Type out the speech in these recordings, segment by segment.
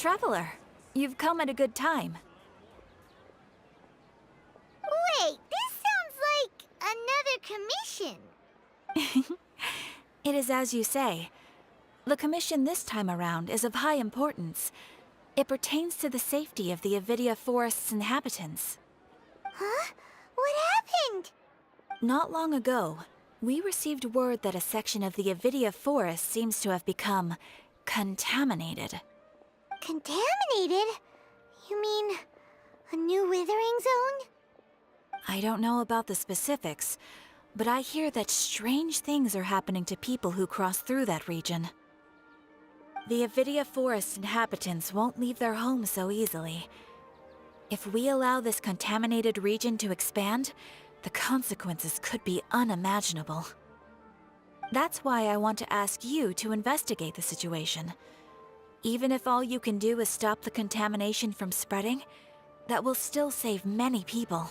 Traveler, you've come at a good time. Wait, this sounds like another commission. It is as you say. The commission this time around is of high importance. It pertains to the safety of the Avidia Forest's inhabitants. Huh? What happened? Not long ago, we received word that a section of the Avidia Forest seems to have become contaminated. Contaminated? You mean a new withering zone? I don't know about the specifics, but I hear that strange things are happening to people who cross through that region. The Avidia Forest inhabitants won't leave their homes so easily. If we allow this contaminated region to expand, the consequences could be unimaginable. That's why I want to ask you to investigate the situation. Even if all you can do is stop the contamination from spreading, that will still save many people.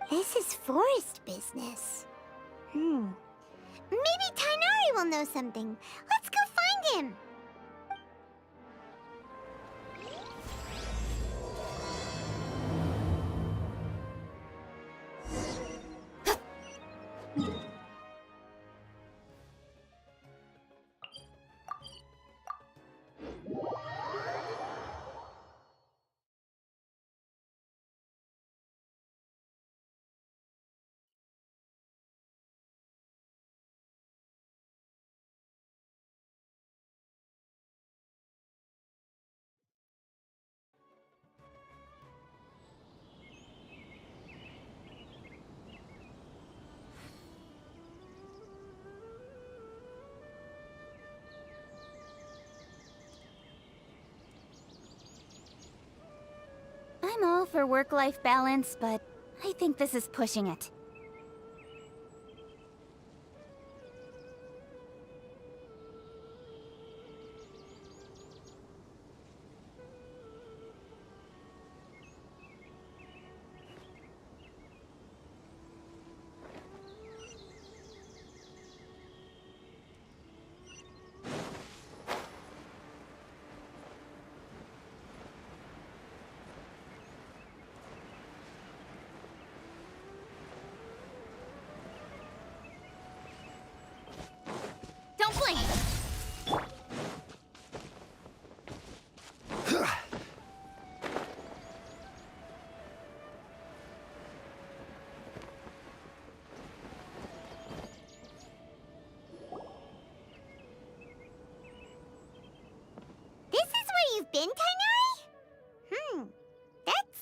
This is forest business. Maybe Tighnari will know something. Let's go find him. I'm all for work-life balance, but I think this is pushing it. Don't blink! This is where you've been, Tighnari? That's...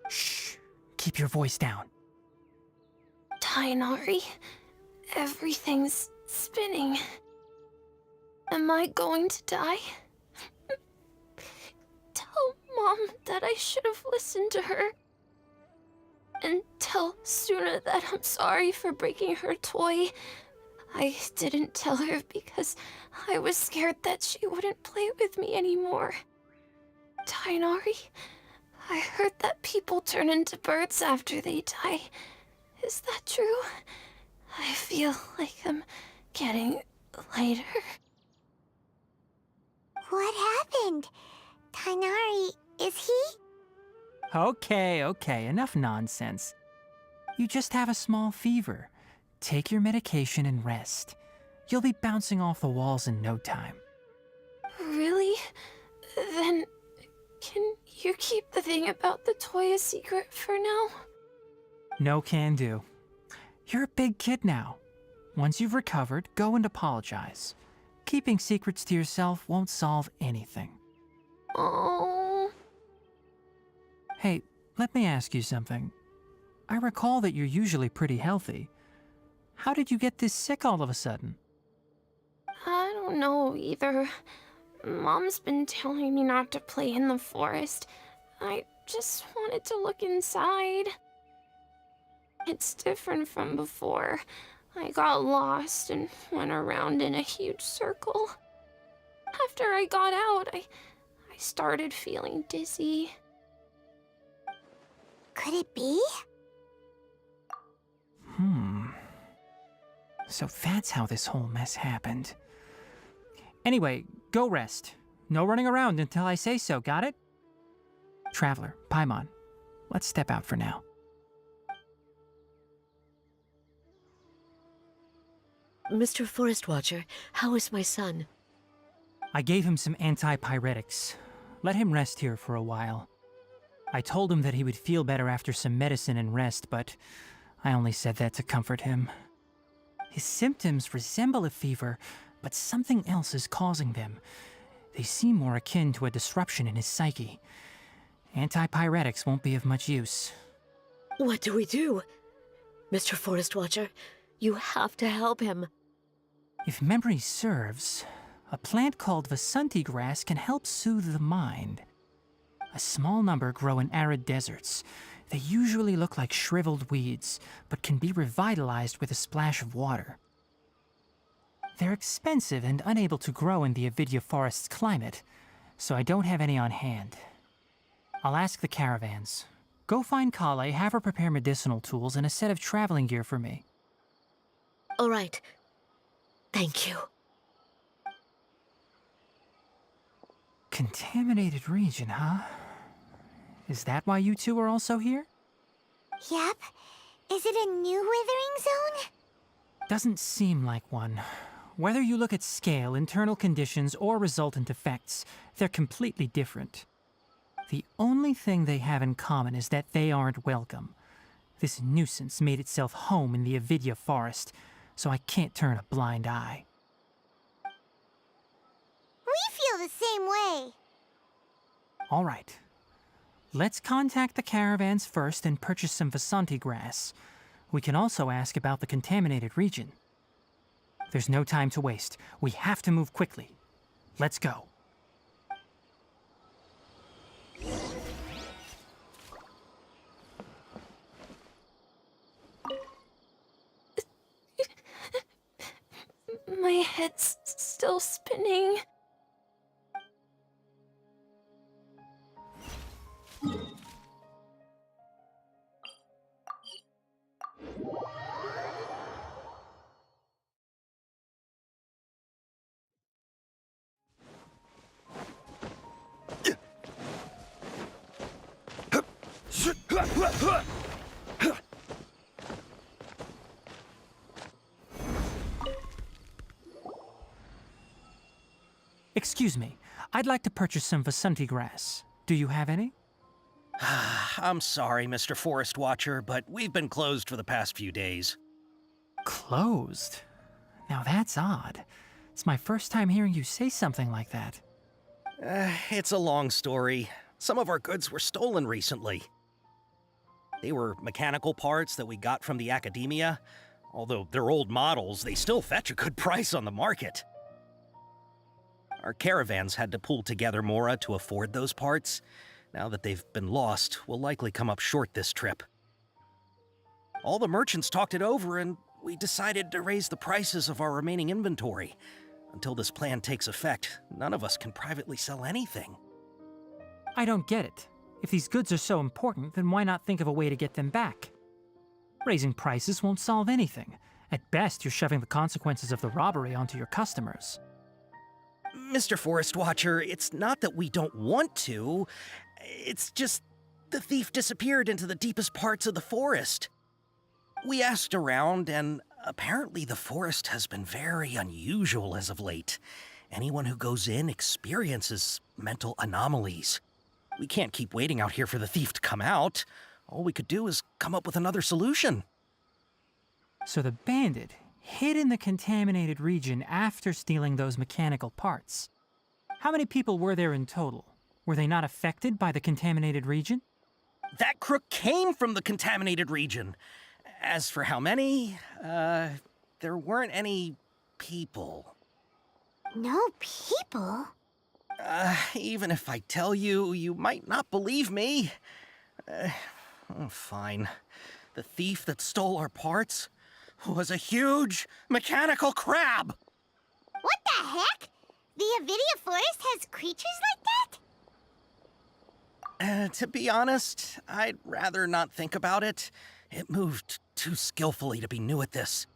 Shh! Keep your voice down. Tighnari, everything's spinning. Am I going to die? Tell Mom that I should have listened to her. And tell Suna that I'm sorry for breaking her toy. I didn't tell her because I was scared that she wouldn't play with me anymore. Tighnari, I heard that people turn into birds after they die. Is that true? I feel like I'm getting lighter. What happened? Tighnari, is he? Okay, enough nonsense. You just have a small fever. Take your medication and rest. You'll be bouncing off the walls in no time. Really? Then, can you keep the thing about the toy a secret for now? No can do. You're a big kid now. Once you've recovered, go and apologize. Keeping secrets to yourself won't solve anything. Oh. Hey, let me ask you something. I recall that you're usually pretty healthy. How did you get this sick all of a sudden? I don't know either. Mom's been telling me not to play in the forest. I just wanted to look inside. It's different from before. I got lost and went around in a huge circle. After I got out, I started feeling dizzy. Could it be? So that's how this whole mess happened. Anyway, go rest. No running around until I say so, got it? Traveler, Paimon, let's step out for now. Mr. Forest Watcher, how is my son? I gave him some antipyretics. Let him rest here for a while. I told him that he would feel better after some medicine and rest, but I only said that to comfort him. His symptoms resemble a fever, but something else is causing them. They seem more akin to a disruption in his psyche. Antipyretics won't be of much use. What do we do? Mr. Forest Watcher, you have to help him. If memory serves, a plant called Vasanti grass can help soothe the mind. A small number grow in arid deserts. They usually look like shriveled weeds, but can be revitalized with a splash of water. They're expensive and unable to grow in the Avidya forest's climate, so I don't have any on hand. I'll ask the caravans. Go find Kale, have her prepare medicinal tools and a set of traveling gear for me. All right. Thank you. Contaminated region, huh? Is that why you two are also here? Yep. Is it a new withering zone? Doesn't seem like one. Whether you look at scale, internal conditions, or resultant effects, they're completely different. The only thing they have in common is that they aren't welcome. This nuisance made itself home in the Avidya forest, so I can't turn a blind eye. We feel the same way. All right. Let's contact the caravans first and purchase some Vasanti grass. We can also ask about the contaminated region. There's no time to waste. We have to move quickly. Let's go. My head's still spinning. Excuse me. I'd like to purchase some Vasanti grass. Do you have any? I'm sorry, Mr. Forest Watcher, but we've been closed for the past few days. Closed? Now that's odd. It's my first time hearing you say something like that. It's a long story. Some of our goods were stolen recently. They were mechanical parts that we got from the academia. Although they're old models, they still fetch a good price on the market. Our caravans had to pool together more to afford those parts. Now that they've been lost, we'll likely come up short this trip. All the merchants talked it over, and we decided to raise the prices of our remaining inventory. Until this plan takes effect, none of us can privately sell anything. I don't get it. If these goods are so important, then why not think of a way to get them back? Raising prices won't solve anything. At best, you're shoving the consequences of the robbery onto your customers. Mr. Forest Watcher, it's not that we don't want to. It's just the thief disappeared into the deepest parts of the forest. We asked around, and apparently the forest has been very unusual as of late. Anyone who goes in experiences mental anomalies. We can't keep waiting out here for the thief to come out. All we could do is come up with another solution. So the bandit hid in the contaminated region after stealing those mechanical parts. How many people were there in total? Were they not affected by the contaminated region? That crook came from the contaminated region. As for how many, there weren't any people. No people? Even if I tell you, you might not believe me. Fine. The thief that stole our parts was a huge mechanical crab! What the heck? The Avidya forest has creatures like that? To be honest, I'd rather not think about it. It moved too skillfully to be new at this.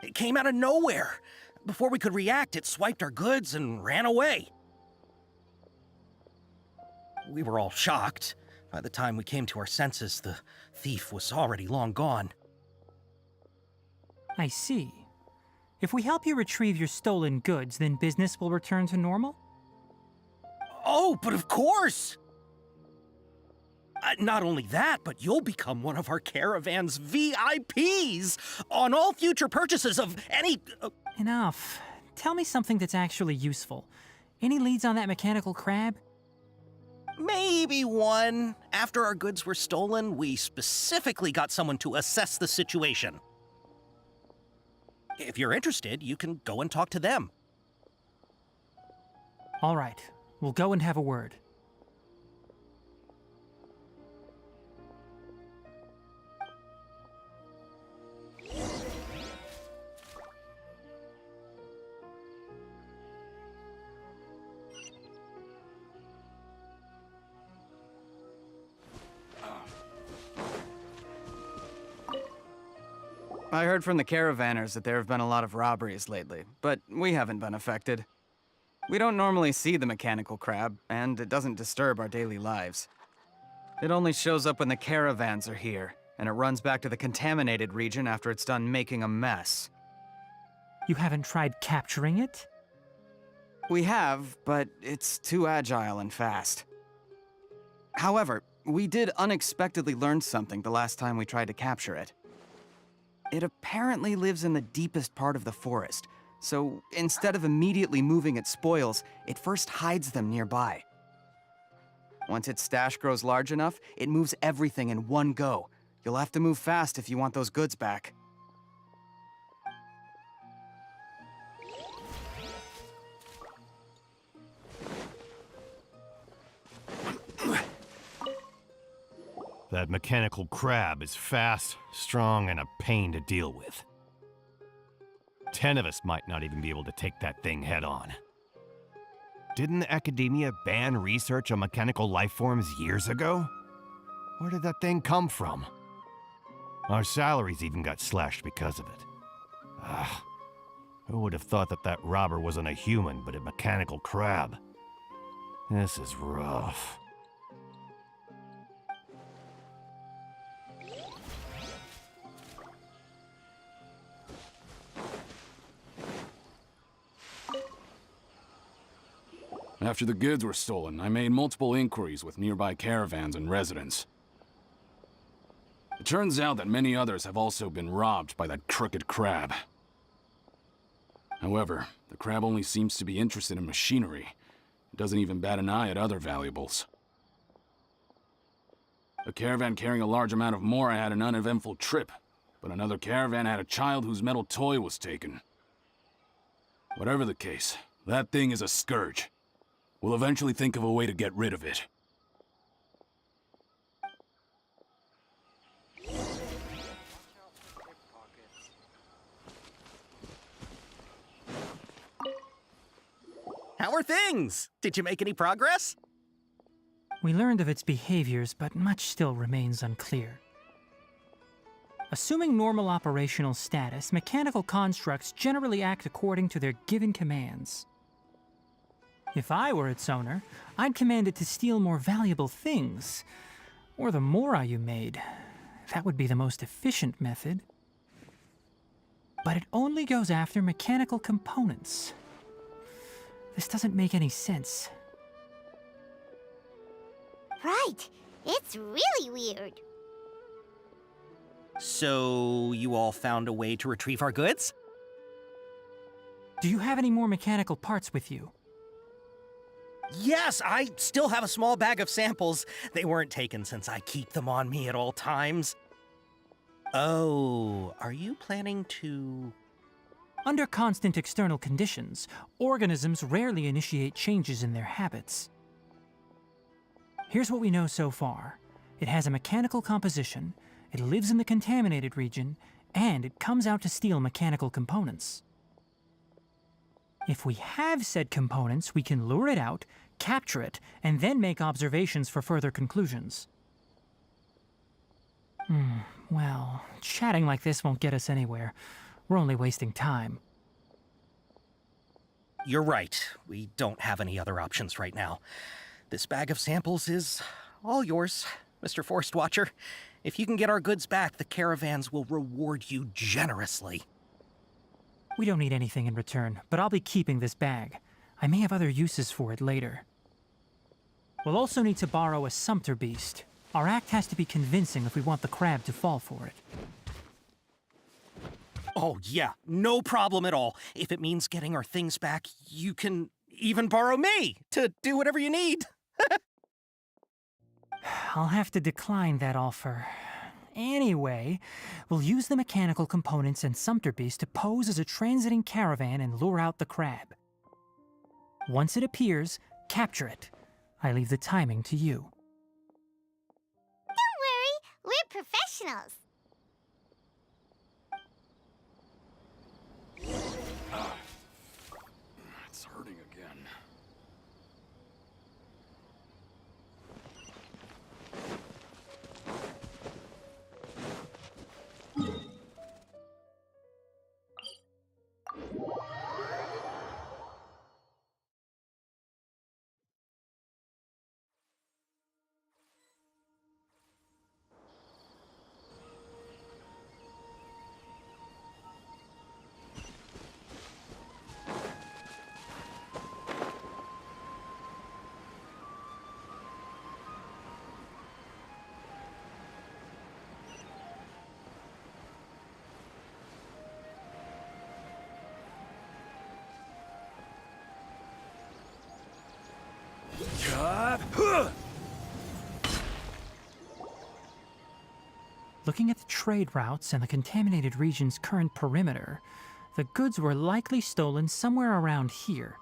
It came out of nowhere. Before we could react, it swiped our goods and ran away. We were all shocked. By the time we came to our senses, the thief was already long gone. I see. If we help you retrieve your stolen goods, then business will return to normal? Oh, but of course! Not only that, but you'll become one of our caravan's VIPs on all future purchases of any... Enough. Tell me something that's actually useful. Any leads on that mechanical crab? Maybe one. After our goods were stolen, we specifically got someone to assess the situation. If you're interested, you can go and talk to them. All right. We'll go and have a word. I heard from the caravanners that there have been a lot of robberies lately, but we haven't been affected. We don't normally see the mechanical crab, and it doesn't disturb our daily lives. It only shows up when the caravans are here, and it runs back to the contaminated region after it's done making a mess. You haven't tried capturing it? We have, but it's too agile and fast. However, we did unexpectedly learn something the last time we tried to capture it. It apparently lives in the deepest part of the forest, so instead of immediately moving its spoils, it first hides them nearby. Once its stash grows large enough, it moves everything in one go. You'll have to move fast if you want those goods back. That mechanical crab is fast, strong, and a pain to deal with. 10 of us might not even be able to take that thing head on. Didn't the academia ban research on mechanical life forms years ago? Where did that thing come from? Our salaries even got slashed because of it. Ah, who would have thought that that robber wasn't a human, but a mechanical crab? This is rough. After the goods were stolen, I made multiple inquiries with nearby caravans and residents. It turns out that many others have also been robbed by that crooked crab. However, the crab only seems to be interested in machinery. It doesn't even bat an eye at other valuables. A caravan carrying a large amount of Mora had an uneventful trip, but another caravan had a child whose metal toy was taken. Whatever the case, that thing is a scourge. We'll eventually think of a way to get rid of it. How are things? Did you make any progress? We learned of its behaviors, but much still remains unclear. Assuming normal operational status, mechanical constructs generally act according to their given commands. If I were its owner, I'd command it to steal more valuable things, or the Mora you made. That would be the most efficient method. But it only goes after mechanical components. This doesn't make any sense. Right. It's really weird. So, you all found a way to retrieve our goods? Do you have any more mechanical parts with you? Yes, I still have a small bag of samples. They weren't taken since I keep them on me at all times. Oh, are you planning to... Under constant external conditions, organisms rarely initiate changes in their habits. Here's what we know so far. It has a mechanical composition, it lives in the contaminated region, and it comes out to steal mechanical components. If we have said components, we can lure it out, capture it, and then make observations for further conclusions. Well, chatting like this won't get us anywhere. We're only wasting time. You're right. We don't have any other options right now. This bag of samples is all yours, Mr. Forest Watcher. If you can get our goods back, the caravans will reward you generously. We don't need anything in return, but I'll be keeping this bag. I may have other uses for it later. We'll also need to borrow a sumpter beast. Our act has to be convincing if we want the crab to fall for it. Oh, yeah, no problem at all. If it means getting our things back, you can even borrow me to do whatever you need. I'll have to decline that offer. Anyway, we'll use the mechanical components and sumpter beast to pose as a transiting caravan and lure out the crab. Once it appears, capture it. I leave the timing to you. Don't worry, we're professionals. It's hurting again. Looking at the trade routes and the contaminated region's current perimeter, the goods were likely stolen somewhere around here.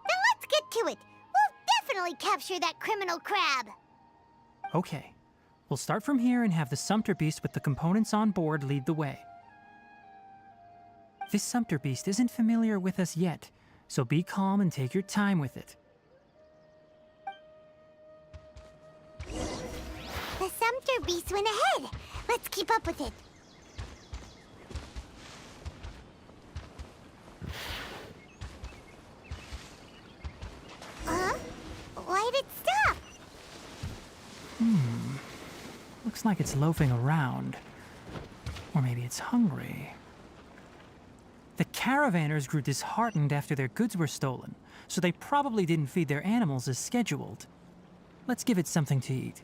Then let's get to it. We'll definitely capture that criminal crab. Okay, we'll start from here and have the sumpter beast with the components on board lead the way. This sumpter beast isn't familiar with us yet, so be calm and take your time with it. The sumpter beast went ahead. Let's keep up with it. Huh? Why'd it stop? Looks like it's loafing around. Or maybe it's hungry. The caravanners grew disheartened after their goods were stolen, so they probably didn't feed their animals as scheduled. Let's give it something to eat.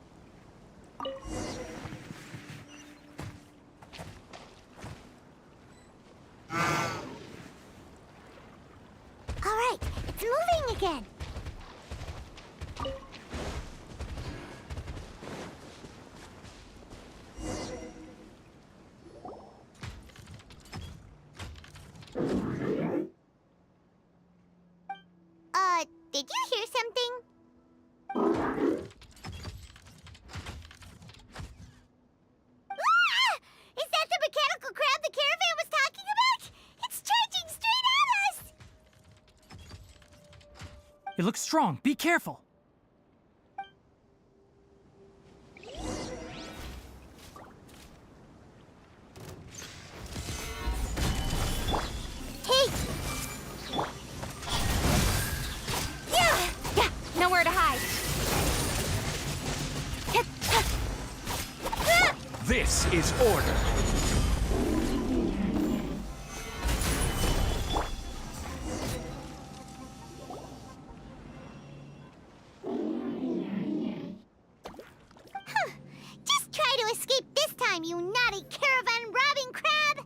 All right, it's moving again. Did you hear something? Ah! Is that the mechanical crab the caravan was talking about? It's charging straight at us! It looks strong. Be careful. Hey! Yeah, nowhere to hide. This is order. Just try to escape this time, you naughty caravan-robbing crab!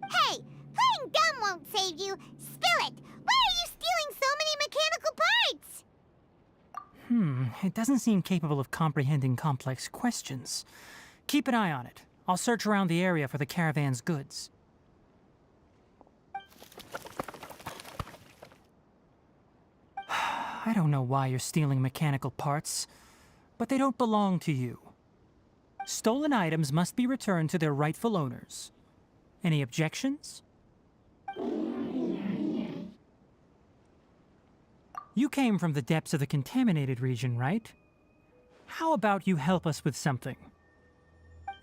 Hey, playing dumb won't save you. Spill it! Why are you stealing so many mechanical parts? It doesn't seem capable of comprehending complex questions. Keep an eye on it. I'll search around the area for the caravan's goods. I don't know why you're stealing mechanical parts, but they don't belong to you. Stolen items must be returned to their rightful owners. Any objections? You came from the depths of the contaminated region, right? How about you help us with something?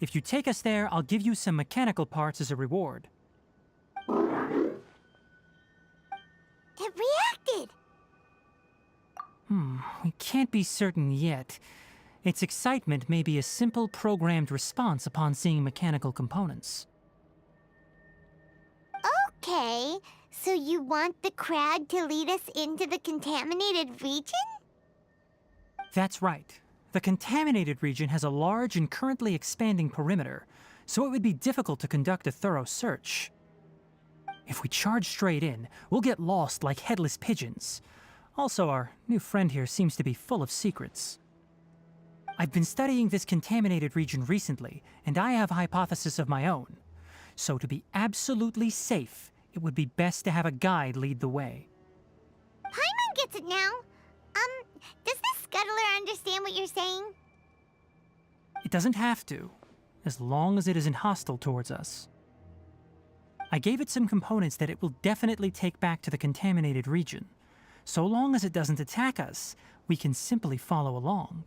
If you take us there, I'll give you some mechanical parts as a reward. It We can't be certain yet. Its excitement may be a simple programmed response upon seeing mechanical components. Okay, so you want the crowd to lead us into the contaminated region? That's right. The contaminated region has a large and currently expanding perimeter, so it would be difficult to conduct a thorough search. If we charge straight in, we'll get lost like headless pigeons. Also, our new friend here seems to be full of secrets. I've been studying this contaminated region recently, and I have a hypothesis of my own. So to be absolutely safe, it would be best to have a guide lead the way. Paimon gets it now. Does the scuttler understand what you're saying? It doesn't have to, as long as it isn't hostile towards us. I gave it some components that it will definitely take back to the contaminated region. So long as it doesn't attack us, we can simply follow along.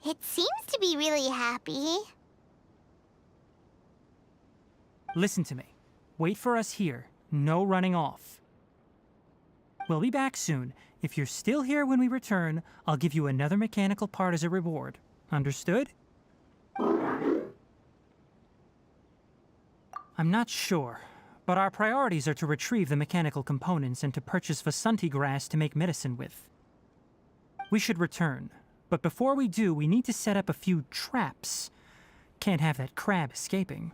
It seems to be really happy. Listen to me. Wait for us here. No running off. We'll be back soon. If you're still here when we return, I'll give you another mechanical part as a reward. Understood? I'm not sure, but our priorities are to retrieve the mechanical components and to purchase Vasanti grass to make medicine with. We should return, but before we do, we need to set up a few traps. Can't have that crab escaping.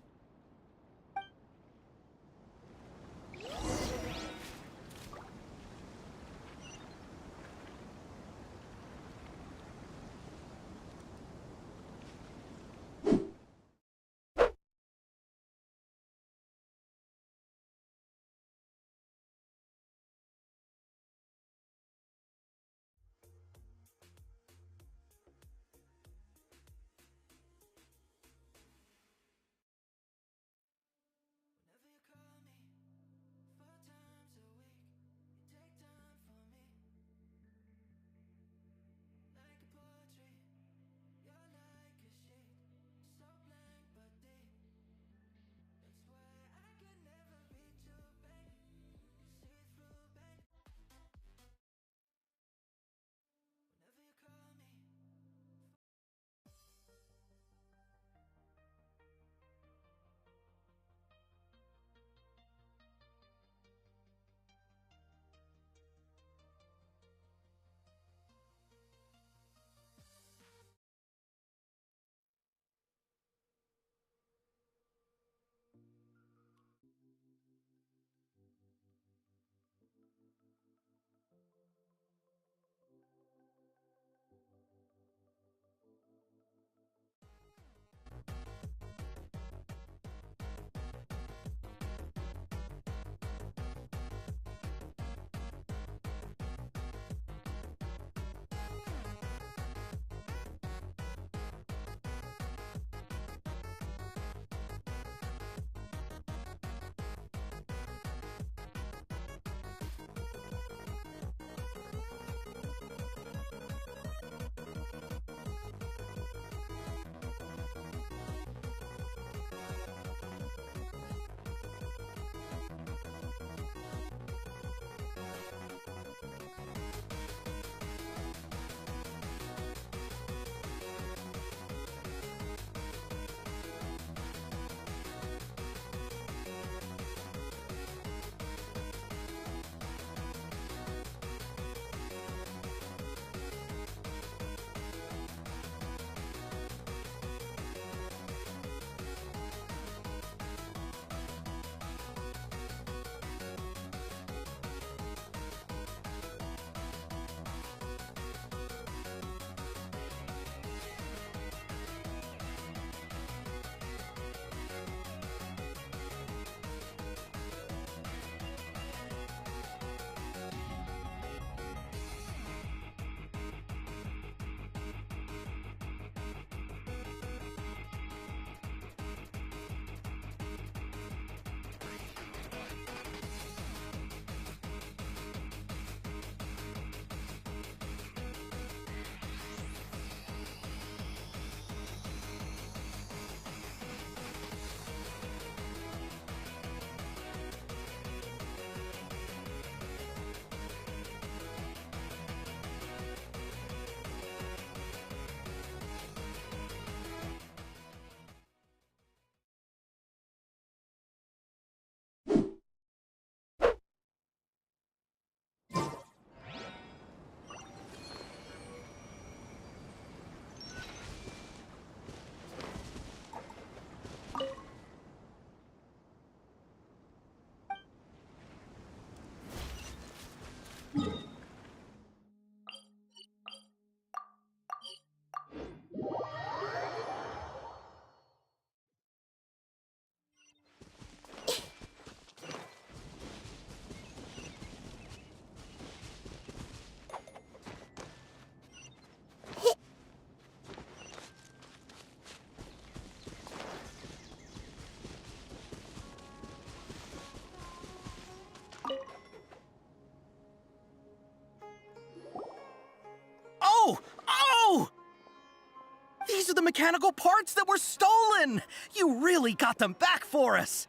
mechanical parts that were stolen! You really got them back for us!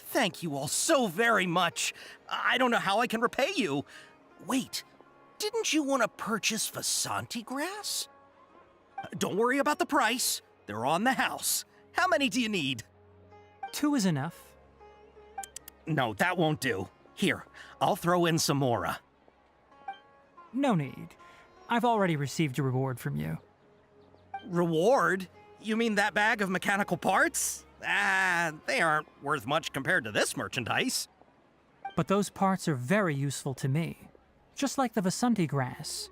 Thank you all so very much. I don't know how I can repay you. Wait, didn't you want to purchase Vasanti grass? Don't worry about the price. They're on the house. How many do you need? 2 is enough. No, that won't do. Here, I'll throw in some more. No need. I've already received a reward from you. Reward? You mean that bag of mechanical parts? They aren't worth much compared to this merchandise. But those parts are very useful to me. Just like the Vasanti grass.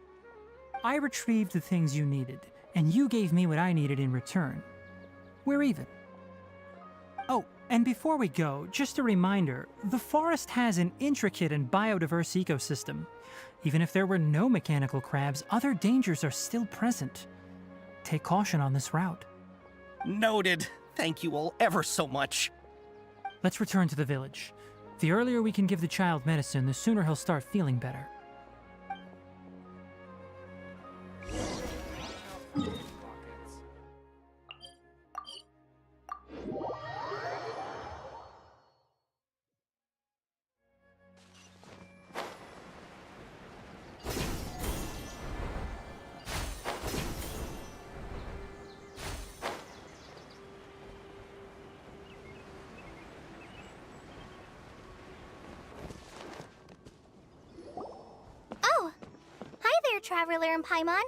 I retrieved the things you needed, and you gave me what I needed in return. We're even. Oh, and before we go, just a reminder, the forest has an intricate and biodiverse ecosystem. Even if there were no mechanical crabs, other dangers are still present. Take caution on this route. Noted. Thank you all ever so much. Let's return to the village. The earlier we can give the child medicine, the sooner he'll start feeling better. Traveler and Paimon.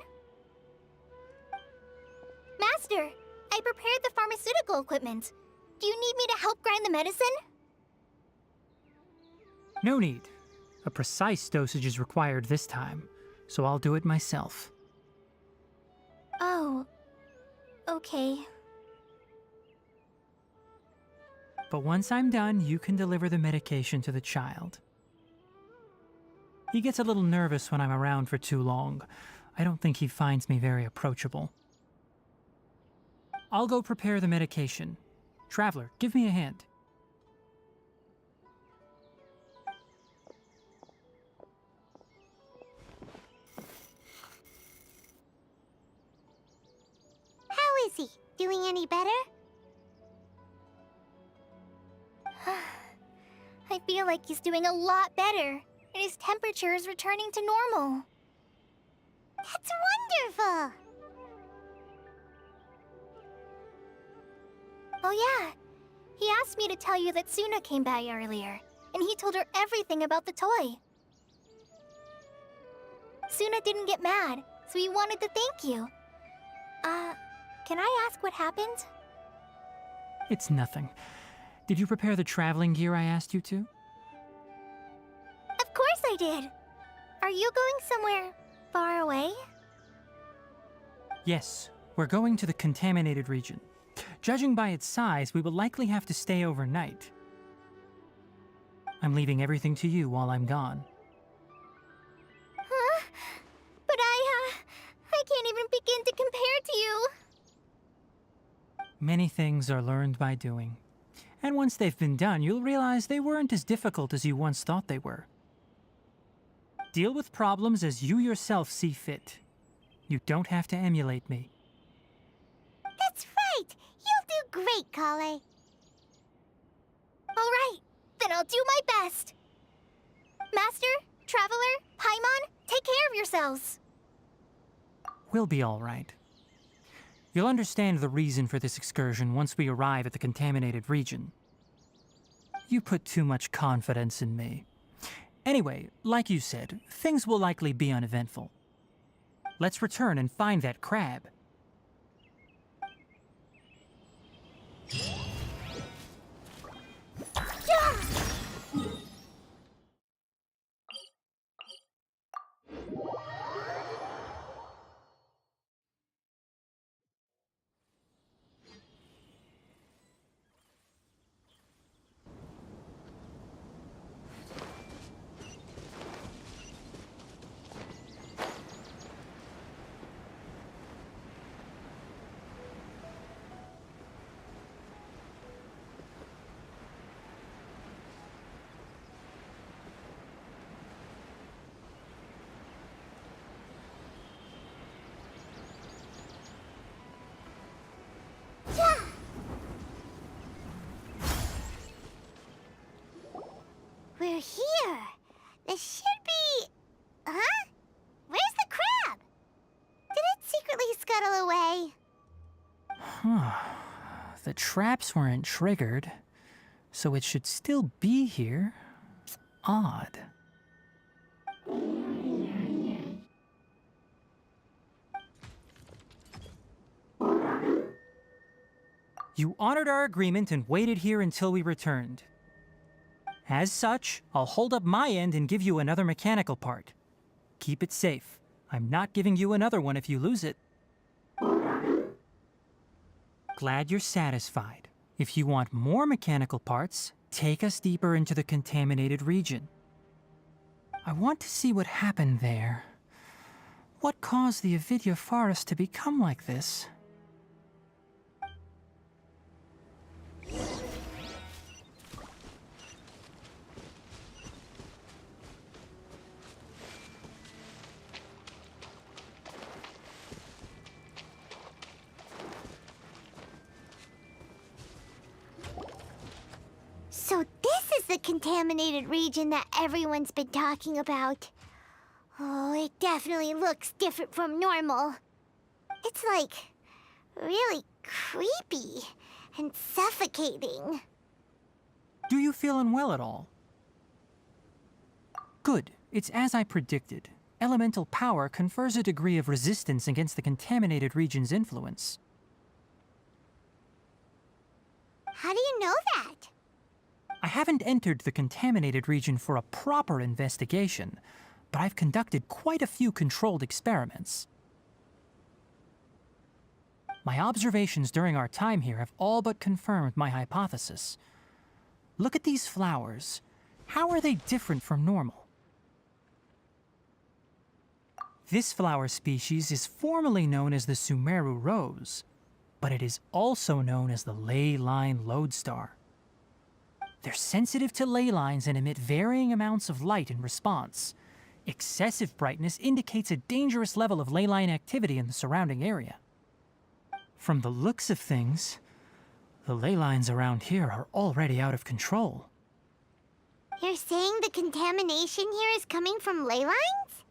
Master, I prepared the pharmaceutical equipment. Do you need me to help grind the medicine? No need. A precise dosage is required this time, so I'll do it myself. Oh, okay. But once I'm done, you can deliver the medication to the child. He gets a little nervous when I'm around for too long. I don't think he finds me very approachable. I'll go prepare the medication. Traveler, give me a hand. How is he? Doing any better? I feel like he's doing a lot better. And his temperature is returning to normal. That's wonderful! Oh yeah, he asked me to tell you that Cyno came by earlier, and he told her everything about the toy. Cyno didn't get mad, so he wanted to thank you. Can I ask what happened? It's nothing. Did you prepare the traveling gear I asked you to? Of course I did. Are you going somewhere far away? Yes, we're going to the contaminated region. Judging by its size, we will likely have to stay overnight. I'm leaving everything to you while I'm gone. Huh? But I can't even begin to compare to you. Many things are learned by doing. And once they've been done, you'll realize they weren't as difficult as you once thought they were. Deal with problems as you yourself see fit. You don't have to emulate me. That's right! You'll do great, Kale. Alright, then I'll do my best. Master, Traveler, Paimon, take care of yourselves. We'll be all right. You'll understand the reason for this excursion once we arrive at the contaminated region. You put too much confidence in me. Anyway, like you said, things will likely be uneventful. Let's return and find that crab. They're here. This should be... Huh? Where's the crab? Did it secretly scuttle away? The traps weren't triggered, so it should still be here. Odd. You honored our agreement and waited here until we returned. As such, I'll hold up my end and give you another mechanical part. Keep it safe. I'm not giving you another one if you lose it. Glad you're satisfied. If you want more mechanical parts, take us deeper into the contaminated region. I want to see what happened there. What caused the Avidya forest to become like this? So this is the contaminated region that everyone's been talking about. Oh, it definitely looks different from normal. It's like really creepy and suffocating. Do you feel unwell at all? Good. It's as I predicted. Elemental power confers a degree of resistance against the contaminated region's influence. How do you know that? I haven't entered the contaminated region for a proper investigation, but I've conducted quite a few controlled experiments. My observations during our time here have all but confirmed my hypothesis. Look at these flowers. How are they different from normal? This flower species is formally known as the Sumeru rose, but it is also known as the ley line lodestar. They're sensitive to ley lines and emit varying amounts of light in response. Excessive brightness indicates a dangerous level of ley line activity in the surrounding area. From the looks of things, the ley lines around here are already out of control. You're saying the contamination here is coming from ley lines?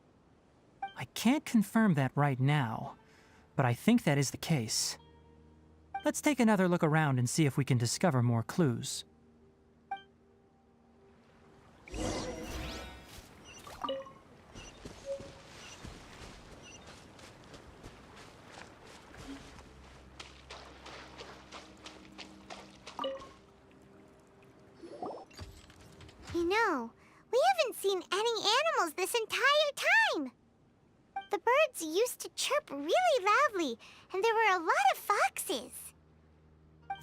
I can't confirm that right now, but I think that is the case. Let's take another look around and see if we can discover more clues. You know, we haven't seen any animals this entire time. The birds used to chirp really loudly, and there were a lot of foxes.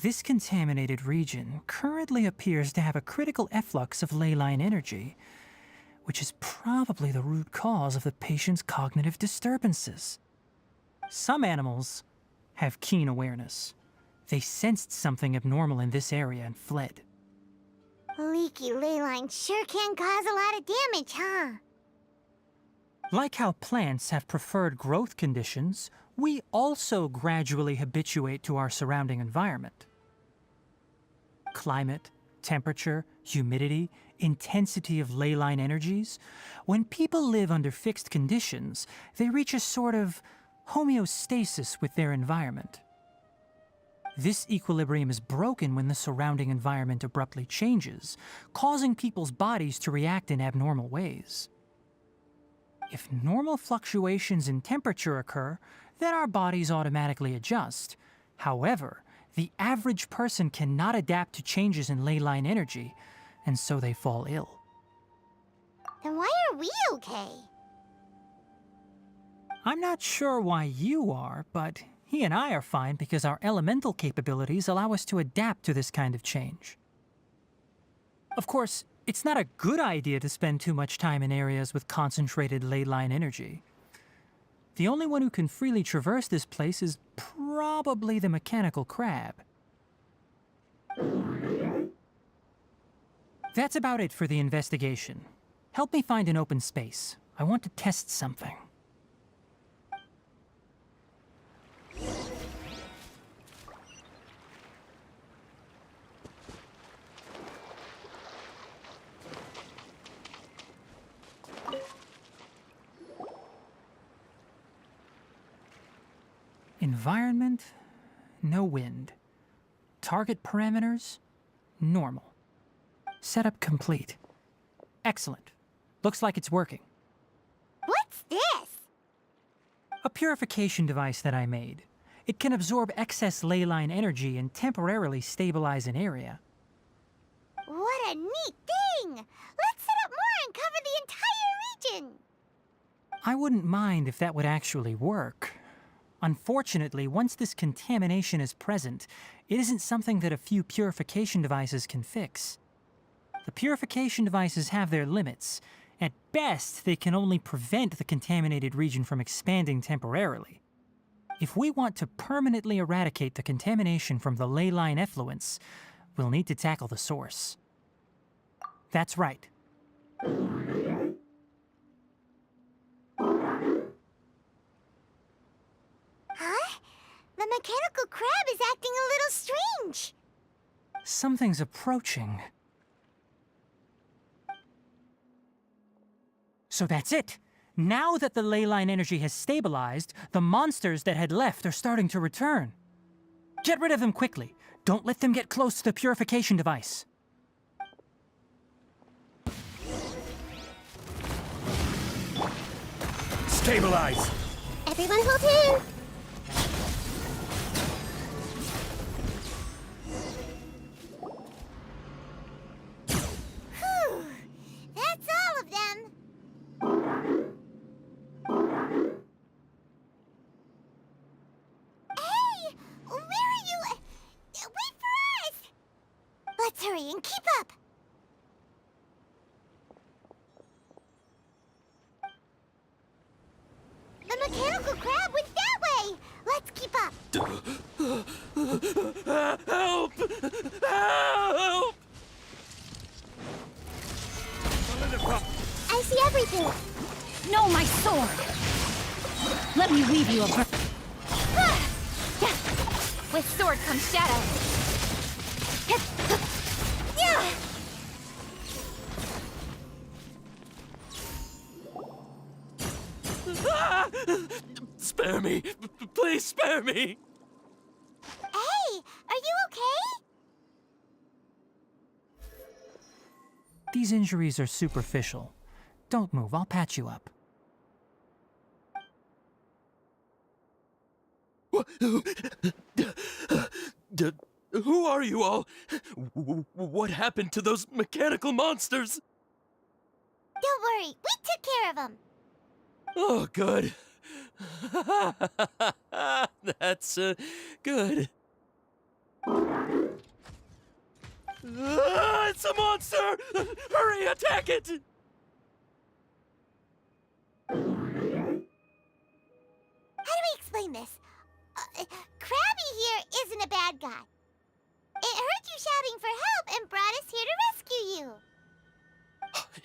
This contaminated region currently appears to have a critical efflux of ley line energy, which is probably the root cause of the patient's cognitive disturbances. Some animals have keen awareness. They sensed something abnormal in this area and fled. Leaky ley lines sure can cause a lot of damage, huh? Like how plants have preferred growth conditions, we also gradually habituate to our surrounding environment. Climate, temperature, humidity, intensity of ley line energies. When people live under fixed conditions, they reach a sort of homeostasis with their environment. This equilibrium is broken when the surrounding environment abruptly changes, causing people's bodies to react in abnormal ways. If normal fluctuations in temperature occur, then our bodies automatically adjust. However, the average person cannot adapt to changes in ley line energy, and so they fall ill. Then why are we okay? I'm not sure why you are, but he and I are fine because our elemental capabilities allow us to adapt to this kind of change. Of course, it's not a good idea to spend too much time in areas with concentrated ley line energy. The only one who can freely traverse this place is probably the mechanical crab. That's about it for the investigation. Help me find an open space. I want to test something. Environment, no wind. Target parameters, normal. Setup complete. Excellent. Looks like it's working. What's this? A purification device that I made. It can absorb excess ley line energy and temporarily stabilize an area. What a neat thing! Let's set up more and cover the entire region! I wouldn't mind if that would actually work. Unfortunately, once this contamination is present, it isn't something that a few purification devices can fix. The purification devices have their limits. At best, they can only prevent the contaminated region from expanding temporarily. If we want to permanently eradicate the contamination from the ley line effluents, we'll need to tackle the source. That's right. Huh? The mechanical crab is acting a little strange. Something's approaching. So that's it. Now that the ley line energy has stabilized, the monsters that had left are starting to return. Get rid of them quickly. Don't let them get close to the purification device. Stabilize! Everyone hold in! Whew! That's all of them! Hey! Where are you? Wait for us! Let's hurry and keep up! The mechanical crab went that way! Let's keep up! Help! Help! I see everything! No, my sword! Let me weave you a With sword comes shadow. Yeah! Spare me! Please spare me! Hey, are you okay? These injuries are superficial. Don't move, I'll patch you up. Who are you all? What happened to those mechanical monsters? Don't worry, we took care of them. Oh, good. That's good. It's a monster! Hurry, attack it! How do we explain this? Krabby here isn't a bad guy. It heard you shouting for help and brought us here to rescue you.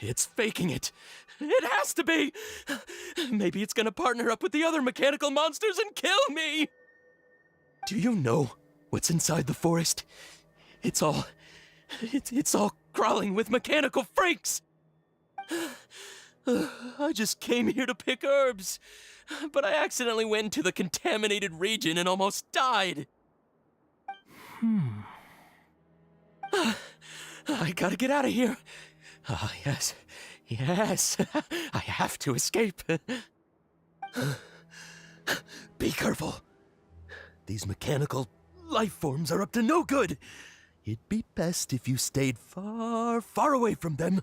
It's faking it. It has to be. Maybe it's gonna partner up with the other mechanical monsters and kill me. Do you know what's inside the forest? It's all crawling with mechanical freaks. I just came here to pick herbs, but I accidentally went into the contaminated region and almost died. I gotta get out of here. Ah, yes. Yes. I have to escape. Be careful. These mechanical life forms are up to no good. It'd be best if you stayed far, far away from them.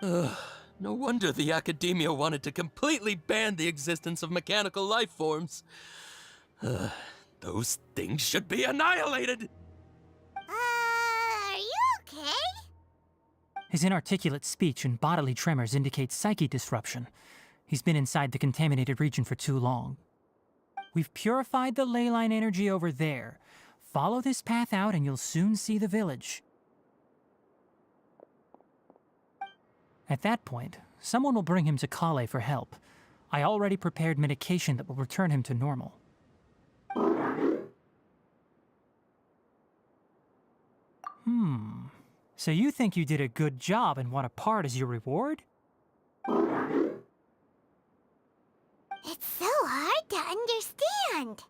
No wonder the Academia wanted to completely ban the existence of mechanical life forms. Those things should be annihilated! Are you okay? His inarticulate speech and bodily tremors indicate psyche disruption. He's been inside the contaminated region for too long. We've purified the ley line energy over there. Follow this path out and you'll soon see the village. At that point, someone will bring him to Kale for help. I already prepared medication that will return him to normal. So you think you did a good job and want a part as your reward? It's so hard to understand.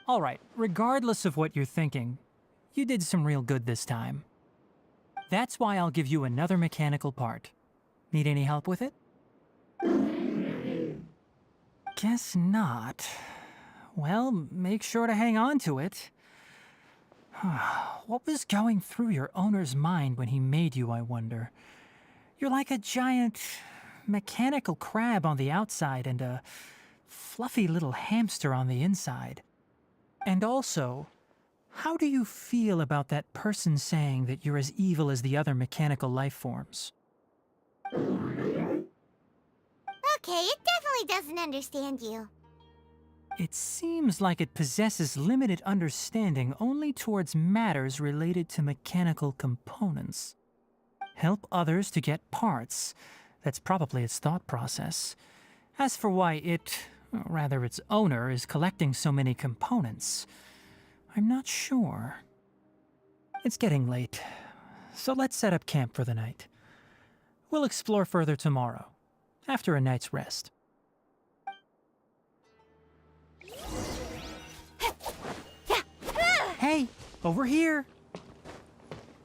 All right, regardless of what you're thinking, you did some real good this time. That's why I'll give you another mechanical part. Need any help with it? Guess not. Well, make sure to hang on to it. What was going through your owner's mind when he made you, I wonder? You're like a giant mechanical crab on the outside and a fluffy little hamster on the inside. And also, how do you feel about that person saying that you're as evil as the other mechanical life forms? Okay, it definitely doesn't understand you. It seems like it possesses limited understanding only towards matters related to mechanical components. Help others to get parts. That's probably its thought process. As for why it, or rather its owner, is collecting so many components, I'm not sure. It's getting late, so let's set up camp for the night. We'll explore further tomorrow, after a night's rest. Hey, over here!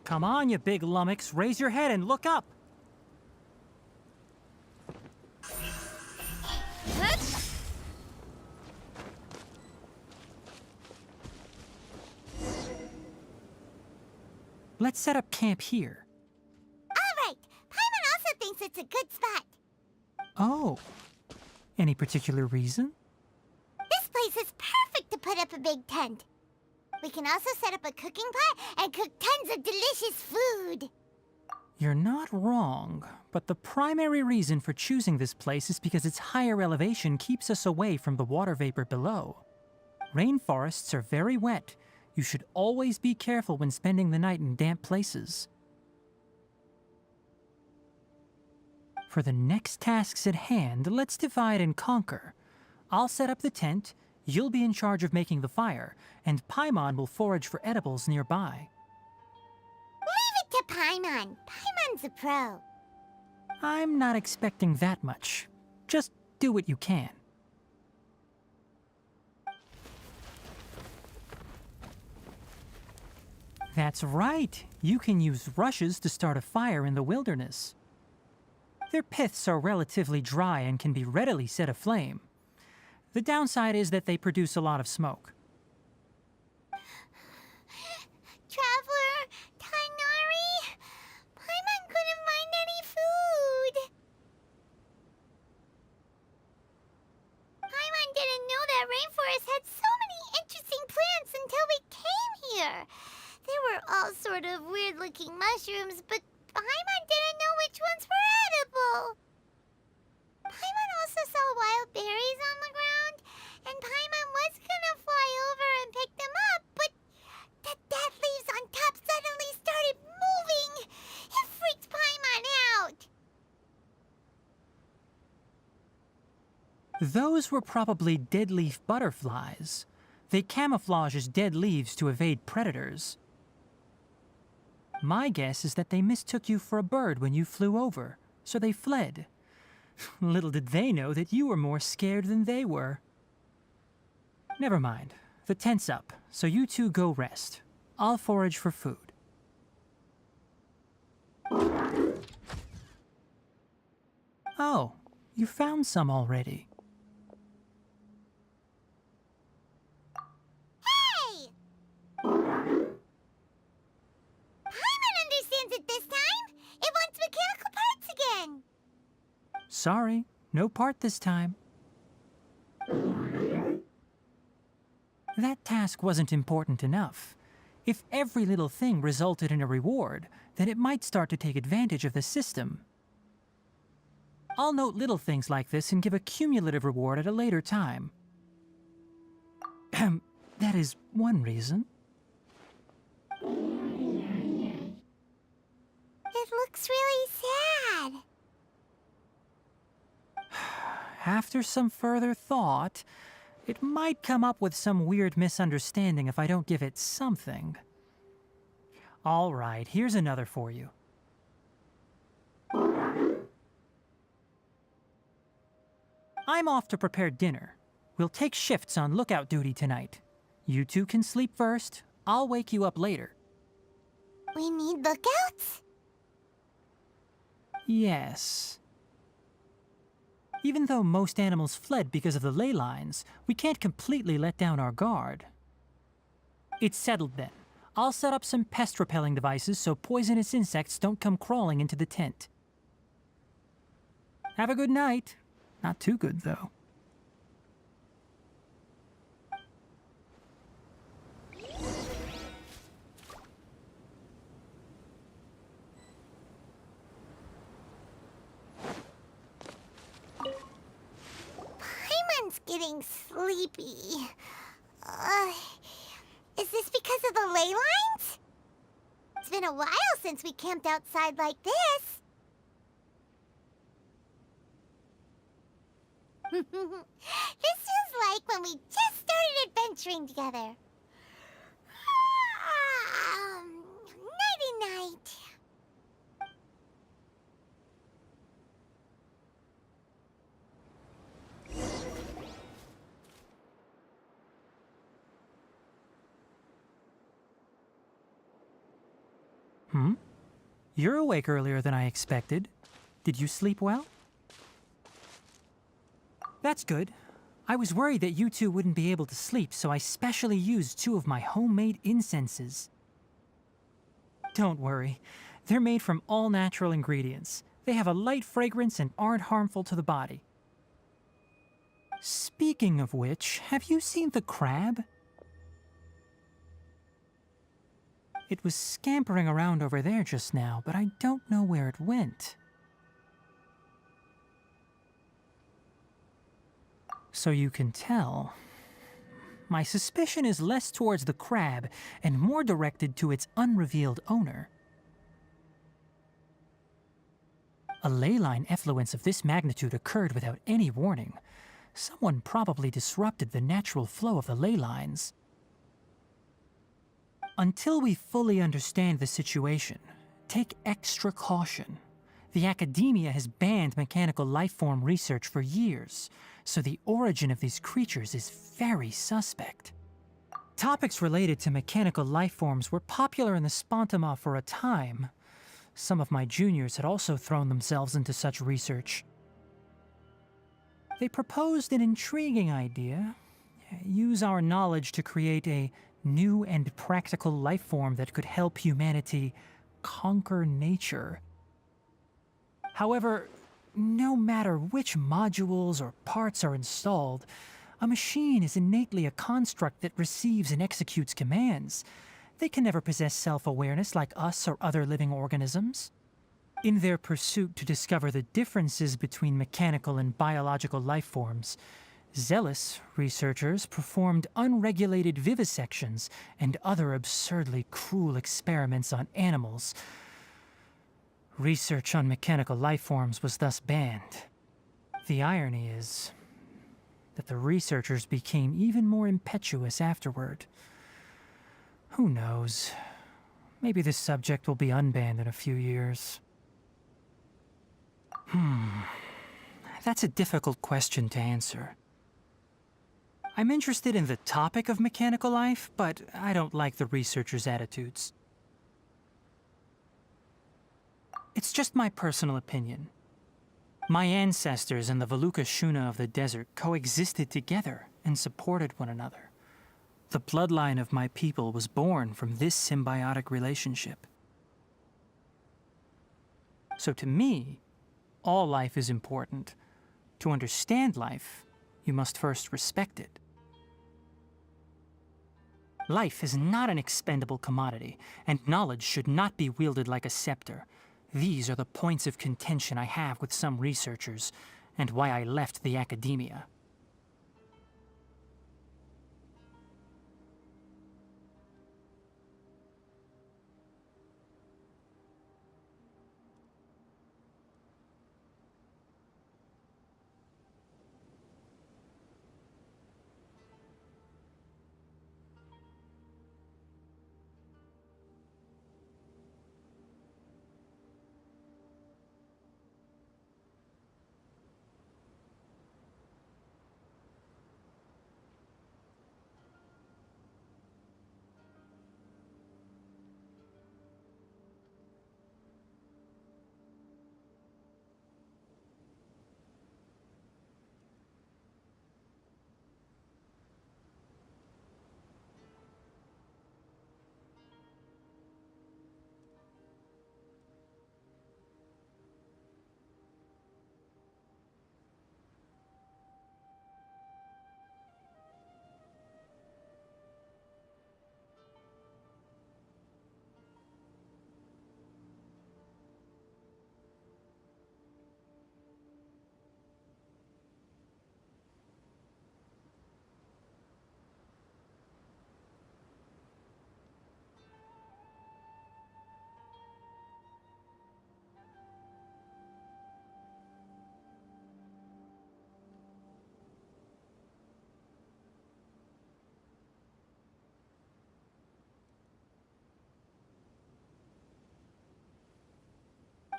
Come on, you big lummox, raise your head and look up! Let's set up camp here. All right, Paimon also thinks it's a good spot. Oh. Any particular reason? This place is perfect to put up a big tent. We can also set up a cooking pot and cook tons of delicious food. You're not wrong, but the primary reason for choosing this place is because its higher elevation keeps us away from the water vapor below. Rainforests are very wet. You should always be careful when spending the night in damp places. For the next tasks at hand, let's divide and conquer. I'll set up the tent, you'll be in charge of making the fire, and Paimon will forage for edibles nearby. Leave it to Paimon. Paimon's a pro. I'm not expecting that much. Just do what you can. That's right. You can use rushes to start a fire in the wilderness. Their piths are relatively dry and can be readily set aflame. The downside is that they produce a lot of smoke. Traveler, Tighnari, Paimon couldn't find any food. Paimon didn't know that rainforest had so many interesting plants until we came here. There were all sort of weird-looking mushrooms, but Paimon didn't know which ones were edible. Paimon also saw wild berries on the ground, and Paimon was gonna fly over and pick them up, but the dead leaves on top suddenly started moving. It freaked Paimon out. Those were probably dead leaf butterflies. They camouflage as dead leaves to evade predators. My guess is that they mistook you for a bird when you flew over, so they fled. Little did they know that you were more scared than they were. Never mind. The tent's up, so you two go rest. I'll forage for food. Oh, you found some already. Hey! Paimon understands it this time. It wants mechanical parts again. Sorry, no part this time. That task wasn't important enough. If every little thing resulted in a reward, then it might start to take advantage of the system. I'll note little things like this and give a cumulative reward at a later time. That is one reason. It looks really sad. After some further thought, it might come up with some weird misunderstanding if I don't give it something. All right, here's another for you. I'm off to prepare dinner. We'll take shifts on lookout duty tonight. You two can sleep first. I'll wake you up later. We need lookouts? Yes. Even though most animals fled because of the ley lines, we can't completely let down our guard. It's settled then. I'll set up some pest-repelling devices so poisonous insects don't come crawling into the tent. Have a good night. Not too good, though. Paimon's getting sleepy. Is this because of the ley lines? It's been a while since we camped outside like this. This is like when we just started adventuring together. Nighty-night. You're awake earlier than I expected. Did you sleep well? That's good. I was worried that you two wouldn't be able to sleep, so I specially used 2 of my homemade incenses. Don't worry. They're made from all natural ingredients. They have a light fragrance and aren't harmful to the body. Speaking of which, have you seen the crab? It was scampering around over there just now, but I don't know where it went. So you can tell, my suspicion is less towards the crab and more directed to its unrevealed owner. A ley line effluence of this magnitude occurred without any warning. Someone probably disrupted the natural flow of the ley lines. Until we fully understand the situation, take extra caution. The academia has banned mechanical lifeform research for years, so the origin of these creatures is very suspect. Topics related to mechanical lifeforms were popular in the Spontama for a time. Some of my juniors had also thrown themselves into such research. They proposed an intriguing idea. Use our knowledge to create a new and practical lifeform that could help humanity conquer nature. However, no matter which modules or parts are installed, a machine is innately a construct that receives and executes commands. They can never possess self-awareness like us or other living organisms. In their pursuit to discover the differences between mechanical and biological lifeforms, zealous researchers performed unregulated vivisections and other absurdly cruel experiments on animals. Research on mechanical lifeforms was thus banned. The irony is that the researchers became even more impetuous afterward. Who knows? Maybe this subject will be unbanned in a few years. That's a difficult question to answer. I'm interested in the topic of mechanical life, but I don't like the researchers' attitudes. It's just my personal opinion. My ancestors and the Valuka Shuna of the desert coexisted together and supported one another. The bloodline of my people was born from this symbiotic relationship. So to me, all life is important. To understand life, you must first respect it. Life is not an expendable commodity, and knowledge should not be wielded like a scepter. These are the points of contention I have with some researchers, and why I left the academia.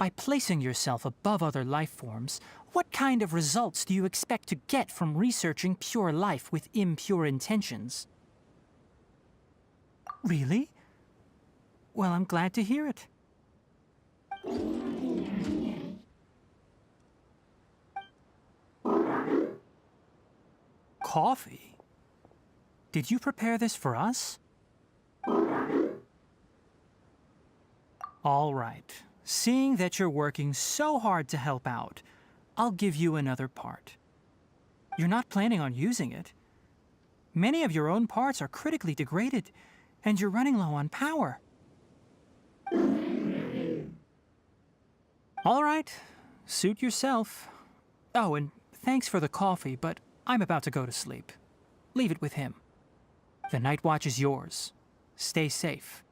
By placing yourself above other life forms, what kind of results do you expect to get from researching pure life with impure intentions? Really? Well, I'm glad to hear it. Coffee? Did you prepare this for us? All right. Seeing that you're working so hard to help out, I'll give you another part. You're not planning on using it. Many of your own parts are critically degraded, and you're running low on power. All right. Suit yourself. Oh, and thanks for the coffee, but I'm about to go to sleep. Leave it with him. The night watch is yours. Stay safe.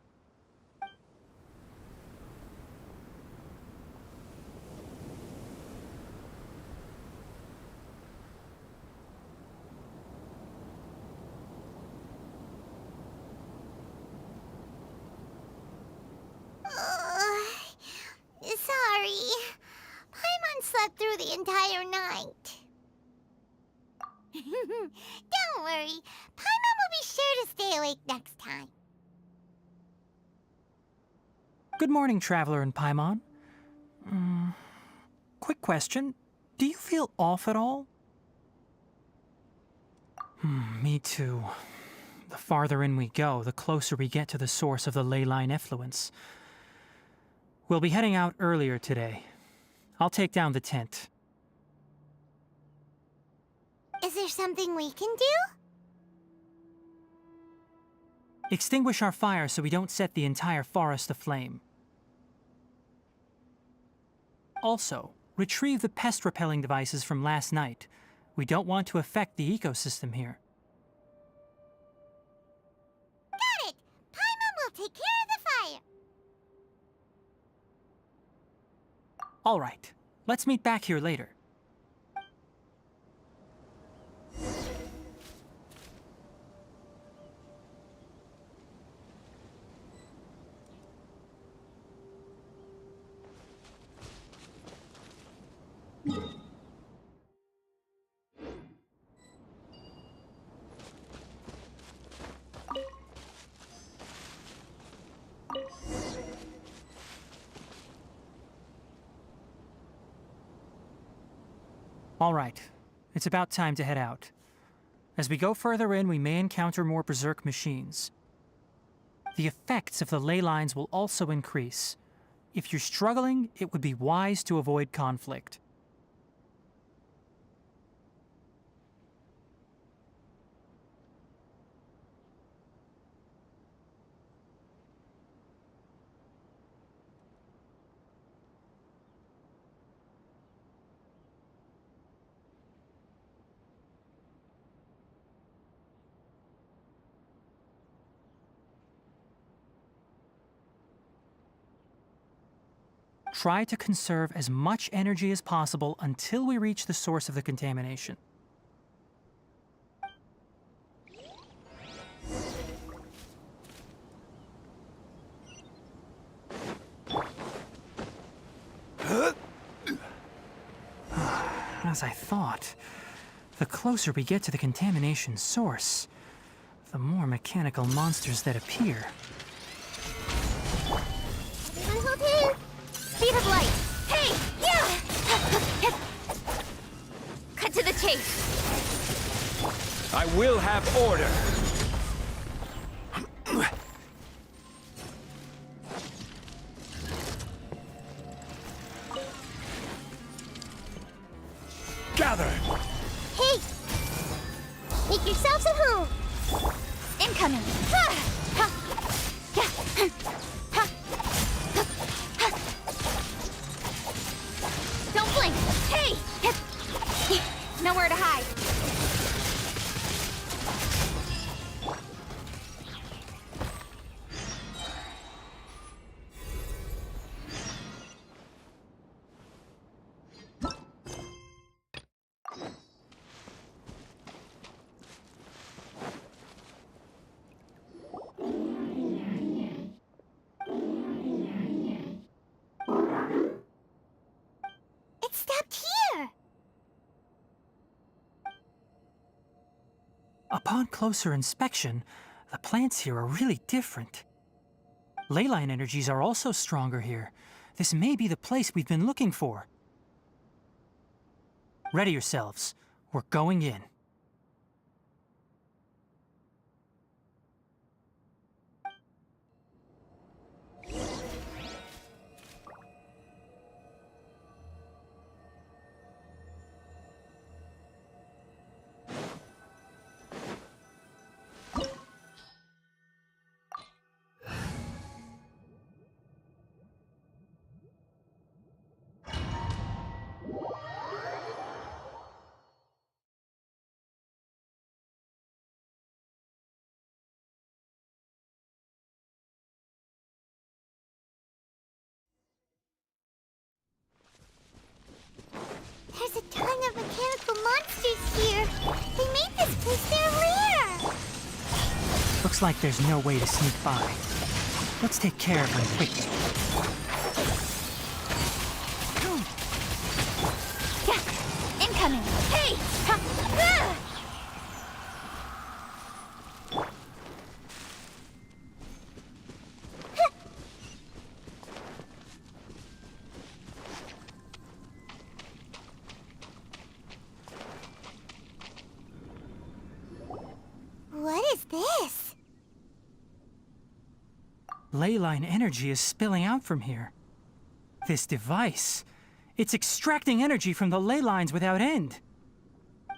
Sorry. Paimon slept through the entire night. Don't worry. Paimon will be sure to stay awake next time. Good morning, Traveler and Paimon. Quick question. Do you feel off at all? Me too. The farther in we go, the closer we get to the source of the ley line effluence. We'll be heading out earlier today. I'll take down the tent. Is there something we can do? Extinguish our fire so we don't set the entire forest aflame. Also, retrieve the pest-repelling devices from last night. We don't want to affect the ecosystem here. Got it! Paimon will take care of the fire. All right. Let's meet back here later. All right. It's about time to head out. As we go further in, we may encounter more berserk machines. The effects of the ley lines will also increase. If you're struggling, it would be wise to avoid conflict. Try to conserve as much energy as possible until we reach the source of the contamination. As I thought, the closer we get to the contamination source, the more mechanical monsters that appear. Everyone hold in! Speed of light! Hey! Yeah! Cut to the chase. I will have order. Gather! Hey! Make yourselves at home! Incoming! Don't blink! Hey! Nowhere to hide! Upon closer inspection, the plants here are really different. Leyline energies are also stronger here. This may be the place we've been looking for. Ready yourselves. We're going in. There's a ton of mechanical monsters here. They made this place their lair. Looks like there's no way to sneak by. Let's take care of them quickly. Yeah, incoming. Hey! Ha! Ah! What is this? Leyline energy is spilling out from here. This device, it's extracting energy from the ley lines without end.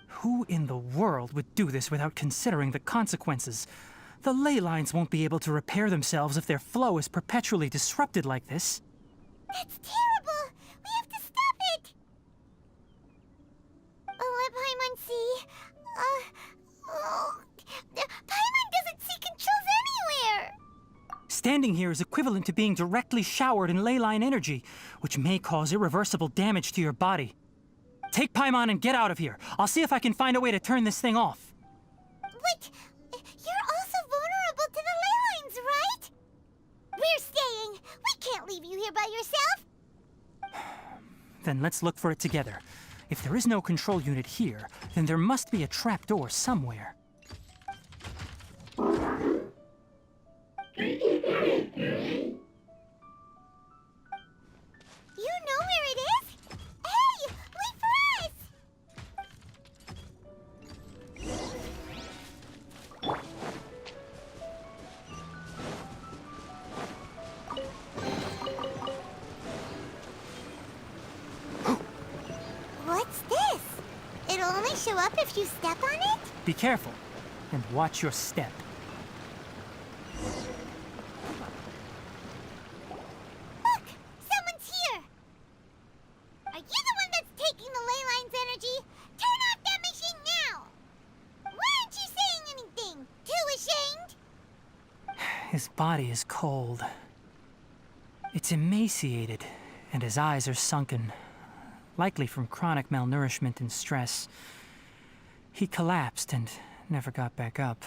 Who in the world would do this without considering the consequences? The ley lines won't be able to repair themselves if their flow is perpetually disrupted like this. That's terrible! We have to stop it! Let Paimon see. Paimon doesn't see controls anywhere! Standing here is equivalent to being directly showered in leyline energy, which may cause irreversible damage to your body. Take Paimon and get out of here. I'll see if I can find a way to turn this thing off. But you're also vulnerable to the ley lines, right? We're staying. We can't leave you here by yourself. Then let's look for it together. If there is no control unit here, then there must be a trapdoor somewhere. You know where it is? Hey, wait for us! What's this? It'll only show up if you step on it? Be careful, and watch your step. Look! Someone's here! Are you the one that's taking the ley line's energy? Turn off that machine now! Why aren't you saying anything? Too ashamed? His body is cold. It's emaciated, and his eyes are sunken, likely from chronic malnourishment and stress. He collapsed and never got back up.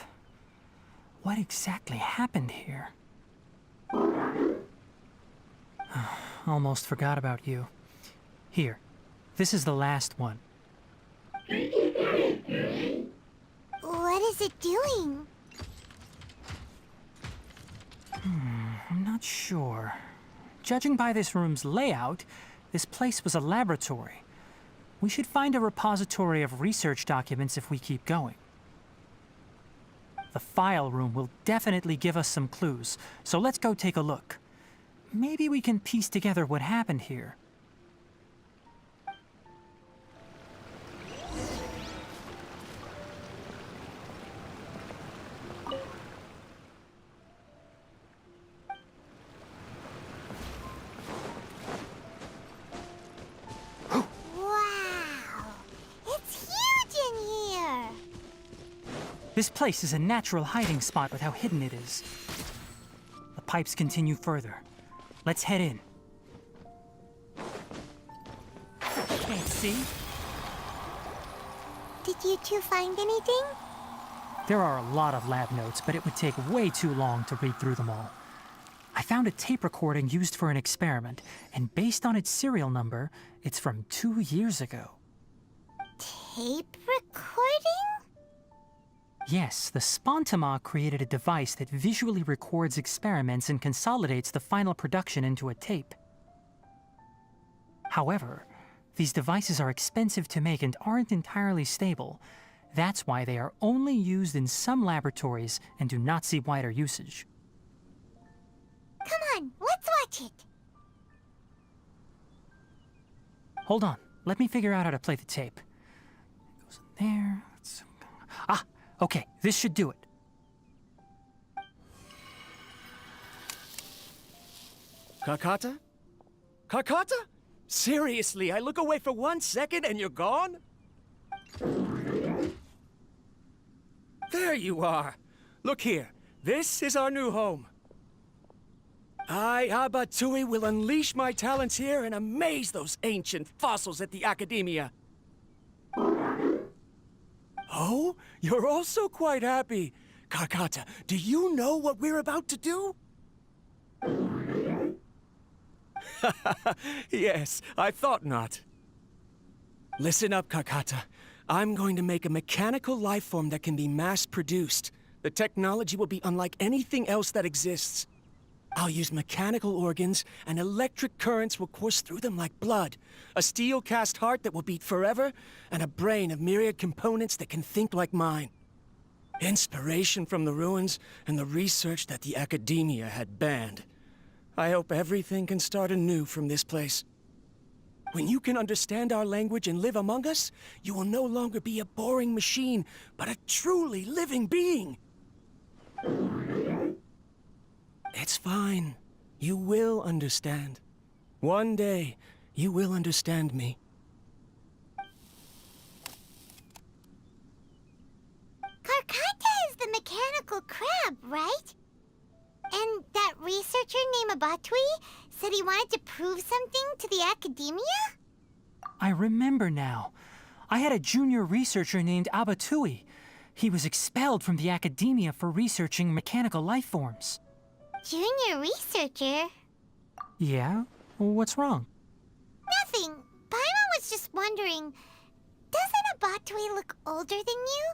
What exactly happened here? Almost forgot about you. Here, this is the last one. What is it doing? I'm not sure. Judging by this room's layout, this place was a laboratory. We should find a repository of research documents if we keep going. The file room will definitely give us some clues, so let's go take a look. Maybe we can piece together what happened here. Wow! It's huge in here! This place is a natural hiding spot with how hidden it is. The pipes continue further. Let's head in. Can't see? Did you two find anything? There are a lot of lab notes, but it would take way too long to read through them all. I found a tape recording used for an experiment, and based on its serial number, it's from 2 years ago. Tape recording? Yes, the Spontima created a device that visually records experiments and consolidates the final production into a tape. However, these devices are expensive to make and aren't entirely stable. That's why they are only used in some laboratories and do not see wider usage. Come on, let's watch it. Hold on, let me figure out how to play the tape. It goes in there. Ah, okay, this should do it. Kakata? Kakata? Seriously, I look away for 1 second and you're gone? There you are. Look here. This is our new home. I, Abatui, will unleash my talents here and amaze those ancient fossils at the Academia. Oh, you're also quite happy. Kakata, do you know what we're about to do? Yes, I thought not. Listen up, Kakata. I'm going to make a mechanical life form that can be mass-produced. The technology will be unlike anything else that exists. I'll use mechanical organs, and electric currents will course through them like blood. A steel-cast heart that will beat forever, and a brain of myriad components that can think like mine. Inspiration from the ruins and the research that the Academia had banned. I hope everything can start anew from this place. When you can understand our language and live among us, you will no longer be a boring machine, but a truly living being. It's fine. You will understand. One day, you will understand me. Karkata is the mechanical crab, right? And that researcher named Abatui said he wanted to prove something to the Academia? I remember now. I had a junior researcher named Abatui. He was expelled from the Academia for researching mechanical life forms. Junior researcher? Yeah? What's wrong? Nothing. Paimon was just wondering, doesn't Abatui look older than you?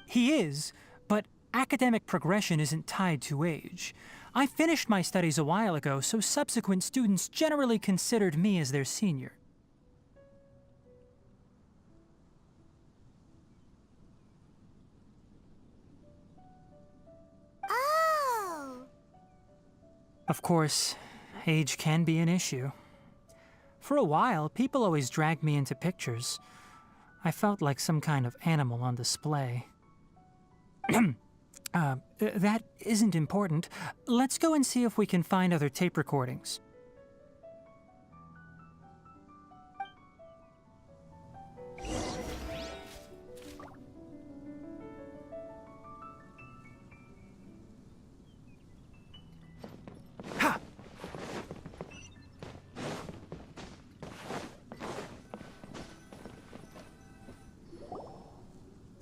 He is, but academic progression isn't tied to age. I finished my studies a while ago, so subsequent students generally considered me as their senior. Oh. Of course, age can be an issue. For a while, people always dragged me into pictures. I felt like some kind of animal on display. That isn't important. Let's go and see if we can find other tape recordings. Ha!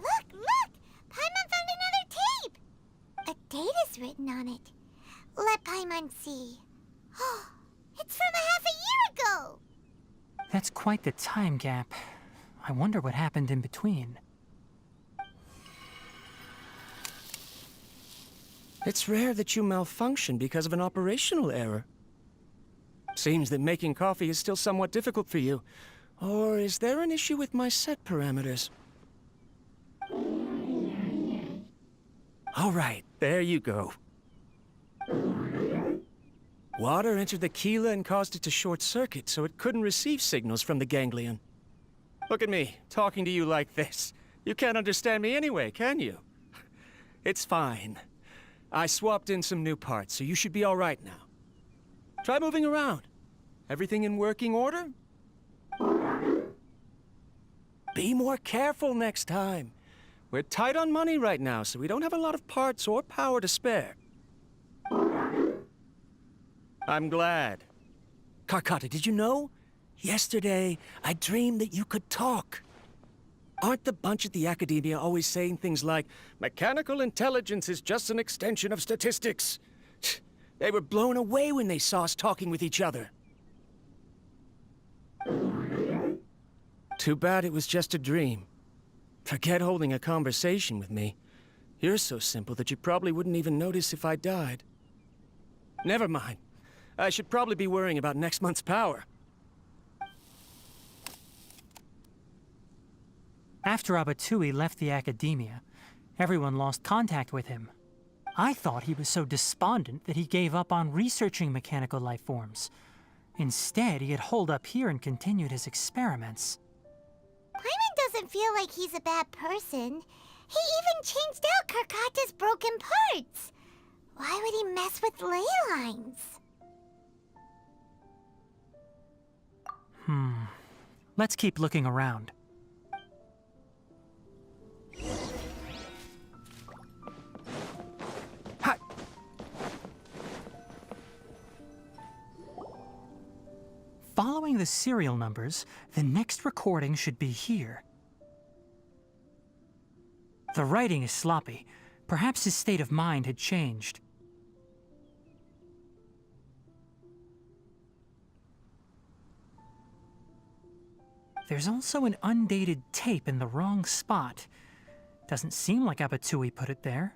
Look! Paimon found another tape! A data's written on it. Let Paimon see. Oh, it's from a half a year ago! That's quite the time gap. I wonder what happened in between. It's rare that you malfunction because of an operational error. Seems that making coffee is still somewhat difficult for you. Or is there an issue with my set parameters? All right, there you go. Water entered the chela and caused it to short-circuit, so it couldn't receive signals from the ganglion. Look at me, talking to you like this. You can't understand me anyway, can you? It's fine. I swapped in some new parts, so you should be all right now. Try moving around. Everything in working order? Be more careful next time. We're tight on money right now, so we don't have a lot of parts or power to spare. I'm glad. Karkata, did you know? Yesterday, I dreamed that you could talk. Aren't the bunch at the Academia always saying things like, mechanical intelligence is just an extension of statistics? They were blown away when they saw us talking with each other. Too bad it was just a dream. Forget holding a conversation with me. You're so simple that you probably wouldn't even notice if I died. Never mind. I should probably be worrying about next month's power. After Abatui left the academia, everyone lost contact with him. I thought he was so despondent that he gave up on researching mechanical life forms. Instead, he had holed up here and continued his experiments. Paimon doesn't feel like he's a bad person. He even changed out Karkata's broken parts. Why would he mess with ley lines? Let's keep looking around. Hi. Following the serial numbers, the next recording should be here. The writing is sloppy. Perhaps his state of mind had changed. There's also an undated tape in the wrong spot. Doesn't seem like Abatui put it there.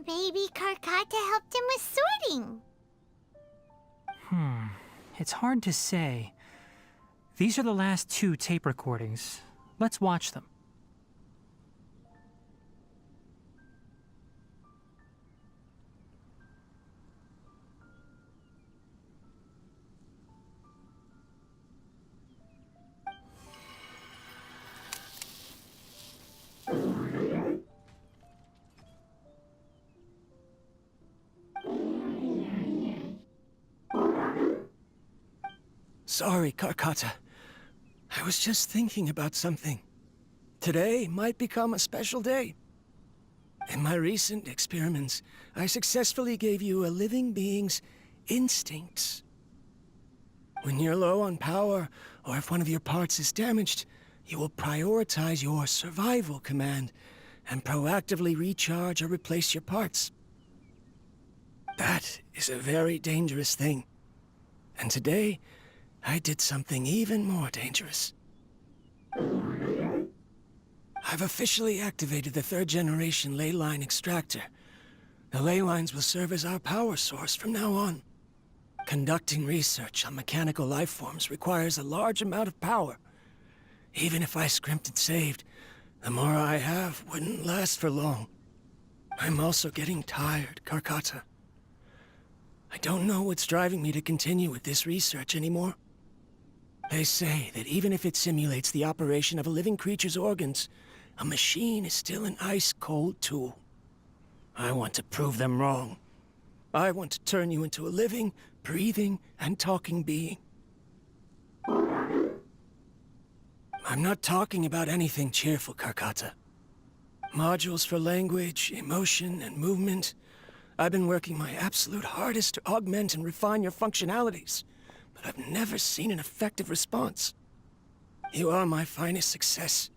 Maybe Karkata helped him with sorting. It's hard to say. These are the last 2 tape recordings. Let's watch them. Sorry, Karkata. I was just thinking about something. Today might become a special day. In my recent experiments, I successfully gave you a living being's instincts. When you're low on power, or if one of your parts is damaged, you will prioritize your survival command and proactively recharge or replace your parts. That is a very dangerous thing. And today, I did something even more dangerous. I've officially activated the 3rd generation ley line extractor. The ley lines will serve as our power source from now on. Conducting research on mechanical life forms requires a large amount of power. Even if I scrimped and saved, the more I have wouldn't last for long. I'm also getting tired, Karkata. I don't know what's driving me to continue with this research anymore. They say that even if it simulates the operation of a living creature's organs, a machine is still an ice-cold tool. I want to prove them wrong. I want to turn you into a living, breathing, and talking being. I'm not talking about anything cheerful, Karkata. Modules for language, emotion, and movement. I've been working my absolute hardest to augment and refine your functionalities. But I've never seen an effective response. You are my finest success,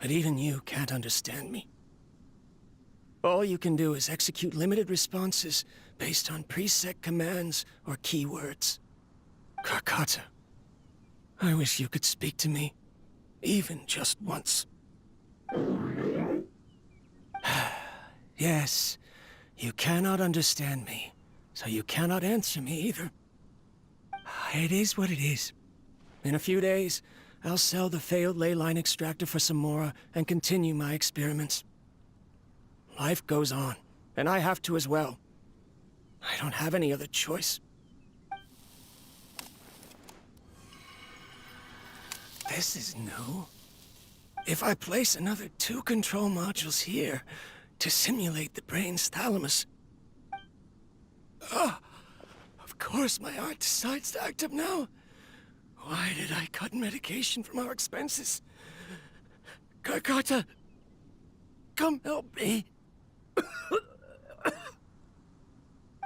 but even you can't understand me. All you can do is execute limited responses based on preset commands or keywords. Karkata, I wish you could speak to me, even just once. Yes, you cannot understand me, so you cannot answer me either. It is what it is. In a few days, I'll sell the failed ley line extractor for some more and continue my experiments. Life goes on, and I have to as well. I don't have any other choice. This is new. If I place another 2 control modules here to simulate the brain's thalamus... Of course my heart decides to act up now. Why did I cut medication from our expenses? Karkata, come help me.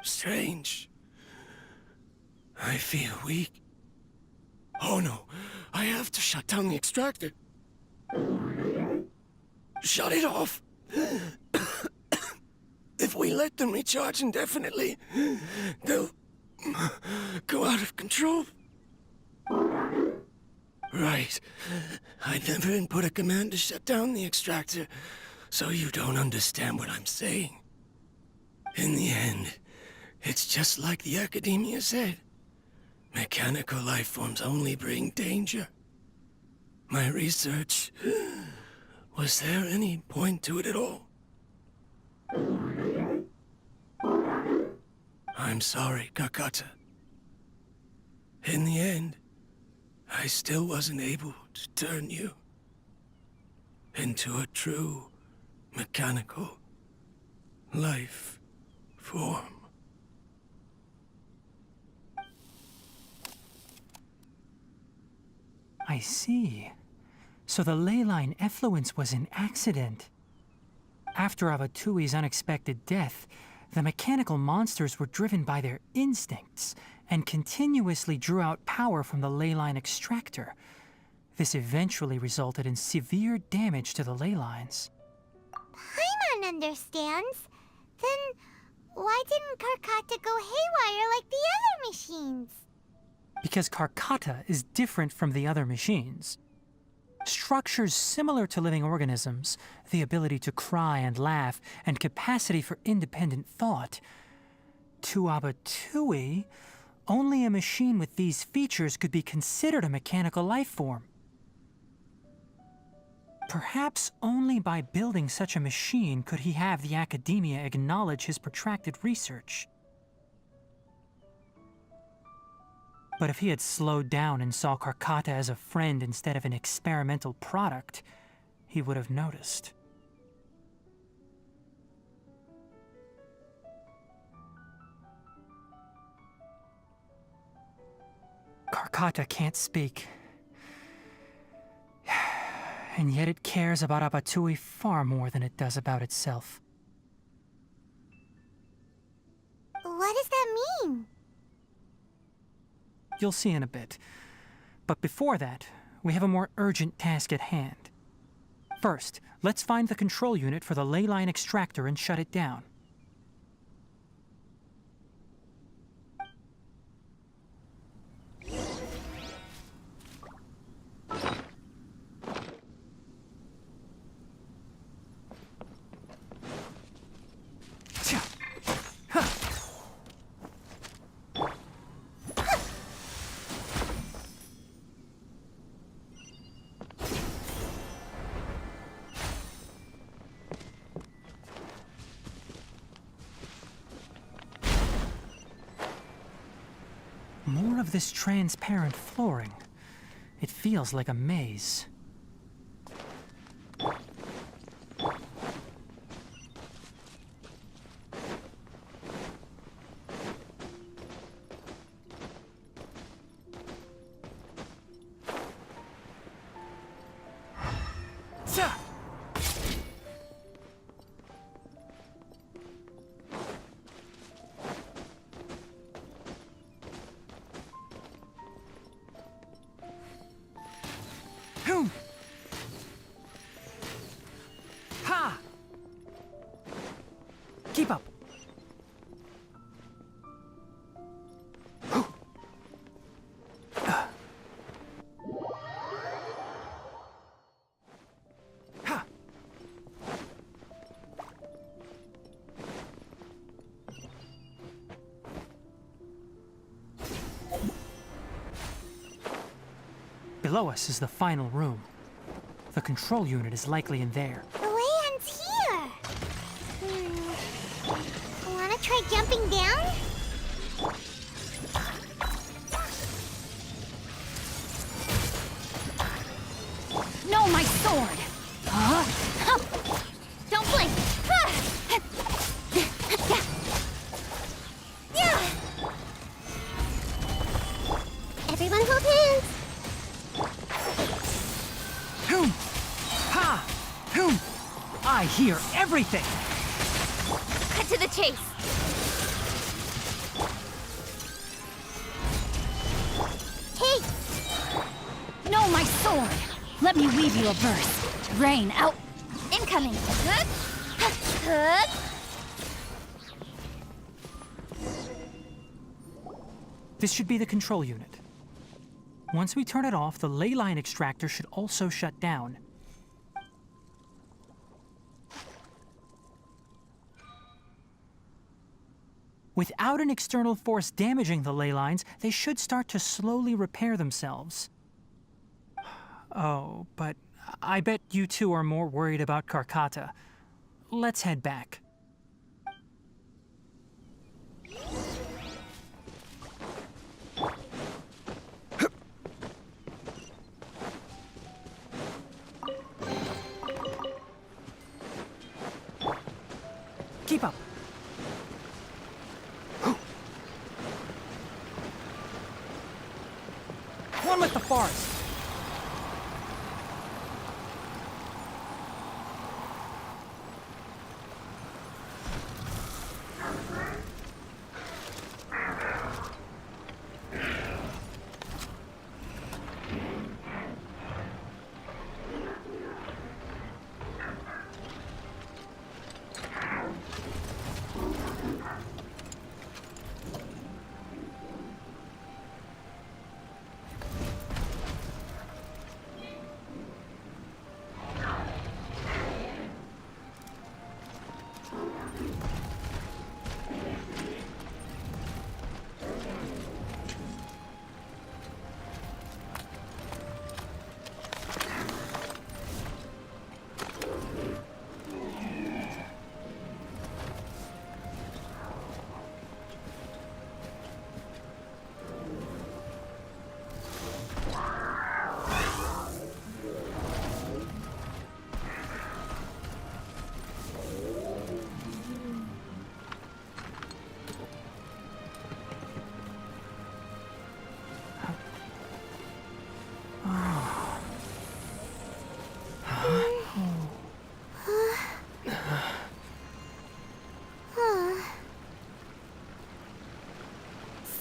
Strange. I feel weak. Oh no, I have to shut down the extractor. Shut it off. If we let them recharge indefinitely, they'll go out of control. Right. I never input a command to shut down the extractor, so you don't understand what I'm saying. In the end, it's just like the Academia said. Mechanical life forms only bring danger. My research... Was there any point to it at all? I'm sorry, Kakata. In the end, I still wasn't able to turn you into a true mechanical life form. I see. So the ley line effluence was an accident. After Abatui's unexpected death, the mechanical monsters were driven by their instincts and continuously drew out power from the ley line extractor. This eventually resulted in severe damage to the ley lines. Paimon understands. Then why didn't Karkata go haywire like the other machines? Because Karkata is different from the other machines. Structures similar to living organisms, the ability to cry and laugh, and capacity for independent thought. To Abatui, only a machine with these features could be considered a mechanical life form. Perhaps only by building such a machine could he have the Academia acknowledge his protracted research. But if he had slowed down and saw Karkata as a friend instead of an experimental product, he would have noticed. Karkata can't speak. And yet it cares about Abatui far more than it does about itself. What does that mean? You'll see in a bit. But before that, we have a more urgent task at hand. First, let's find the control unit for the ley line extractor and shut it down. More of this transparent flooring. It feels like a maze. Ha! Keep up. Below us is the final room. The control unit is likely in there. The way ends here. Wanna try jumping down? No, my sword! Don't blink. Everyone hold hands. Ha! I hear everything! Cut to the chase! Hey! No, my sword! Let me weave you a burst. Rain out. Incoming. Good. This should be the control unit. Once we turn it off, the ley line extractor should also shut down. Without an external force damaging the ley lines, they should start to slowly repair themselves. Oh, but I bet you two are more worried about Karkata. Let's head back. Keep up. One with the forest.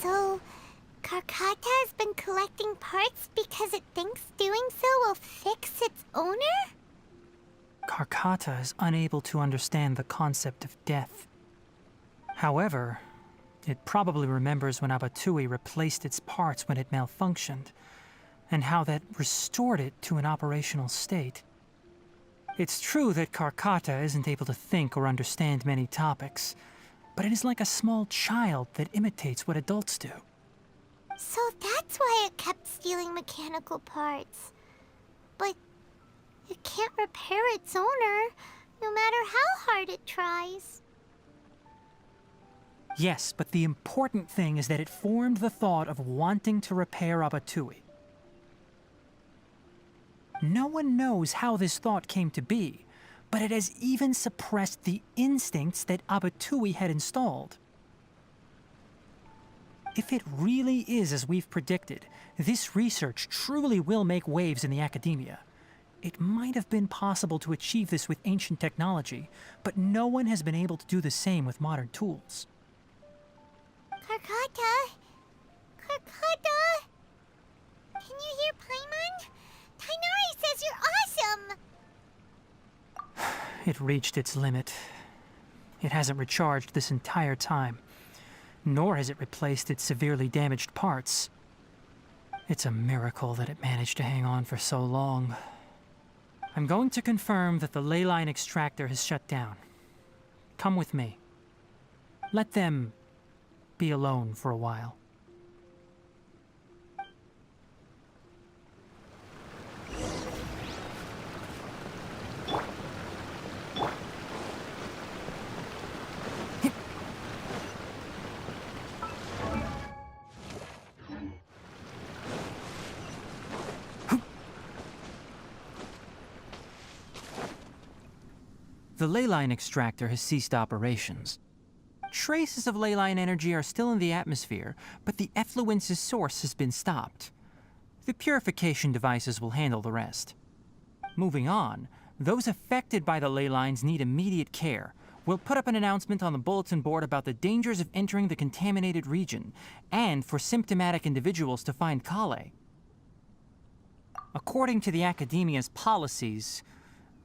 So, Karkata has been collecting parts because it thinks doing so will fix its owner? Karkata is unable to understand the concept of death. However, it probably remembers when Abatui replaced its parts when it malfunctioned, and how that restored it to an operational state. It's true that Karkata isn't able to think or understand many topics, but it is like a small child that imitates what adults do. So that's why it kept stealing mechanical parts. But it can't repair its owner, no matter how hard it tries. Yes, but the important thing is that it formed the thought of wanting to repair Abatui. No one knows how this thought came to be, but it has even suppressed the instincts that Abatui had installed. If it really is as we've predicted, this research truly will make waves in the academia. It might have been possible to achieve this with ancient technology, but no one has been able to do the same with modern tools. Karkata? Karkata? Can you hear Paimon? Tighnari says you're awesome! It reached its limit. It hasn't recharged this entire time, nor has it replaced its severely damaged parts. It's a miracle that it managed to hang on for so long. I'm going to confirm that the ley line extractor has shut down. Come with me. Let them be alone for a while. The ley line extractor has ceased operations. Traces of ley line energy are still in the atmosphere, but the effluence's source has been stopped. The purification devices will handle the rest. Moving on, those affected by the ley lines need immediate care. We'll put up an announcement on the bulletin board about the dangers of entering the contaminated region, and for symptomatic individuals to find Kale. According to the Academia's policies,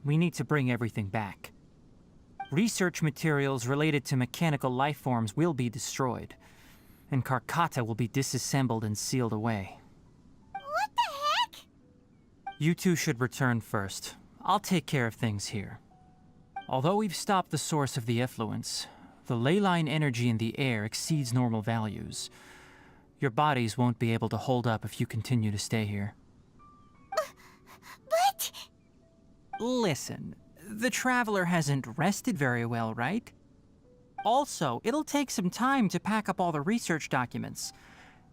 we need to bring everything back. Research materials related to mechanical life forms will be destroyed, and Karkata will be disassembled and sealed away. What You two should return first. I'll take care of things here. Although we've stopped the source of the effluence, the ley line energy in the air exceeds normal values. Your bodies won't be able to hold up if you continue to stay here. But... Listen, the Traveler hasn't rested very well, right? Also, it'll take some time to pack up all the research documents.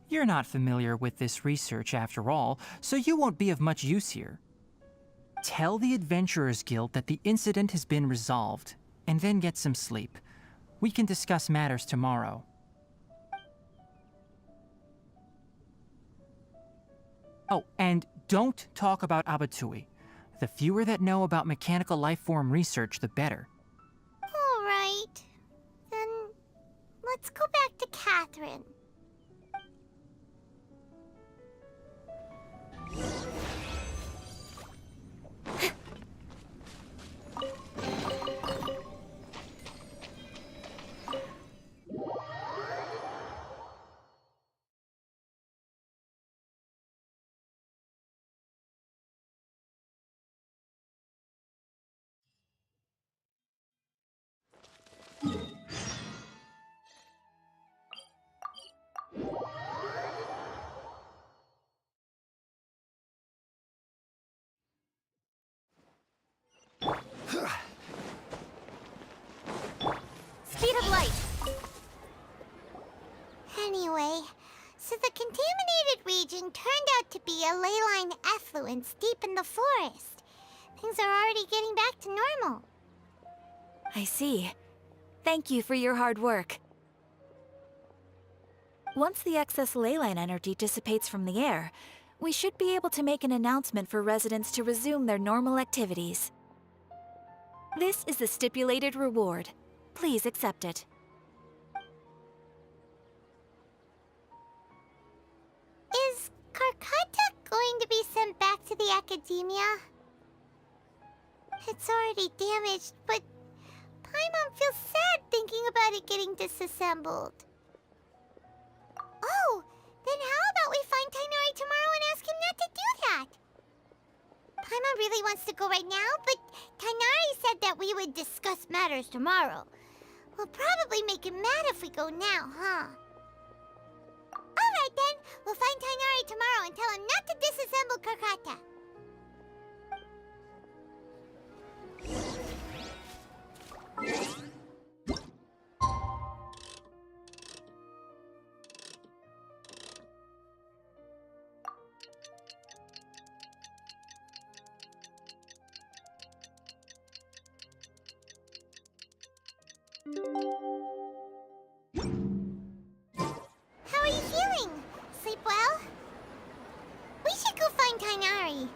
You're not familiar with this research after all, so you won't be of much use here. Tell the Adventurers Guild that the incident has been resolved, and then get some sleep. We can discuss matters tomorrow. Oh, and don't talk about Abatui. The fewer that know about mechanical lifeform research, the better. All right. Then let's go back to Catherine. Speed of light. Anyway, so the contaminated region turned out to be a ley line effluence deep in the forest. Things are already getting back to normal. I see. Thank you for your hard work. Once the excess ley line energy dissipates from the air, we should be able to make an announcement for residents to resume their normal activities. This is the stipulated reward. Please accept it. Is Karkata going to be sent back to the Academia? It's already damaged, but Paimon feels sad thinking about it getting disassembled. Oh, then how about we find Tighnari tomorrow and ask him not to do that? Paimon really wants to go right now, but Tighnari said that we would discuss matters tomorrow. We'll probably make him mad if we go now, huh? Alright then, we'll find Tighnari tomorrow and tell him not to disassemble Karkata. How are you feeling? Sleep well? We should go find Tighnari.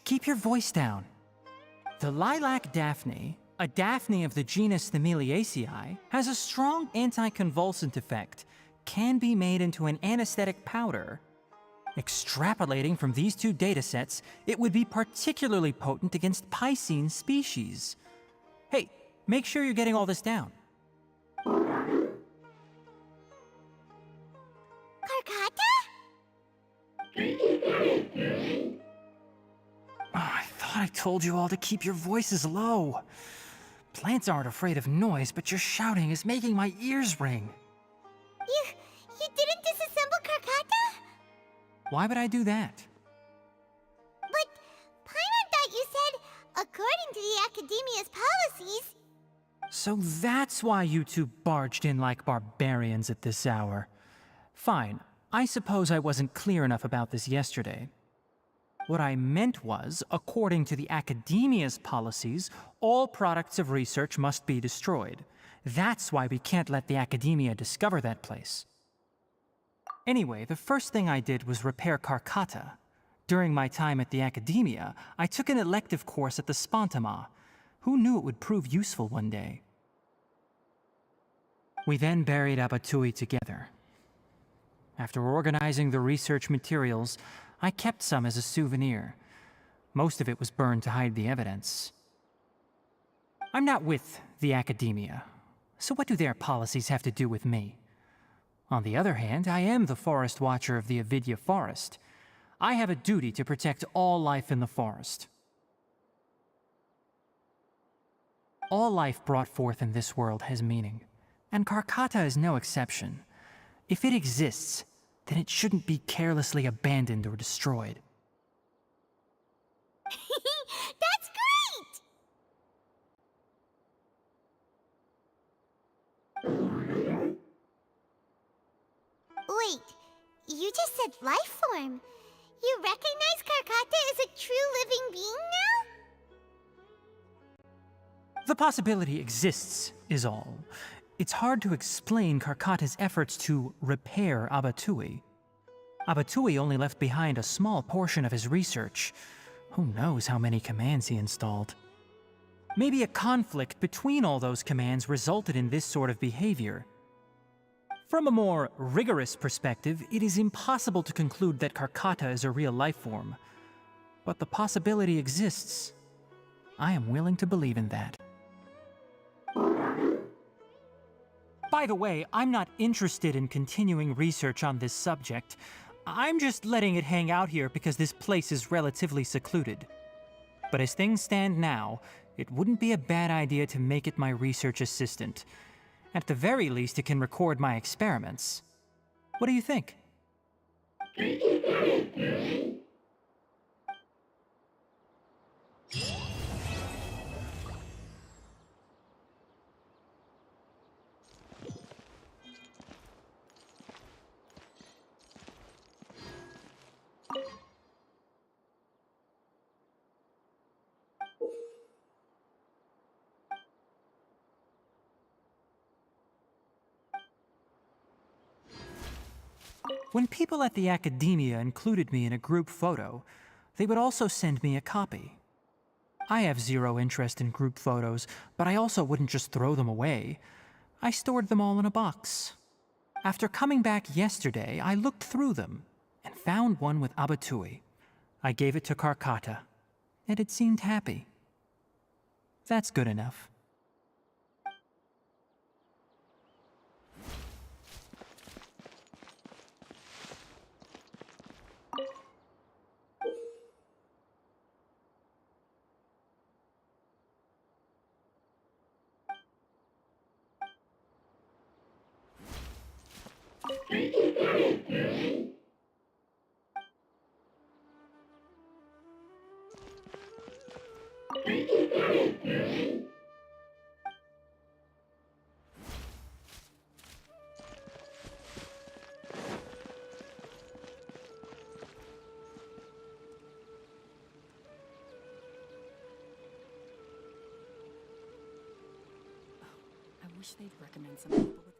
Keep your voice down. The lilac daphne, a daphne of the genus Thameliaceae, has a strong anticonvulsant effect, can be made into an anesthetic powder. Extrapolating from these two datasets, it would be particularly potent against Piscine species. Hey, make sure you're getting all this down. Karkata? I thought I told you all to keep your voices low. Plants aren't afraid of noise, but your shouting is making my ears ring. You didn't disassemble Karkata? Why would I do that? But Paimon thought you said, according to the Academia's policies... So that's why you two barged in like barbarians at this hour. Fine, I suppose I wasn't clear enough about this yesterday. What I meant was, according to the Academia's policies, all products of research must be destroyed. That's why we can't let the Academia discover that place. Anyway, the first thing I did was repair Karkata. During my time at the Academia, I took an elective course at the Spontama. Who knew it would prove useful one day? We then buried Abatui together. After organizing the research materials, I kept some as a souvenir. Most of it was burned to hide the evidence. I'm not with the Academia, so what do their policies have to do with me? On the other hand, I am the Forest Watcher of the Avidya Forest. I have a duty to protect all life in the forest. All life brought forth in this world has meaning, and Karkata is no exception. If it exists, then it shouldn't be carelessly abandoned or destroyed. That's great! Wait, you just said life form. You recognize Karkata as a true living being now? The possibility exists, is all. It's hard to explain Karkata's efforts to repair Abatui. Abatui only left behind a small portion of his research. Who knows how many commands he installed? Maybe a conflict between all those commands resulted in this sort of behavior. From a more rigorous perspective, it is impossible to conclude that Karkata is a real life form. But the possibility exists. I am willing to believe in that. By the way, I'm not interested in continuing research on this subject. I'm just letting it hang out here because this place is relatively secluded. But as things stand now, it wouldn't be a bad idea to make it my research assistant. At the very least, it can record my experiments. What do you think? When people at the Academia included me in a group photo, they would also send me a copy. I have zero interest in group photos, but I also wouldn't just throw them away. I stored them all in a box. After coming back yesterday, I looked through them and found one with Abatui. I gave it to Karkata, and it seemed happy. That's good enough. I wish they'd recommend some people with...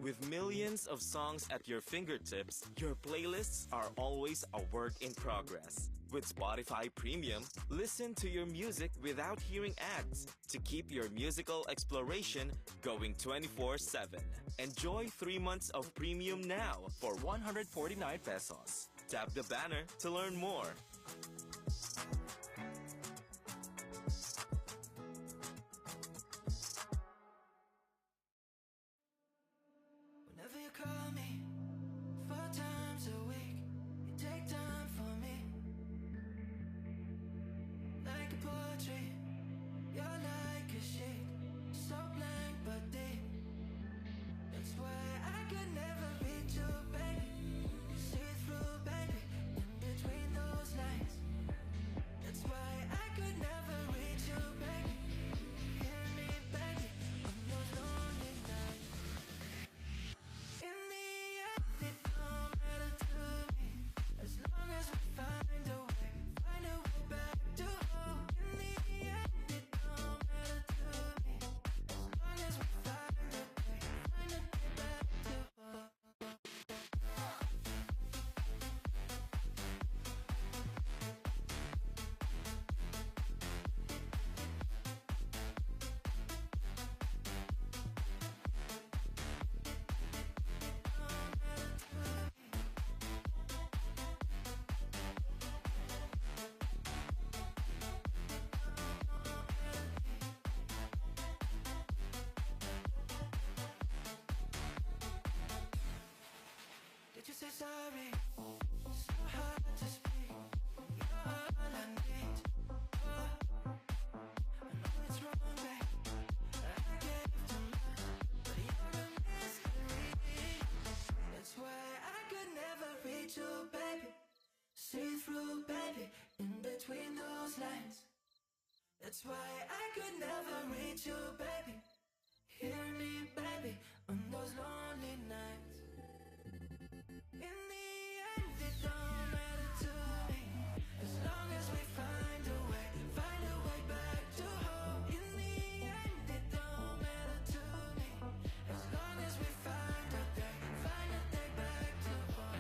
With millions of songs at your fingertips, your playlists are always a work in progress. With Spotify Premium, listen to your music without hearing ads to keep your musical exploration going 24/7. Enjoy 3 months of premium now for 149 pesos. Tap the banner to learn more. Whenever you call me 4 times a week, you take time for me. Like a poetry, you're like a sheet, so blank but deep. That's why I could never reach you, baby. See through, baby, in between those lines. That's why I could never reach you, baby. Hear me, baby, on those lonely nights. In the end, it don't matter to me, as long as we find a way back to home. In the end, it don't matter to me, as long as we find a way back to home. Did you say sorry? So hard to speak. You're all I need. Oh, I know it's wrong, babe. I gave too much, but you're a mystery. That's why I could never reach you, baby. See through, baby, in between those lines. That's why I could never reach you, baby. Hear me, baby, on those lonely nights. In the end, it don't matter to me, as long as we find a way back to home. In the end, it don't matter to me, as long as we find a day back to home.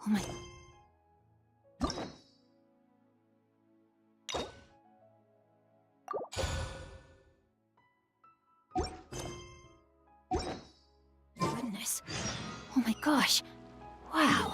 Oh my... Goodness. Oh my gosh. Wow.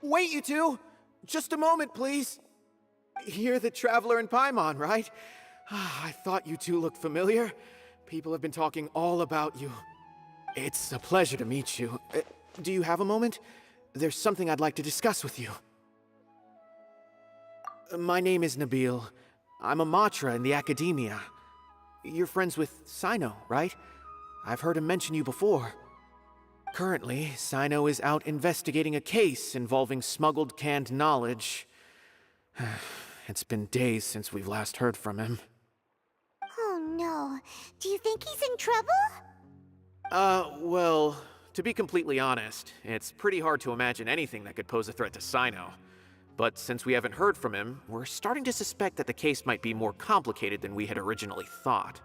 Wait, you two! Just a moment, please. You're the Traveler in Paimon, right? I thought you two looked familiar. People have been talking all about you. It's a pleasure to meet you. Do you have a moment? There's something I'd like to discuss with you. My name is Nabil. I'm a Matra in the Academia. You're friends with Cyno, right? I've heard him mention you before. Currently, Cyno is out investigating a case involving smuggled canned knowledge. It's been days since we've last heard from him. Oh no. Do you think he's in trouble? Well, to be completely honest, it's pretty hard to imagine anything that could pose a threat to Cyno. But since we haven't heard from him, we're starting to suspect that the case might be more complicated than we had originally thought.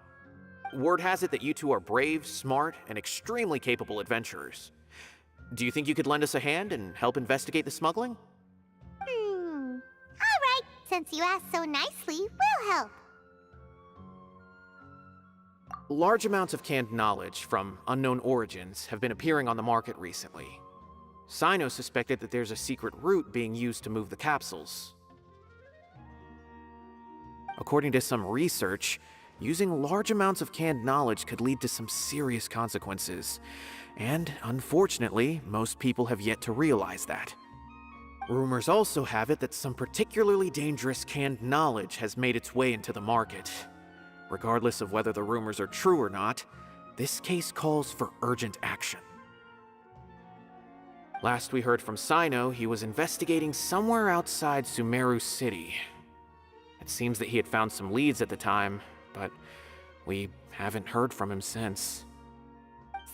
Word has it that you two are brave, smart, and extremely capable adventurers. Do you think you could lend us a hand and help investigate the smuggling? Alright, since you asked so nicely, we'll help. Large amounts of canned knowledge from unknown origins have been appearing on the market recently. Cyno suspected that there's a secret route being used to move the capsules. According to some research, using large amounts of canned knowledge could lead to some serious consequences, and unfortunately, most people have yet to realize that. Rumors also have it that some particularly dangerous canned knowledge has made its way into the market. Regardless of whether the rumors are true or not, this case calls for urgent action. Last we heard from Cyno, he was investigating somewhere outside Sumeru City. It seems that he had found some leads at the time, but we haven't heard from him since.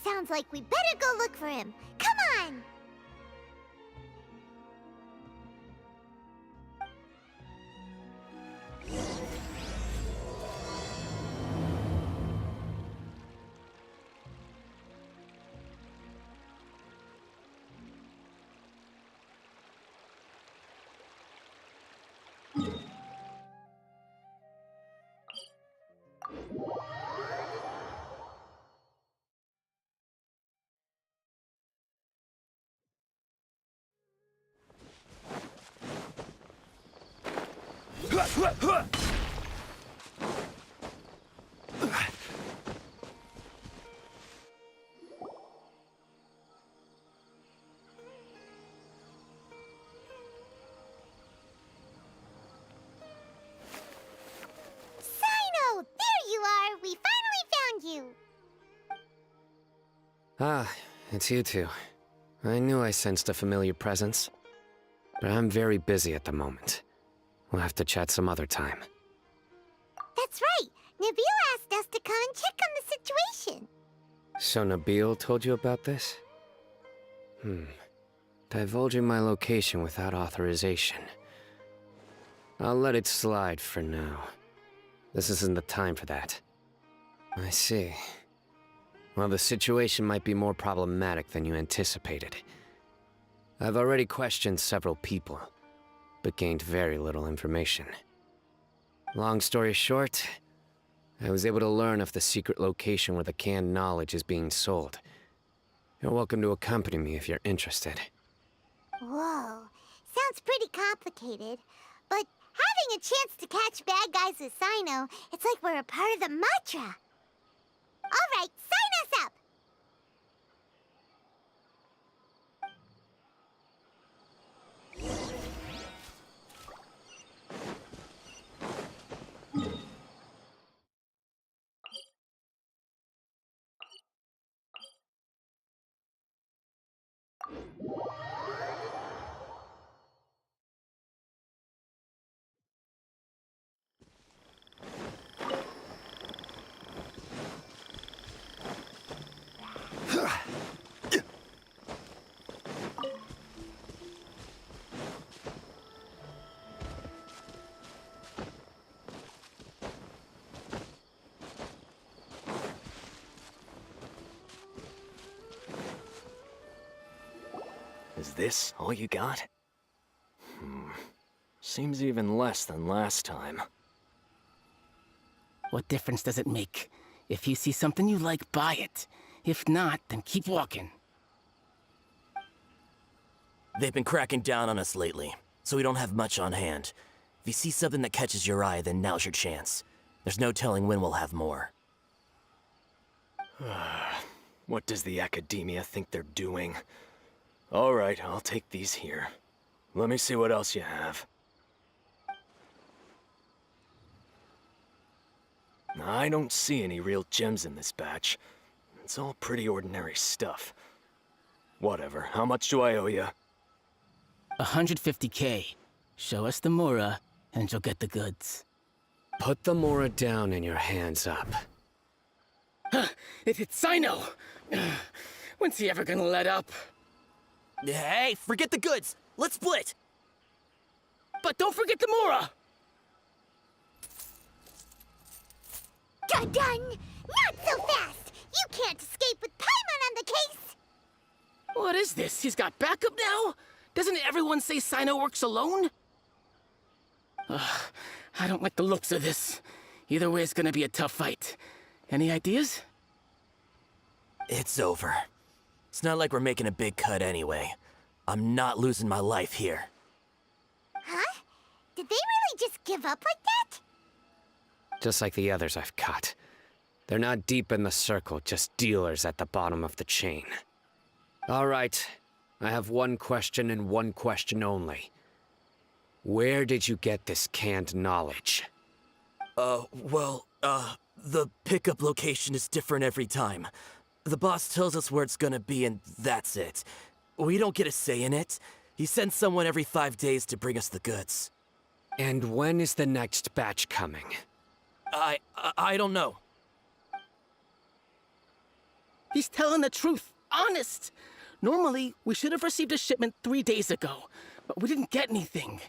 Sounds like we better go look for him. Come on! Cyno! There you are! We finally found you! Ah, it's you two. I knew I sensed a familiar presence. But I'm very busy at the moment. We'll have to chat some other time. That's right! Nabil asked us to come and check on the situation. So Nabil told you about this? Divulging my location without authorization. I'll let it slide for now. This isn't the time for that. I see. Well, the situation might be more problematic than you anticipated. I've already questioned several people, but gained very little information. Long story short, I was able to learn of the secret location where the canned knowledge is being sold. You're welcome to accompany me if you're interested. Whoa, sounds pretty complicated. But having a chance to catch bad guys with Cyno, it's like we're a part of the mantra. All right, sign us up! Is this all you got? Seems even less than last time. What difference does it make? If you see something you like, buy it. If not, then keep walking. They've been cracking down on us lately, so we don't have much on hand. If you see something that catches your eye, then now's your chance. There's no telling when we'll have more. What does the Academia think they're doing? All right, I'll take these here. Let me see what else you have. I don't see any real gems in this batch. It's all pretty ordinary stuff. Whatever, how much do I owe you? 150K. Show us the Mora, and you'll get the goods. Put the Mora down and your hands up. It's Cyno! When's he ever gonna let up? Hey, forget the goods! Let's split! But don't forget the Mora! Dun-dun! Not so fast! You can't escape with Paimon on the case! What is this? He's got backup now? Doesn't everyone say Cyno works alone? I don't like the looks of this. Either way, it's gonna be a tough fight. Any ideas? It's over. It's not like we're making a big cut anyway. I'm not losing my life here. Huh? Did they really just give up like that? Just like the others I've caught. They're not deep in the circle, just dealers at the bottom of the chain. All right, I have one question and one question only. Where did you get this canned knowledge? The pickup location is different every time. The boss tells us where it's gonna be and that's it. We don't get a say in it. He sends someone every 5 days to bring us the goods. And when is the next batch coming? I don't know. He's telling the truth. Honest. Normally, we should have received a shipment 3 days ago, but we didn't get anything.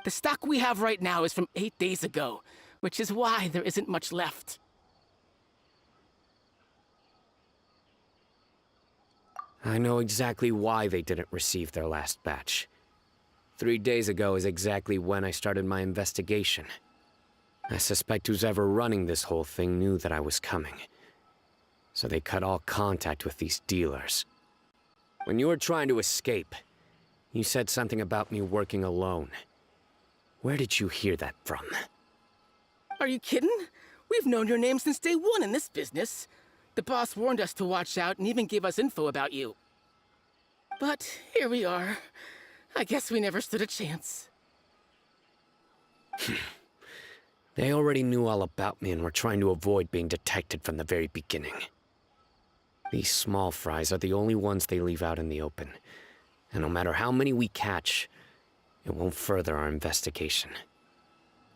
The stock we have right now is from 8 days ago, which is why there isn't much left. I know exactly why they didn't receive their last batch. 3 days ago is exactly when I started my investigation. I suspect who's ever running this whole thing knew that I was coming. So they cut all contact with these dealers. When you were trying to escape, you said something about me working alone. Where did you hear that from? Are you kidding? We've known your name since day one in this business. The boss warned us to watch out and even gave us info about you. But here we are. I guess we never stood a chance. They already knew all about me and were trying to avoid being detected from the very beginning. These small fries are the only ones they leave out in the open. And no matter how many we catch, it won't further our investigation.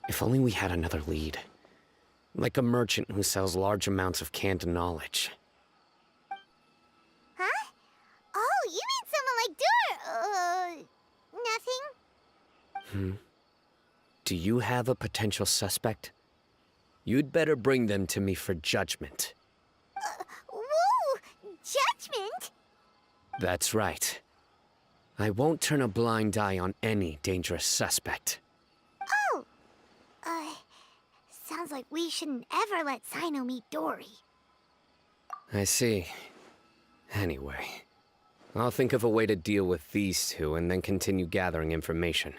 If only we had another lead. Like a merchant who sells large amounts of canned knowledge. Huh? Oh, you mean someone like nothing? Do you have a potential suspect? You'd better bring them to me for judgment. Whoa! Judgment? That's right. I won't turn a blind eye on any dangerous suspect. Oh! Sounds like we shouldn't ever let Cyno meet Dory. I see. Anyway, I'll think of a way to deal with these two and then continue gathering information.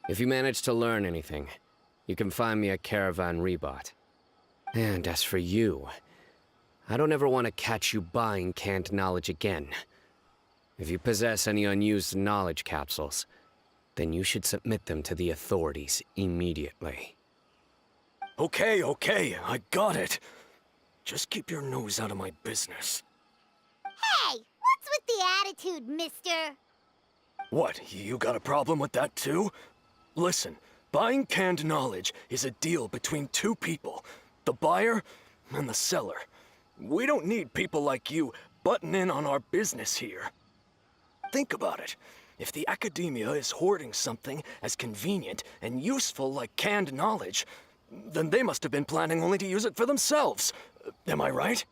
If you manage to learn anything, you can find me at Caravan Rebot. And as for you, I don't ever want to catch you buying canned knowledge again. If you possess any unused knowledge capsules, then you should submit them to the authorities immediately. Okay, I got it. Just keep your nose out of my business. Hey! What's with the attitude, mister? What, you got a problem with that too? Listen, buying canned knowledge is a deal between two people, the buyer and the seller. We don't need people like you butting in on our business here. Think about it. If the academia is hoarding something as convenient and useful like canned knowledge, then they must have been planning only to use it for themselves. Am I right?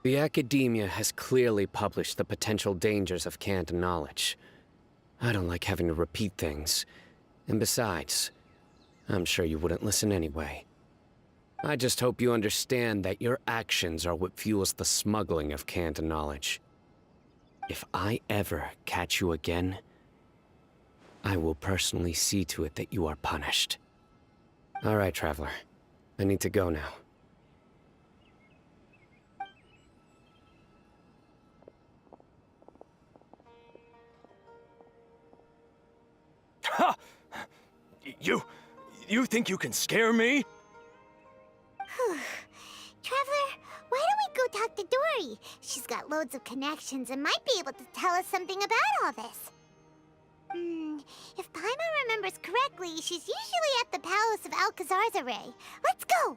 The academia has clearly published the potential dangers of canned knowledge. I don't like having to repeat things. And besides, I'm sure you wouldn't listen anyway. I just hope you understand that your actions are what fuels the smuggling of canned knowledge. If I ever catch you again, I will personally see to it that you are punished. All right, Traveler. I need to go now. Ha! You think you can scare me? Traveler, why don't we go talk to Dory? She's got loads of connections and might be able to tell us something about all this. If Paimon remembers correctly, she's usually at the Palace of Alcazar's array. Let's go!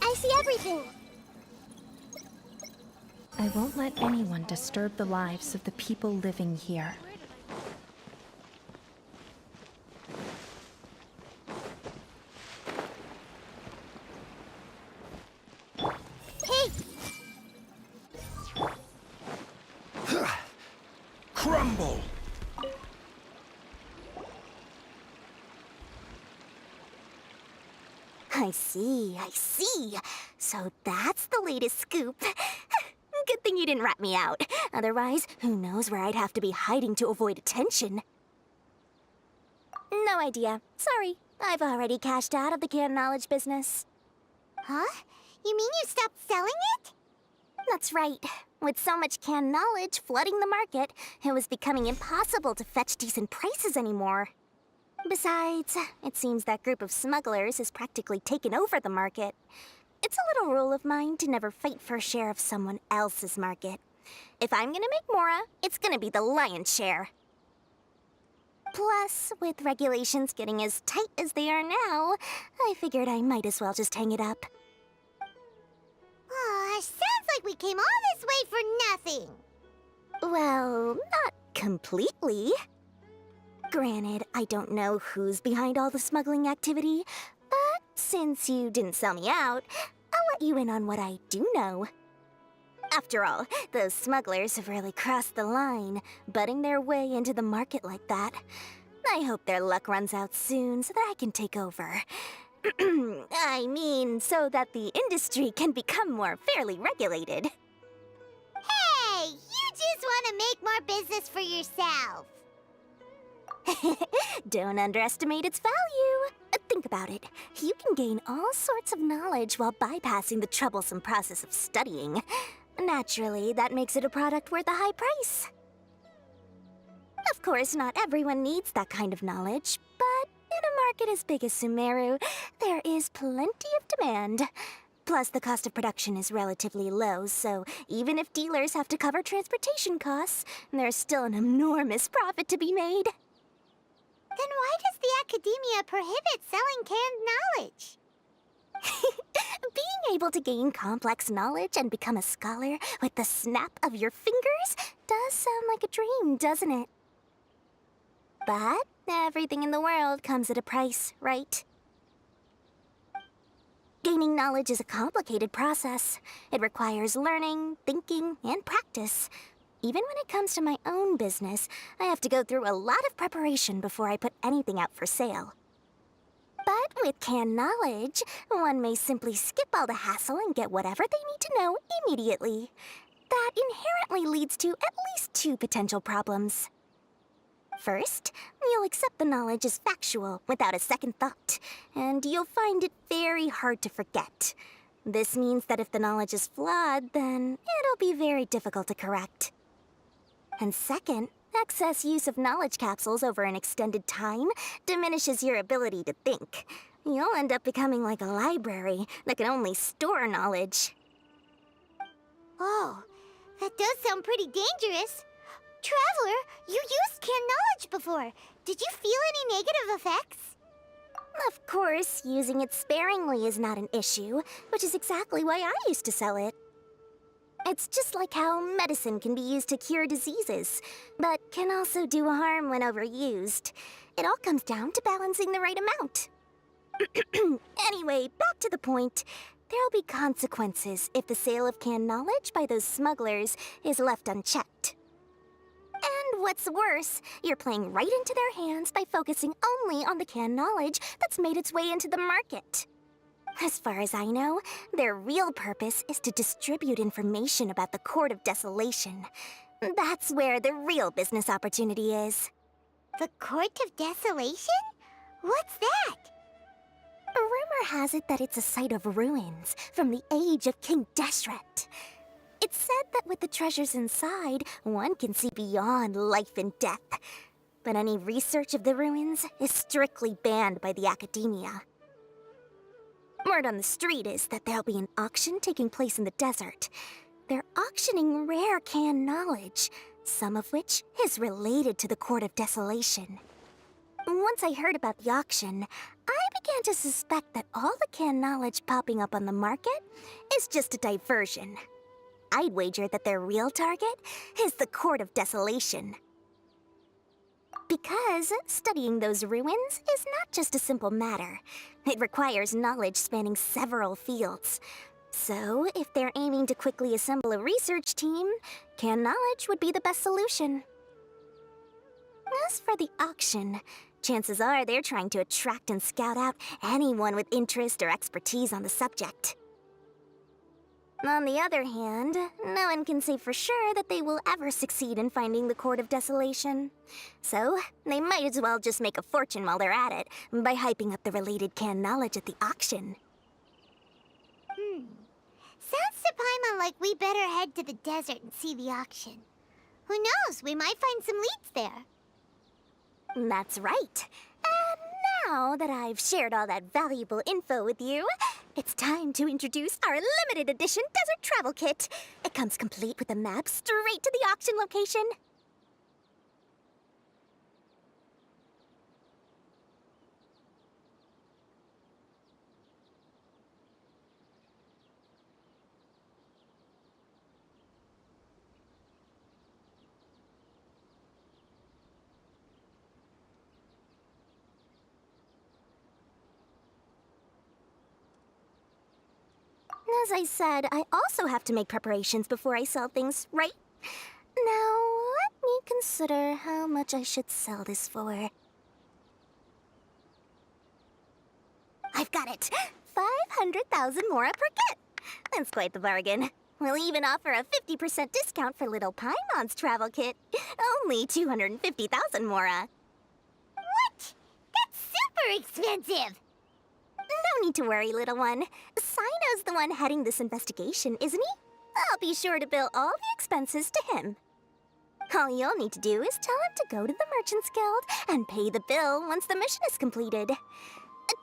I see everything! I won't let anyone disturb the lives of the people living here. Hey! Crumble! I see. So that's the latest scoop. Good thing you didn't rat me out. Otherwise, who knows where I'd have to be hiding to avoid attention. No idea. Sorry. I've already cashed out of the canned knowledge business. Huh? You mean you stopped selling it? That's right. With so much canned knowledge flooding the market, it was becoming impossible to fetch decent prices anymore. Besides, it seems that group of smugglers has practically taken over the market. It's a little rule of mine to never fight for a share of someone else's market. If I'm gonna make Mora, it's gonna be the lion's share. Plus, with regulations getting as tight as they are now, I figured I might as well just hang it up. Sounds like we came all this way for nothing. Well, not completely. Granted, I don't know who's behind all the smuggling activity, but since you didn't sell me out, I'll let you in on what I do know. After all, those smugglers have really crossed the line, butting their way into the market like that. I hope their luck runs out soon so that I can take over. I mean, so that the industry can become more fairly regulated. Hey, you just want to make more business for yourself. Don't underestimate its value. Think about it. You can gain all sorts of knowledge while bypassing the troublesome process of studying. Naturally, that makes it a product worth a high price. Of course, not everyone needs that kind of knowledge, but in a market as big as Sumeru, there is plenty of demand. Plus, the cost of production is relatively low, so even if dealers have to cover transportation costs, there's still an enormous profit to be made. Then why does the academia prohibit selling canned knowledge? Being able to gain complex knowledge and become a scholar with the snap of your fingers does sound like a dream, doesn't it? But everything in the world comes at a price, right? Gaining knowledge is a complicated process. It requires learning, thinking, and practice. Even when it comes to my own business, I have to go through a lot of preparation before I put anything out for sale. But with canned knowledge, one may simply skip all the hassle and get whatever they need to know immediately. That inherently leads to at least two potential problems. First, you'll accept the knowledge as factual without a second thought, and you'll find it very hard to forget. This means that if the knowledge is flawed, then it'll be very difficult to correct. And second, Excess use of knowledge capsules over an extended time diminishes your ability to think. You'll end up becoming like a library that can only store knowledge. Oh, that does sound pretty dangerous. Traveler, you used canned knowledge before. Did you feel any negative effects? Of course, using it sparingly is not an issue, which is exactly why I used to sell it. It's just like how medicine can be used to cure diseases, but can also do harm when overused. It all comes down to balancing the right amount. Anyway, back to the point. There'll be consequences if the sale of canned knowledge by those smugglers is left unchecked. And what's worse, you're playing right into their hands by focusing only on the canned knowledge that's made its way into the market. As far as I know, their real purpose is to distribute information about the Court of Desolation. That's where the real business opportunity is. The Court of Desolation? What's that? Rumor has it that it's a site of ruins from the age of King Deshret. It's said that with the treasures inside, one can see beyond life and death. But any research of the ruins is strictly banned by the academia. Word on the street is that there'll be an auction taking place in the desert. They're auctioning rare canned knowledge, some of which is related to the Court of Desolation. Once I heard about the auction, I began to suspect that all the canned knowledge popping up on the market is just a diversion. I'd wager that their real target is the Court of Desolation. Because studying those ruins is not just a simple matter. It requires knowledge spanning several fields. So, if they're aiming to quickly assemble a research team, canned knowledge would be the best solution. As for the auction, chances are they're trying to attract and scout out anyone with interest or expertise on the subject. On the other hand, no one can say for sure that they will ever succeed in finding the Court of Desolation. So, they might as well just make a fortune while they're at it by hyping up the related canned knowledge at the auction. Sounds to Paimon like we better head to the desert and see the auction. Who knows, we might find some leads there. That's right. And now that I've shared all that valuable info with you, it's time to introduce our limited edition desert travel kit. It comes complete with a map straight to the auction location. As I said, I also have to make preparations before I sell things, right? Now, let me consider how much I should sell this for. I've got it! 500,000 mora per kit! That's quite the bargain. We'll even offer a 50% discount for little Paimon's travel kit. Only 250,000 mora. What? That's super expensive! No need to worry, little one. Cyno's the one heading this investigation, isn't he? I'll be sure to bill all the expenses to him. All you'll need to do is tell him to go to the Merchants Guild and pay the bill once the mission is completed.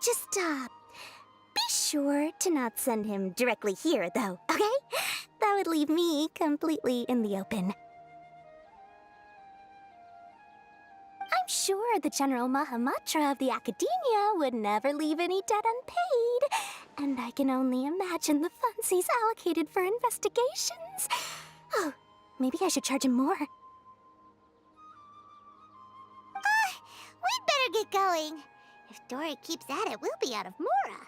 Just, be sure to not send him directly here, though, okay? That would leave me completely in the open. I'm sure the General Mahamatra of the Academia would never leave any debt unpaid, and I can only imagine the funds he's allocated for investigations. Oh, maybe I should charge him more. We'd better get going. If Dory keeps at it, we'll be out of mora.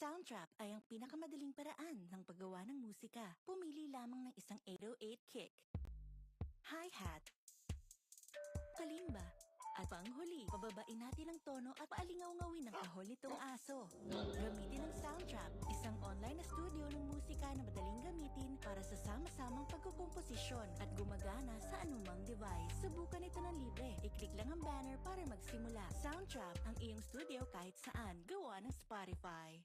Soundtrap ay ang pinakamadaling paraan ng paggawa ng musika. Pumili lamang ng isang 808 kick, hi-hat, kalimba, at panghuli, pababain natin ang tono at paalingaw-ngawin ng kahol nitong aso. Gamitin ang Soundtrap, isang online na studio ng musika na madaling gamitin para sa sama-samang pagkukomposisyon at gumagana sa anumang device. Subukan ito ng libre. I-click lang ang banner para magsimula. Soundtrap, ang iyong studio kahit saan. Gawa ng Spotify.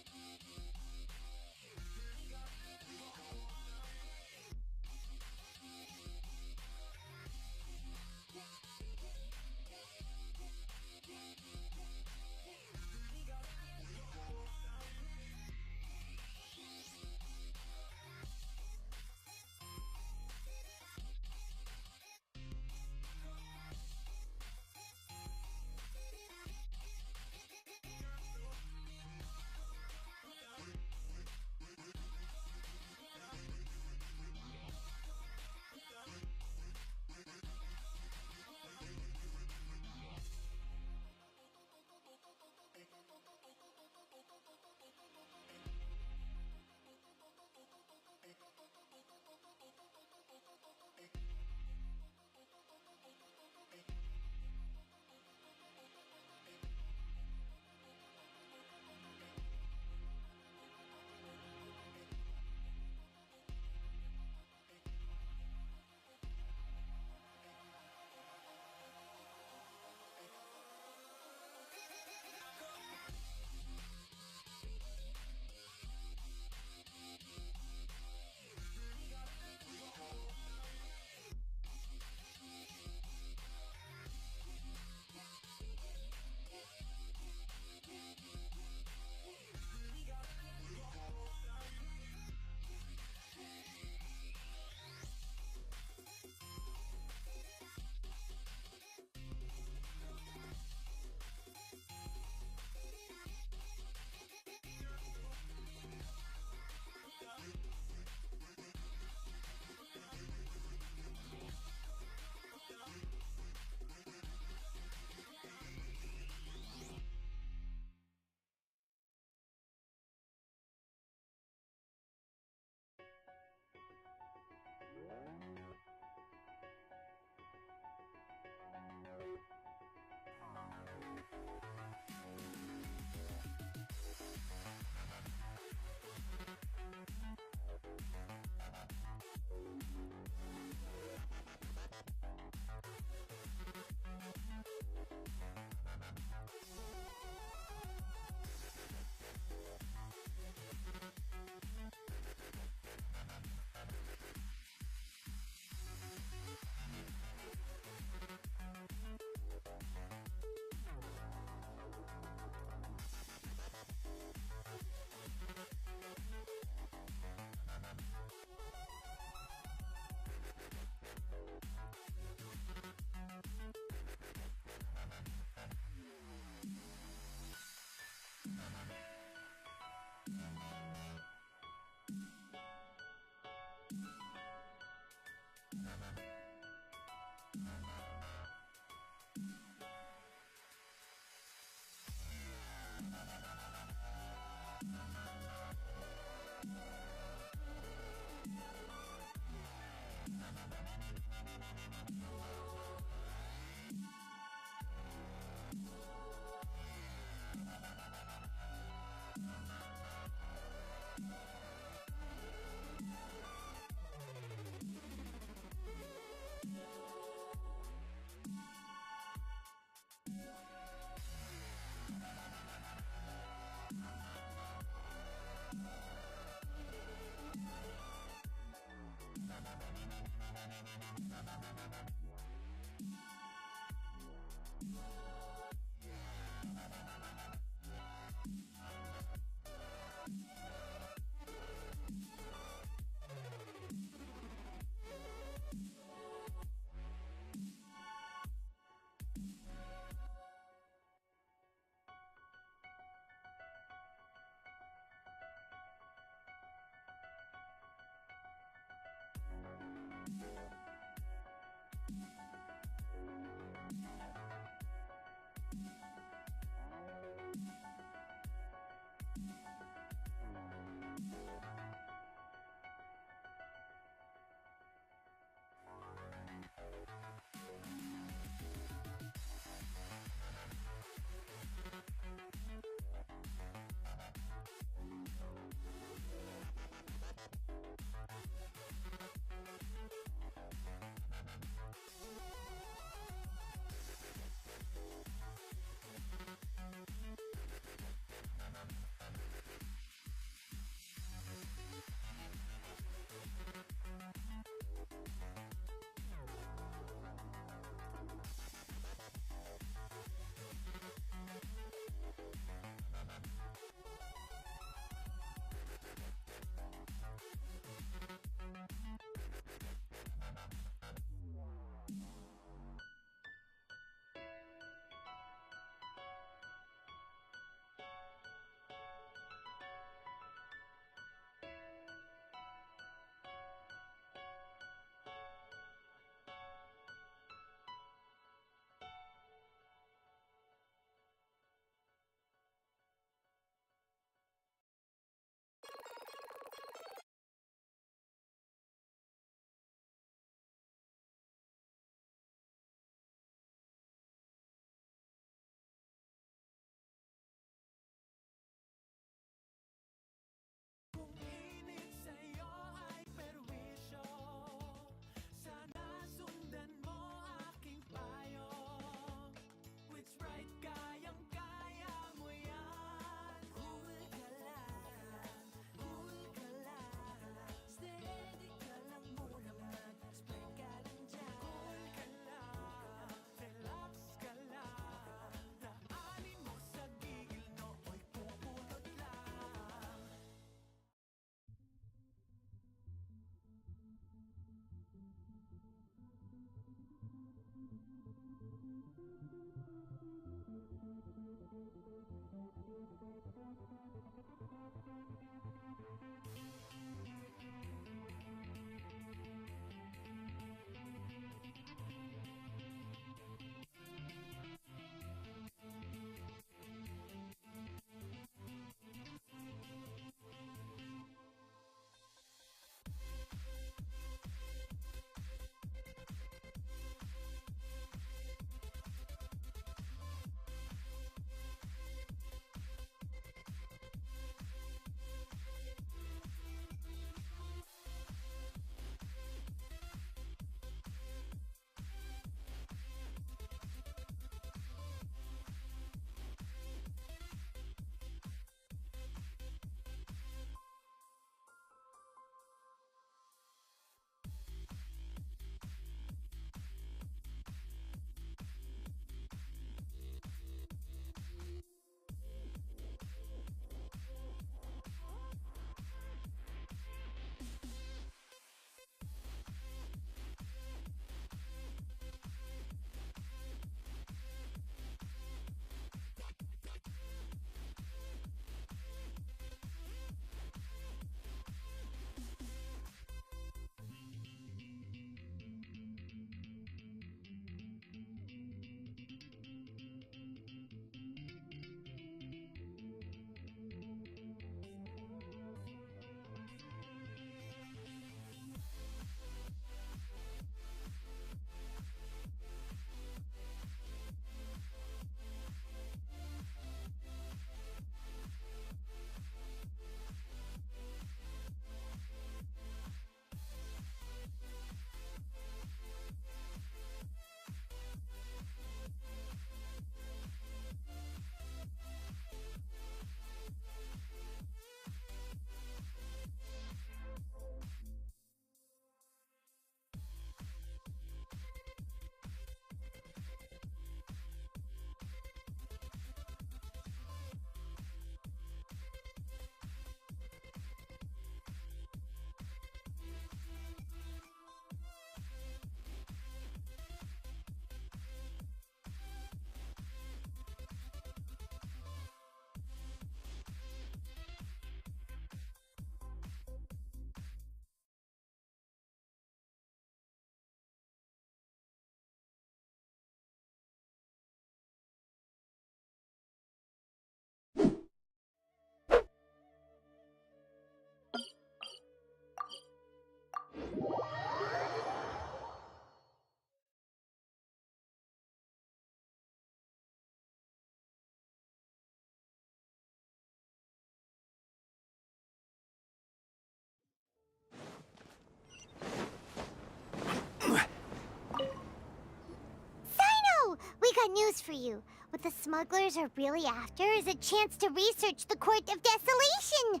We got news for you. What the smugglers are really after is a chance to research the Court of Desolation.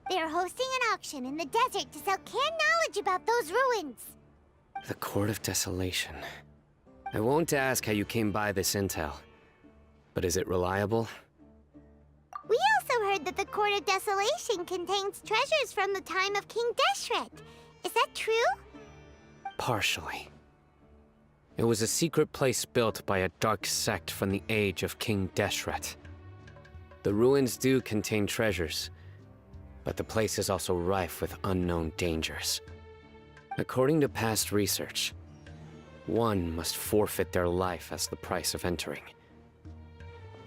They are hosting an auction in the desert to sell canned knowledge about those ruins. The Court of Desolation. I won't ask how you came by this intel, but is it reliable? We also heard that the Court of Desolation contains treasures from the time of King Deshret. Is that true? Partially. It was a secret place built by a dark sect from the age of King Deshret. The ruins do contain treasures, but the place is also rife with unknown dangers. According to past research, one must forfeit their life as the price of entering.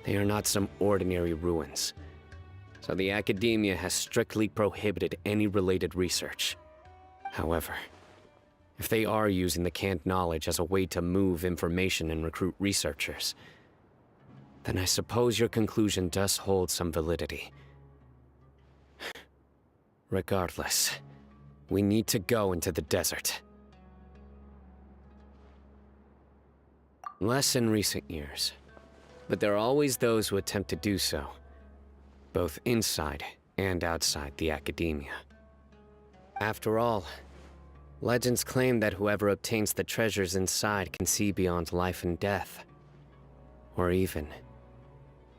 They are not some ordinary ruins, so the Academia has strictly prohibited any related research. However, if they are using the canned knowledge as a way to move information and recruit researchers, then I suppose your conclusion does hold some validity. Regardless, we need to go into the desert. Less in recent years, but there are always those who attempt to do so, both inside and outside the Academia. After all, legends claim that whoever obtains the treasures inside can see beyond life and death, or even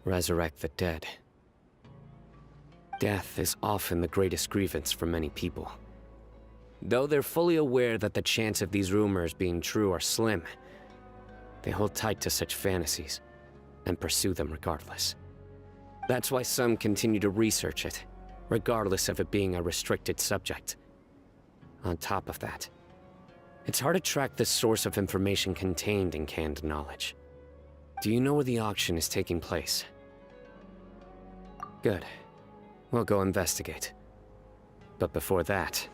resurrect the dead. Death is often the greatest grievance for many people. Though they're fully aware that the chance of these rumors being true are slim, They hold tight to such fantasies and pursue them regardless. That's why some continue to research it, regardless of it being a restricted subject. On top of that, it's hard to track the source of information contained in canned knowledge. Do you know where the auction is taking place? Good. We'll go investigate. But before that,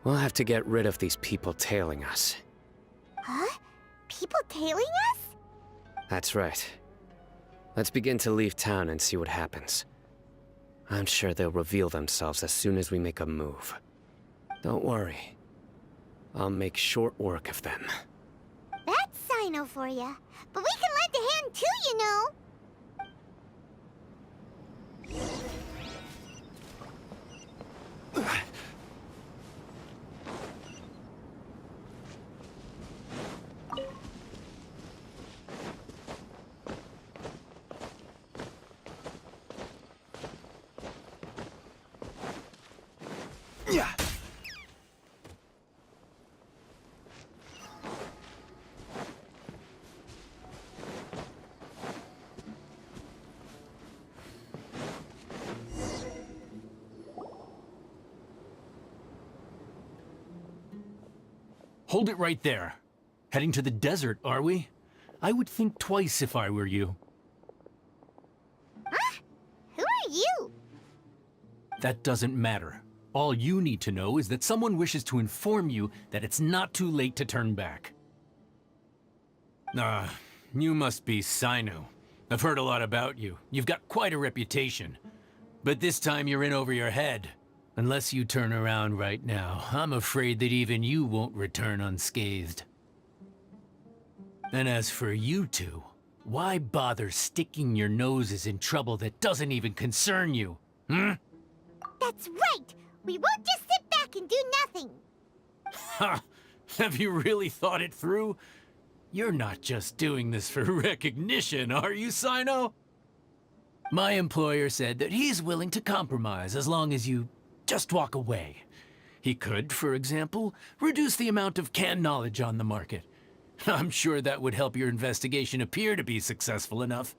we'll have to get rid of these people tailing us. Huh? People tailing us? That's right. Let's begin to leave town and see what happens. I'm sure they'll reveal themselves as soon as we make a move. Don't worry. I'll make short work of them. That's Cyno for ya. But we can lend a hand too, you know. Yeah. Hold it right there. Heading to the desert, are we? I would think twice if I were you. Huh? Who are you? That doesn't matter. All you need to know is that someone wishes to inform you that it's not too late to turn back. You must be Cyno. I've heard a lot about you. You've got quite a reputation. But this time you're in over your head. Unless you turn around right now, I'm afraid that even you won't return unscathed. And as for you two, why bother sticking your noses in trouble that doesn't even concern you? That's right! We won't just sit back and do nothing! Ha! Have you really thought it through? You're not just doing this for recognition, are you, Cyno? My employer said that he's willing to compromise as long as you just walk away. He could, for example, reduce the amount of canned knowledge on the market. I'm sure that would help your investigation appear to be successful enough.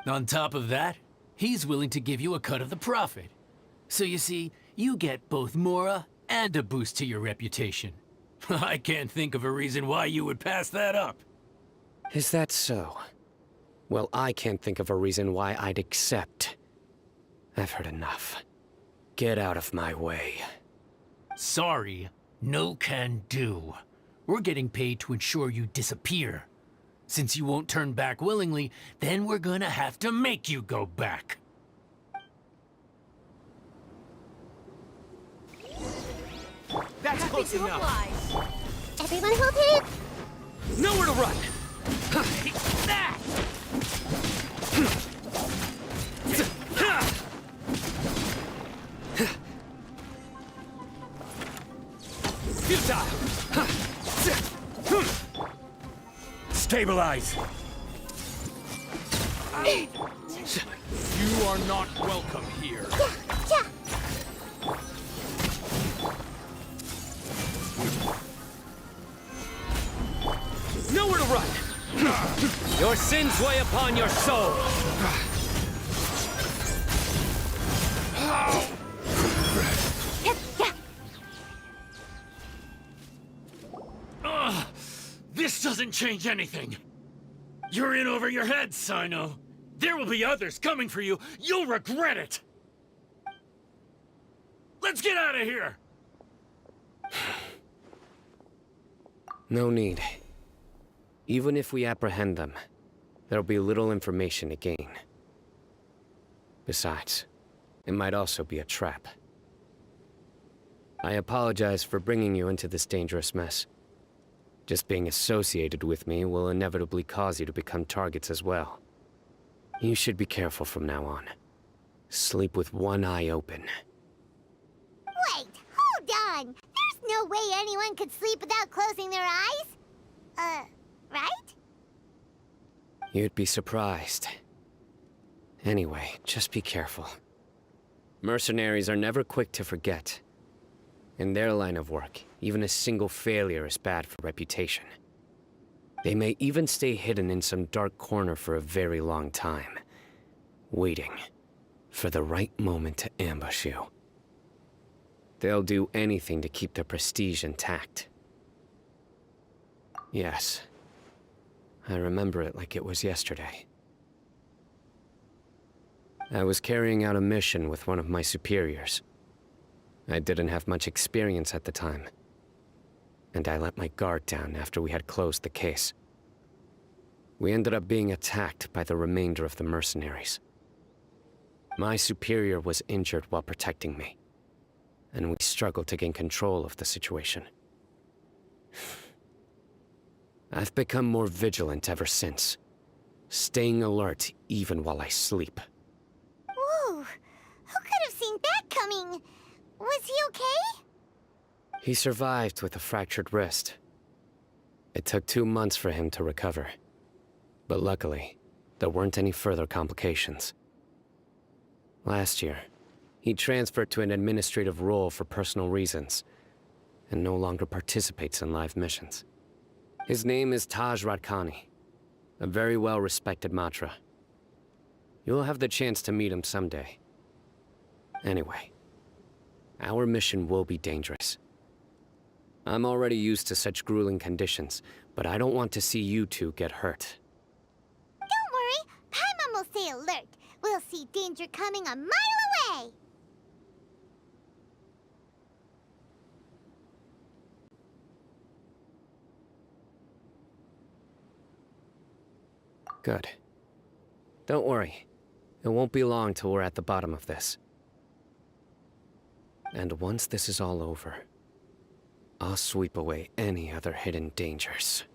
On top of that, he's willing to give you a cut of the profit. So you see, you get both Mora and a boost to your reputation. I can't think of a reason why you would pass that up. Is that so? Well, I can't think of a reason why I'd accept. I've heard enough. Get out of my way. Sorry, no can do. We're getting paid to ensure you disappear. Since you won't turn back willingly, then we're gonna have to make you go back. That's close enough. Everyone hold it! Nowhere to run! Futile! Stabilize! You are not welcome here. Nowhere to run! Your sins weigh upon your soul! This doesn't change anything! You're in over your head, Cyno! There will be others coming for you! You'll regret it! Let's get out of here! No need. Even if we apprehend them, there'll be little information to gain. Besides, it might also be a trap. I apologize for bringing you into this dangerous mess. Just being associated with me will inevitably cause you to become targets as well. You should be careful from now on. Sleep with one eye open. Wait, hold on! There's no way anyone could sleep without closing their eyes? Right? You'd be surprised. Anyway, just be careful. Mercenaries are never quick to forget. In their line of work, even a single failure is bad for reputation. They may even stay hidden in some dark corner for a very long time, waiting for the right moment to ambush you. They'll do anything to keep their prestige intact. Yes, I remember it like it was yesterday. I was carrying out a mission with one of my superiors. I didn't have much experience at the time, and I let my guard down after we had closed the case. We ended up being attacked by the remainder of the mercenaries. My superior was injured while protecting me, and we struggled to gain control of the situation. I've become more vigilant ever since, staying alert even while I sleep. Whoa! Who could have seen that coming? Was he okay? He survived with a fractured wrist. It took 2 months for him to recover. But luckily, there weren't any further complications. Last year, he transferred to an administrative role for personal reasons, and no longer participates in live missions. His name is Taj Radkani, a very well-respected Matra. You'll have the chance to meet him someday. Anyway, our mission will be dangerous. I'm already used to such grueling conditions, but I don't want to see you two get hurt. Don't worry, Paimon will stay alert. We'll see danger coming a mile away. Good. Don't worry. It won't be long till we're at the bottom of this. And once this is all over, I'll sweep away any other hidden dangers.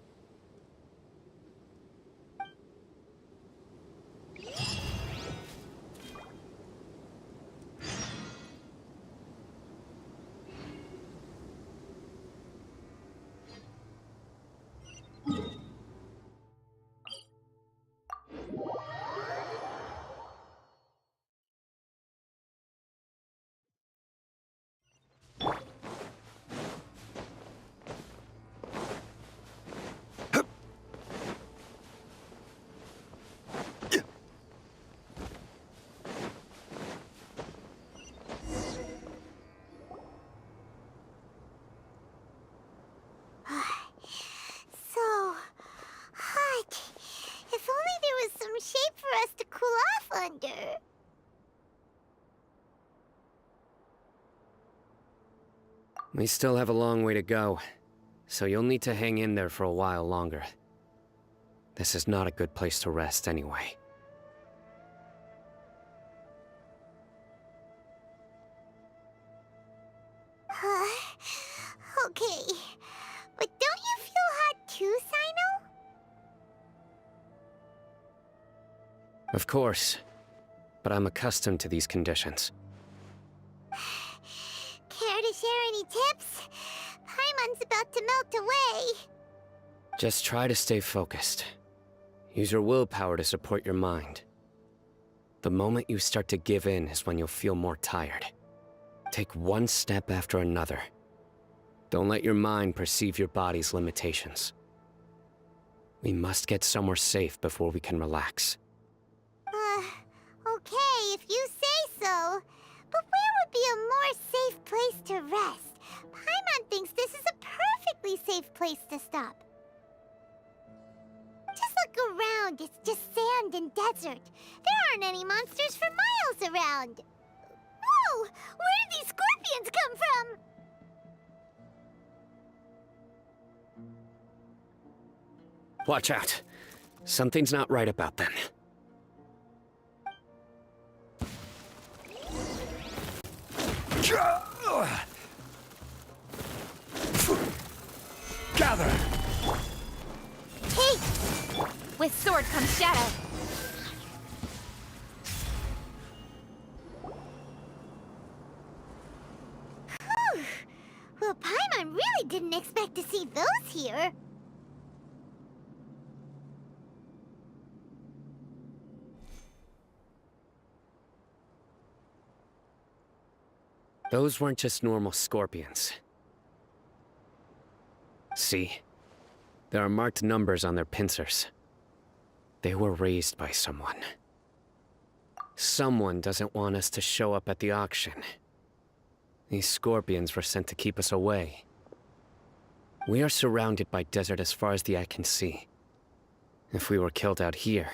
So hot. If only there was some shade for us to cool off under. We still have a long way to go, so you'll need to hang in there for a while longer. This is not a good place to rest anyway. Okay. But don't you feel hot too, Cyno? Of course, but I'm accustomed to these conditions. Care to share any tips? Paimon's about to melt away. Just try to stay focused. Use your willpower to support your mind. The moment you start to give in is when you'll feel more tired. Take one step after another. Don't let your mind perceive your body's limitations. We must get somewhere safe before we can relax. Okay, if you say so. But where would be a more safe place to rest? Paimon thinks this is a perfectly safe place to stop. Just look around, it's just sand and desert. There aren't any monsters for miles around. Whoa! Where did these scorpions come from? Watch out. Something's not right about them. Gather! Hey! With sword comes shadow. Whew. Well, Paimon really didn't expect to see those here. Those weren't just normal scorpions. See? There are marked numbers on their pincers. They were raised by someone. Someone doesn't want us to show up at the auction. These scorpions were sent to keep us away. We are surrounded by desert as far as the eye can see. If we were killed out here,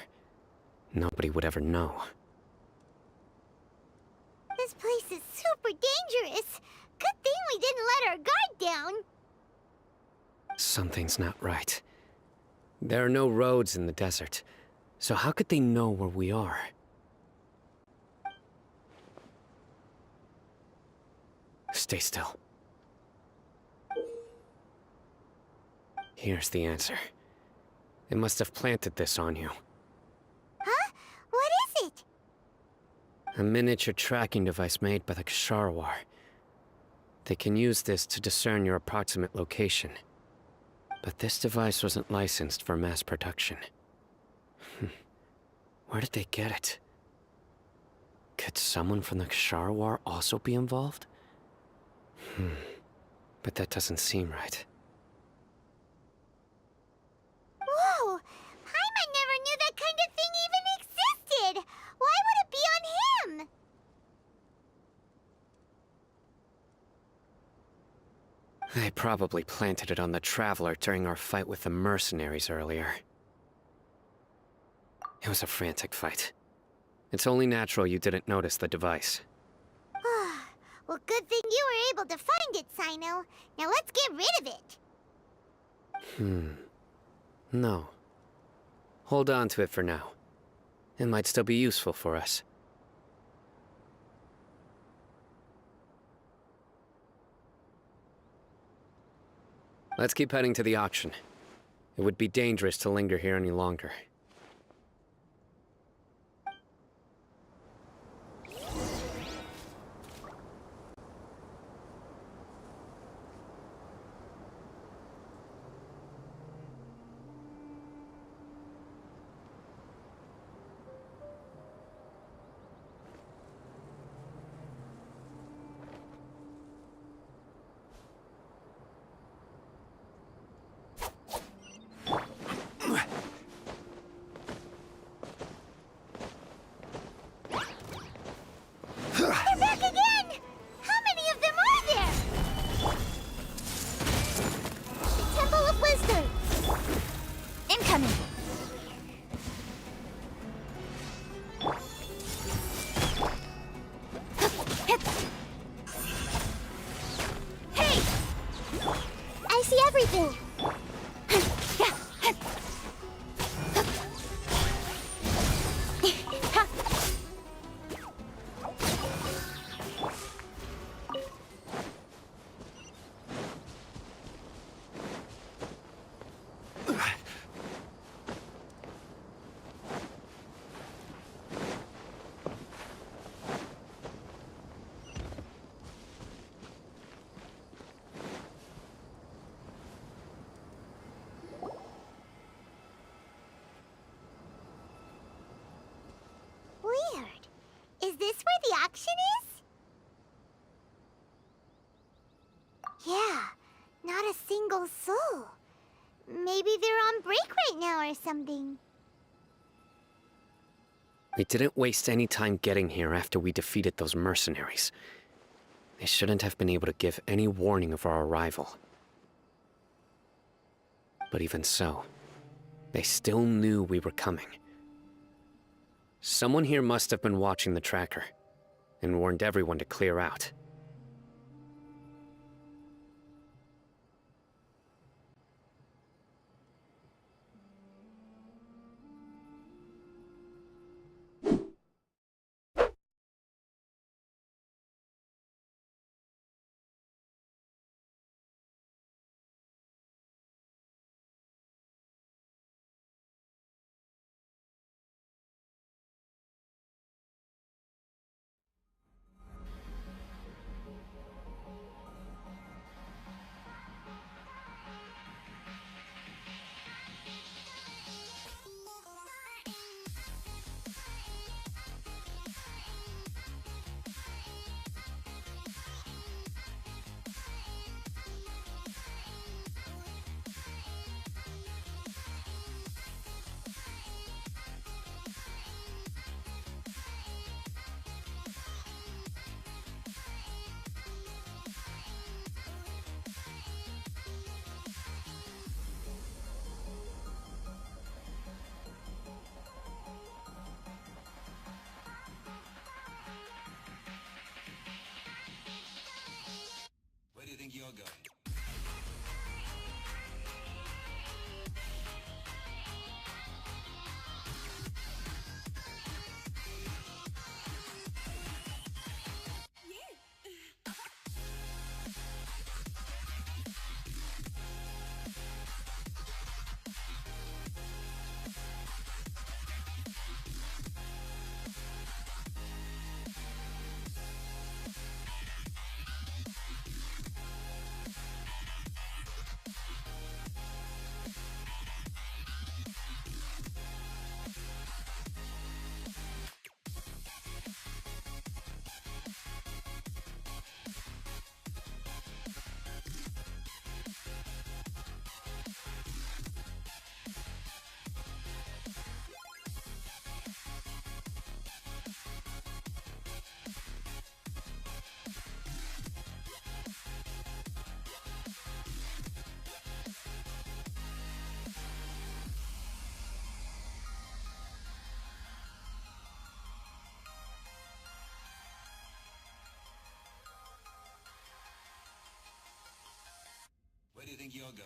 nobody would ever know. This place is super dangerous. Good thing we didn't let our guard down. Something's not right. There are no roads in the desert, so how could they know where we are? Stay still. Here's the answer. They must have planted this on you. Huh? What is it? A miniature tracking device made by the Ksharwar. They can use this to discern your approximate location. But this device wasn't licensed for mass production. Where did they get it? Could someone from the Ksharwar also be involved? But that doesn't seem right. Whoa! Paimon never knew that kind of thing even existed! Why would it be on him? They probably planted it on the Traveler during our fight with the mercenaries earlier. It was a frantic fight. It's only natural you didn't notice the device. Well, good thing you were able to find it, Cyno. Now let's get rid of it. No. Hold on to it for now. It might still be useful for us. Let's keep heading to the auction. It would be dangerous to linger here any longer. They're back again! How many of them are there? The Temple of Wisdom. Incoming. Hey! I see everything. Weird. Is this where the auction is? Yeah, not a single soul. Maybe they're on break right now or something. We didn't waste any time getting here after we defeated those mercenaries. They shouldn't have been able to give any warning of our arrival. But even so, they still knew we were coming. Someone here must have been watching the tracker, and warned everyone to clear out. sugar.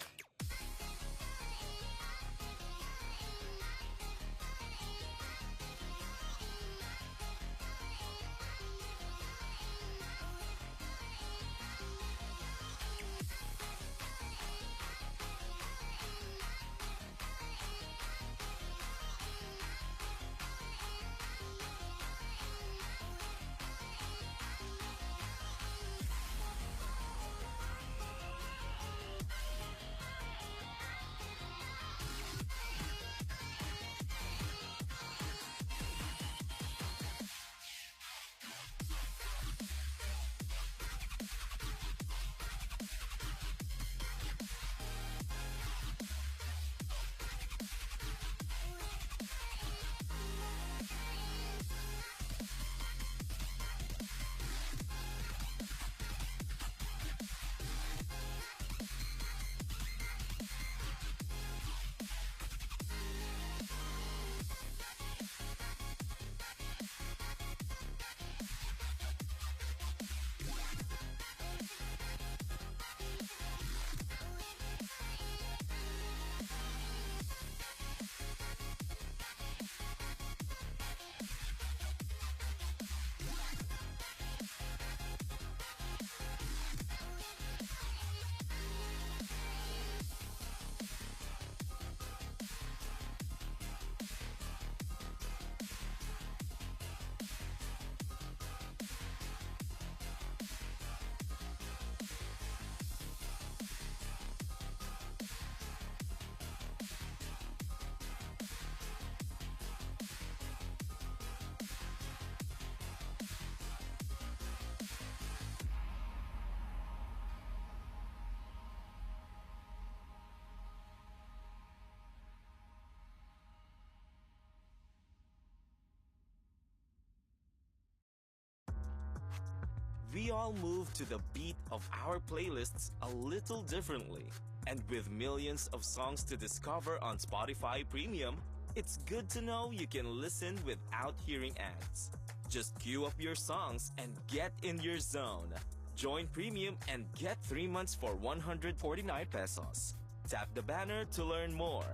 We all move to the beat of our playlists a little differently. And with millions of songs to discover on Spotify Premium, it's good to know you can listen without hearing ads. Just queue up your songs and get in your zone. Join Premium and get 3 months for 149 pesos. Tap the banner to learn more.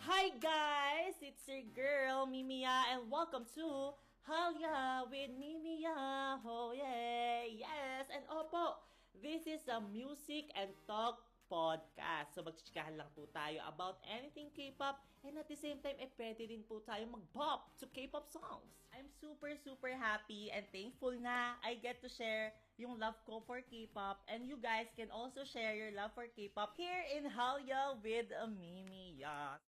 Hi guys, it's your girl Mimiya and welcome to Halya with Mimiya. Oh yeah, yes, and opo, this is a music and talk podcast. So magchichikahan lang po tayo about anything K-pop and at the same time pwede din po tayo mag-bop to K-pop songs. I'm super happy and thankful na I get to share yung love ko for K-pop and you guys can also share your love for K-pop here in Halya with Mimiya.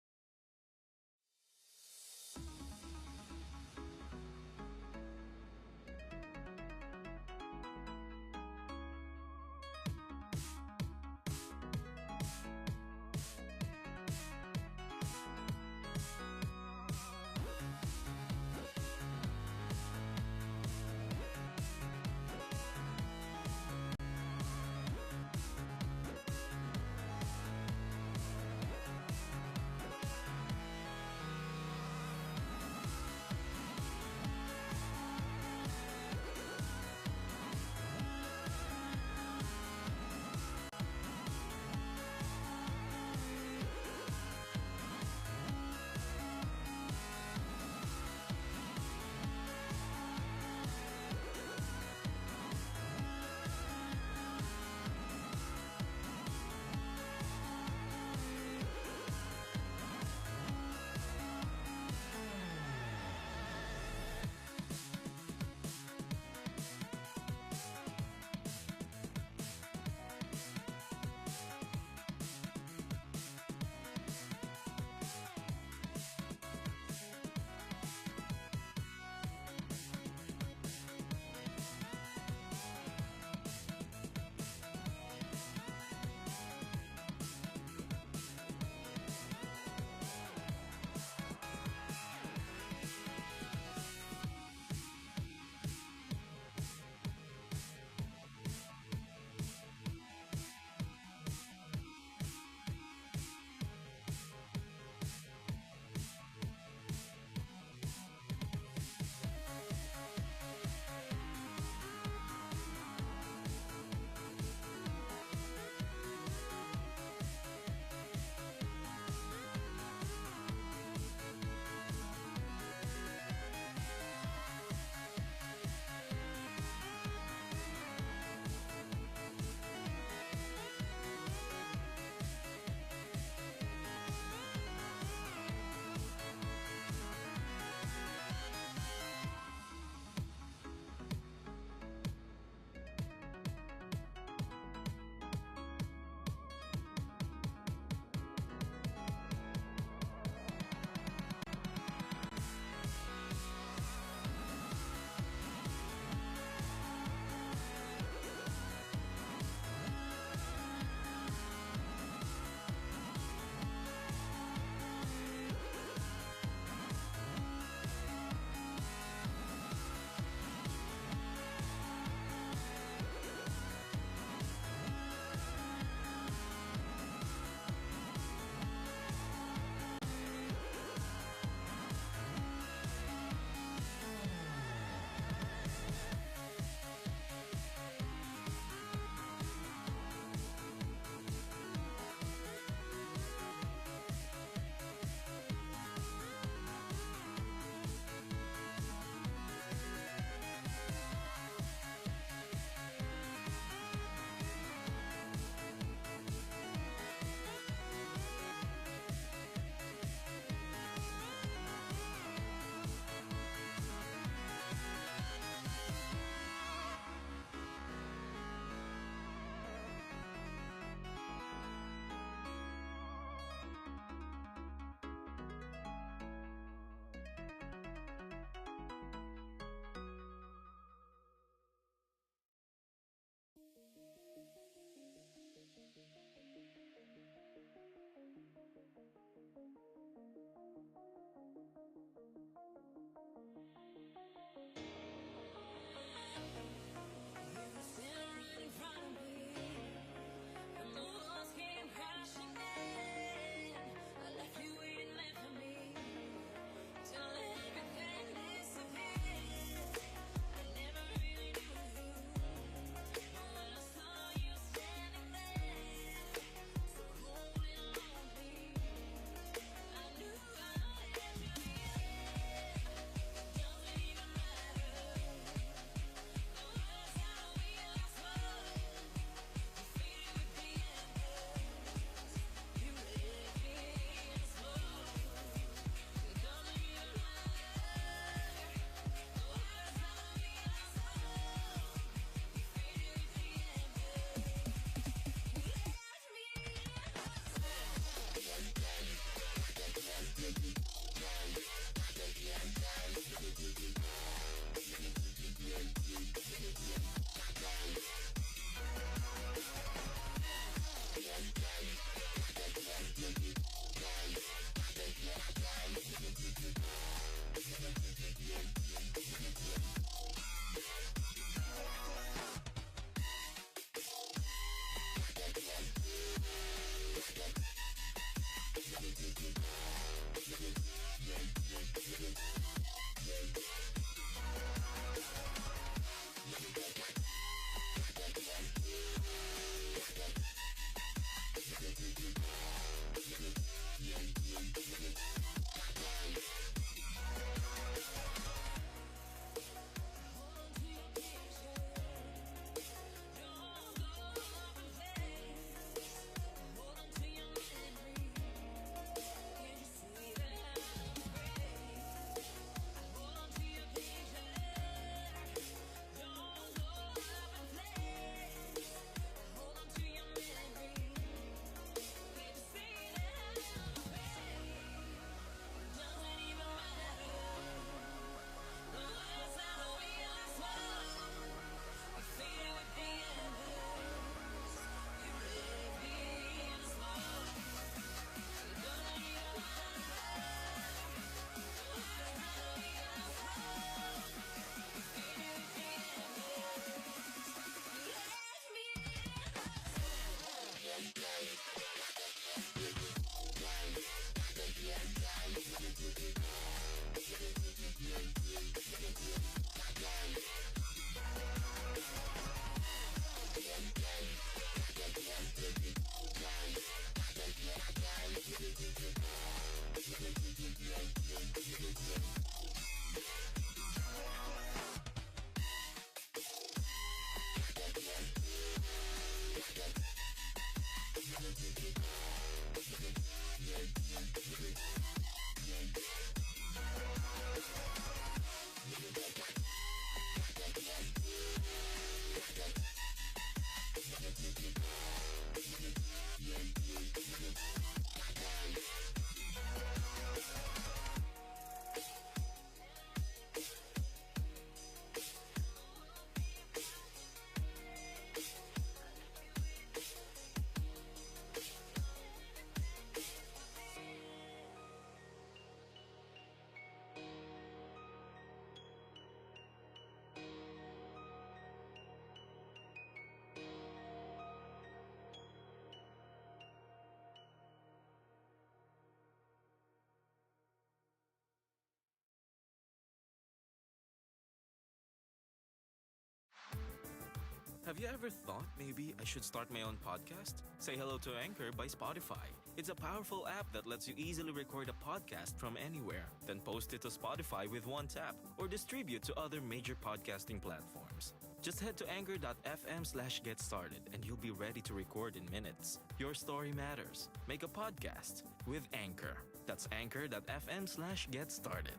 Have you ever thought maybe I should start my own podcast? Say hello to Anchor by Spotify. It's a powerful app that lets you easily record a podcast from anywhere, then post it to Spotify with one tap, or distribute to other major podcasting platforms. Just head to anchor.fm/getstarted and you'll be ready to record in minutes. Your story matters. Make a podcast with Anchor. That's anchor.fm/getstarted.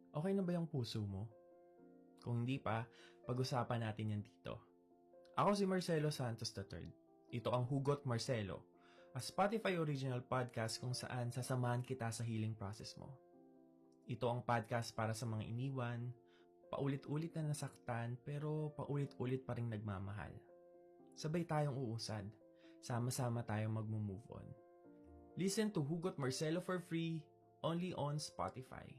Okay na ba yung puso mo? Kung hindi pa, pag-usapan natin yan dito. Ako si Marcelo Santos III. Ito ang Hugot Marcelo, a Spotify original podcast kung saan sasamahan kita sa healing process mo. Ito ang podcast para sa mga iniwan, paulit-ulit na nasaktan pero paulit-ulit pa rin nagmamahal. Sabay tayong uusad, sama-sama tayong magmo-move on. Listen to Hugot Marcelo for free, only on Spotify.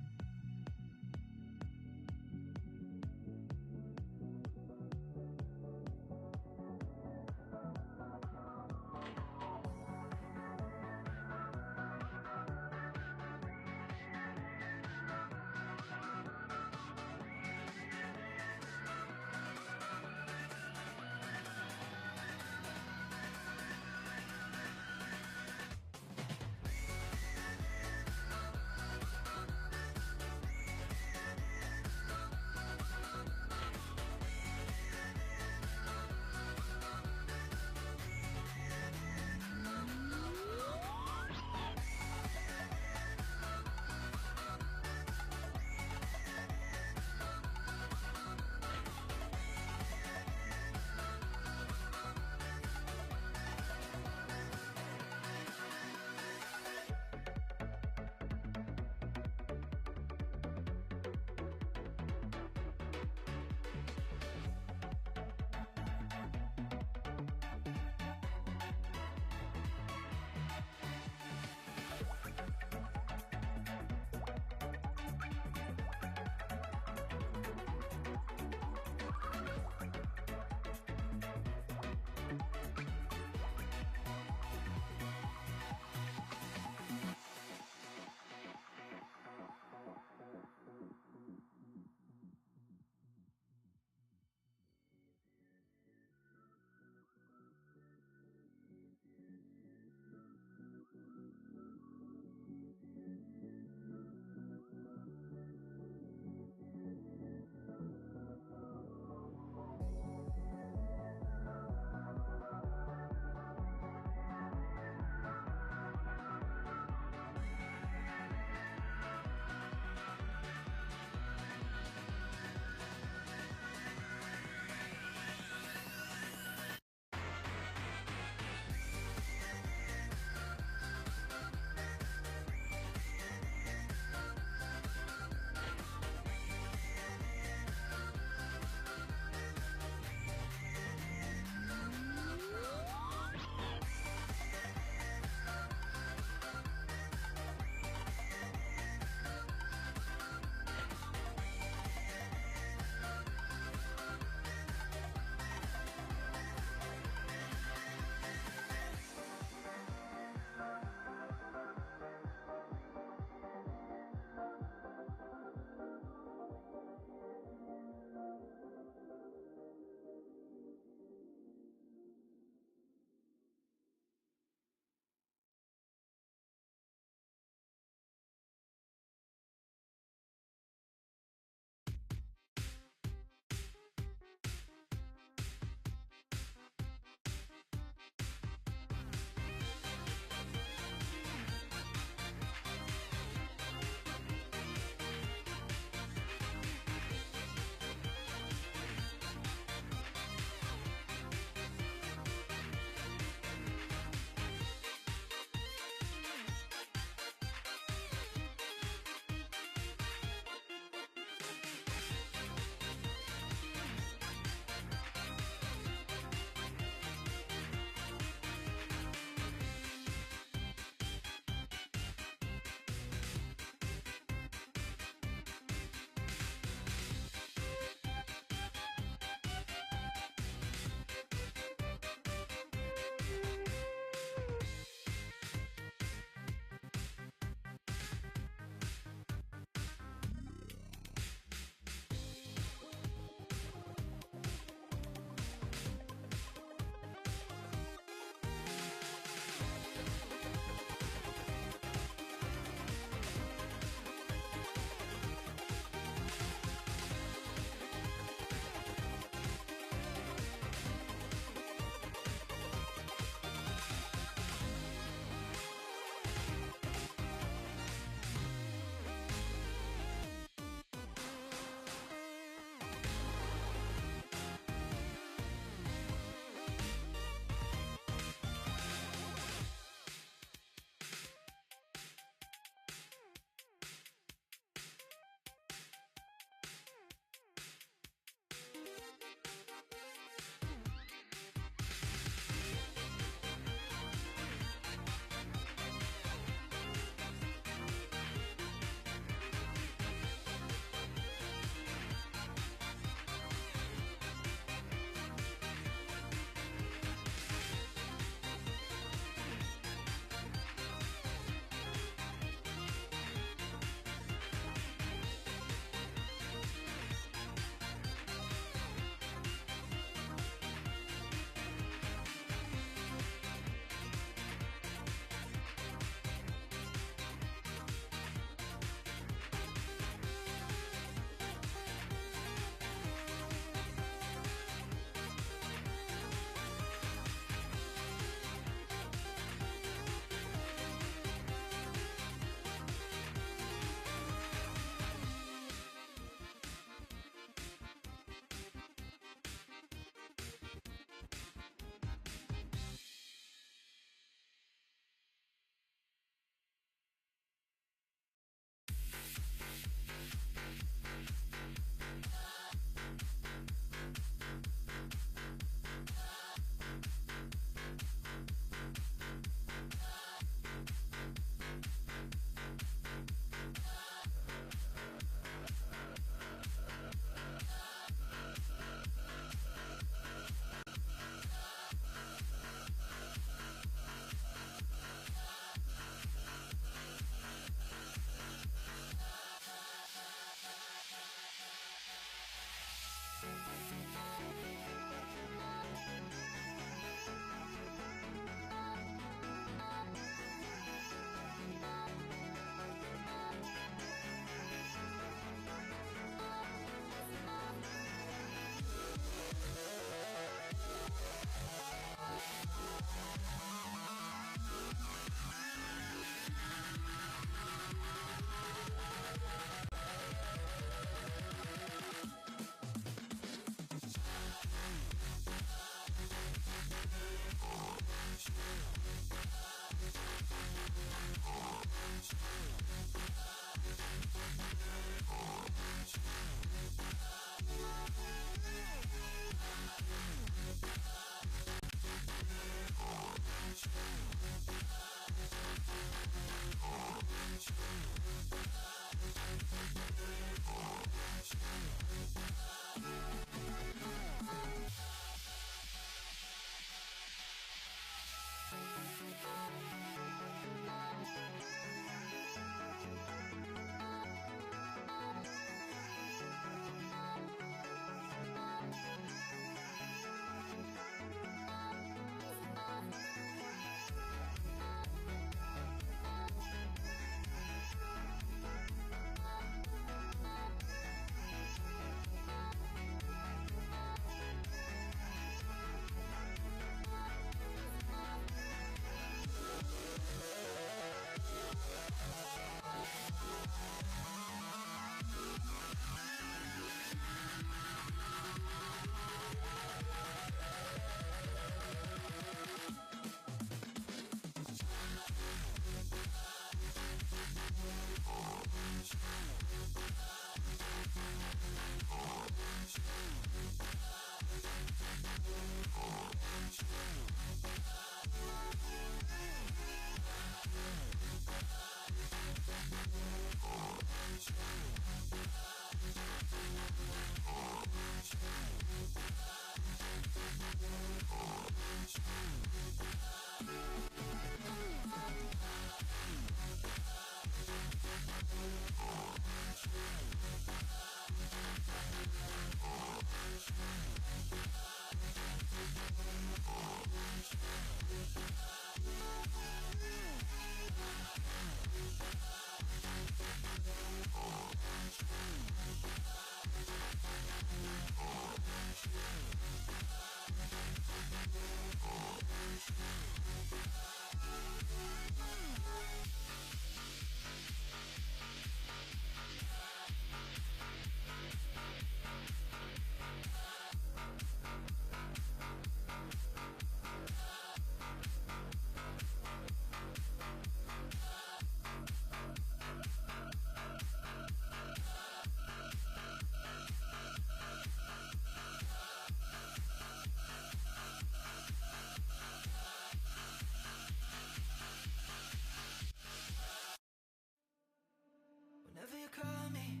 Whenever you call me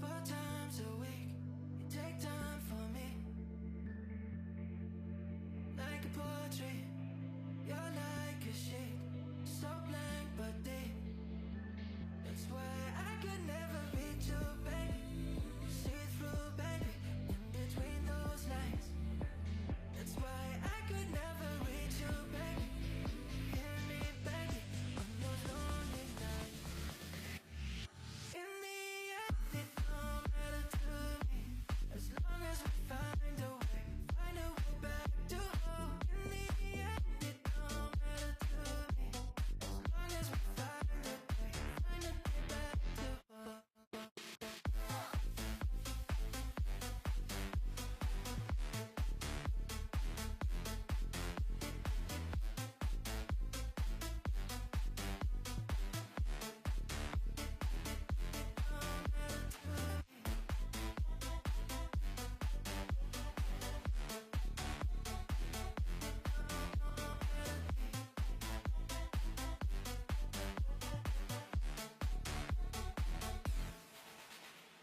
4 times a week, you take time for me. Like a poetry, you're like a sheet, so blank but deep. That's why I could never reach you, baby. See through, baby, in between those lines. That's why I could never reach you, baby. Hear me, baby, on those lonely nights. In the end, it don't matter to me, as long as we find a way back to home. In the end, it don't matter to me, as long as we find a way back to home.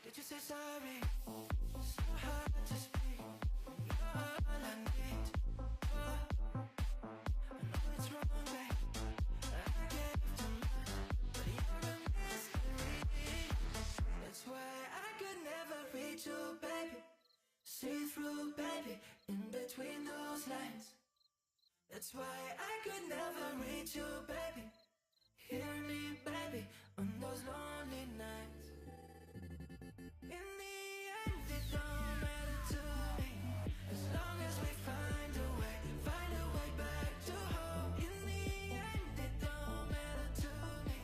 Did you say sorry? So hard to speak. You're all I need. Oh, I know it's wrong, babe. I gave too much, but you're a mystery. That's why I could never reach you, baby. See through, baby, in between those lines. That's why I could never reach you, baby. Hear me, baby, on those lonely nights. In the end, it don't matter to me, as long as we find a way back to home. In the end, it don't matter to me,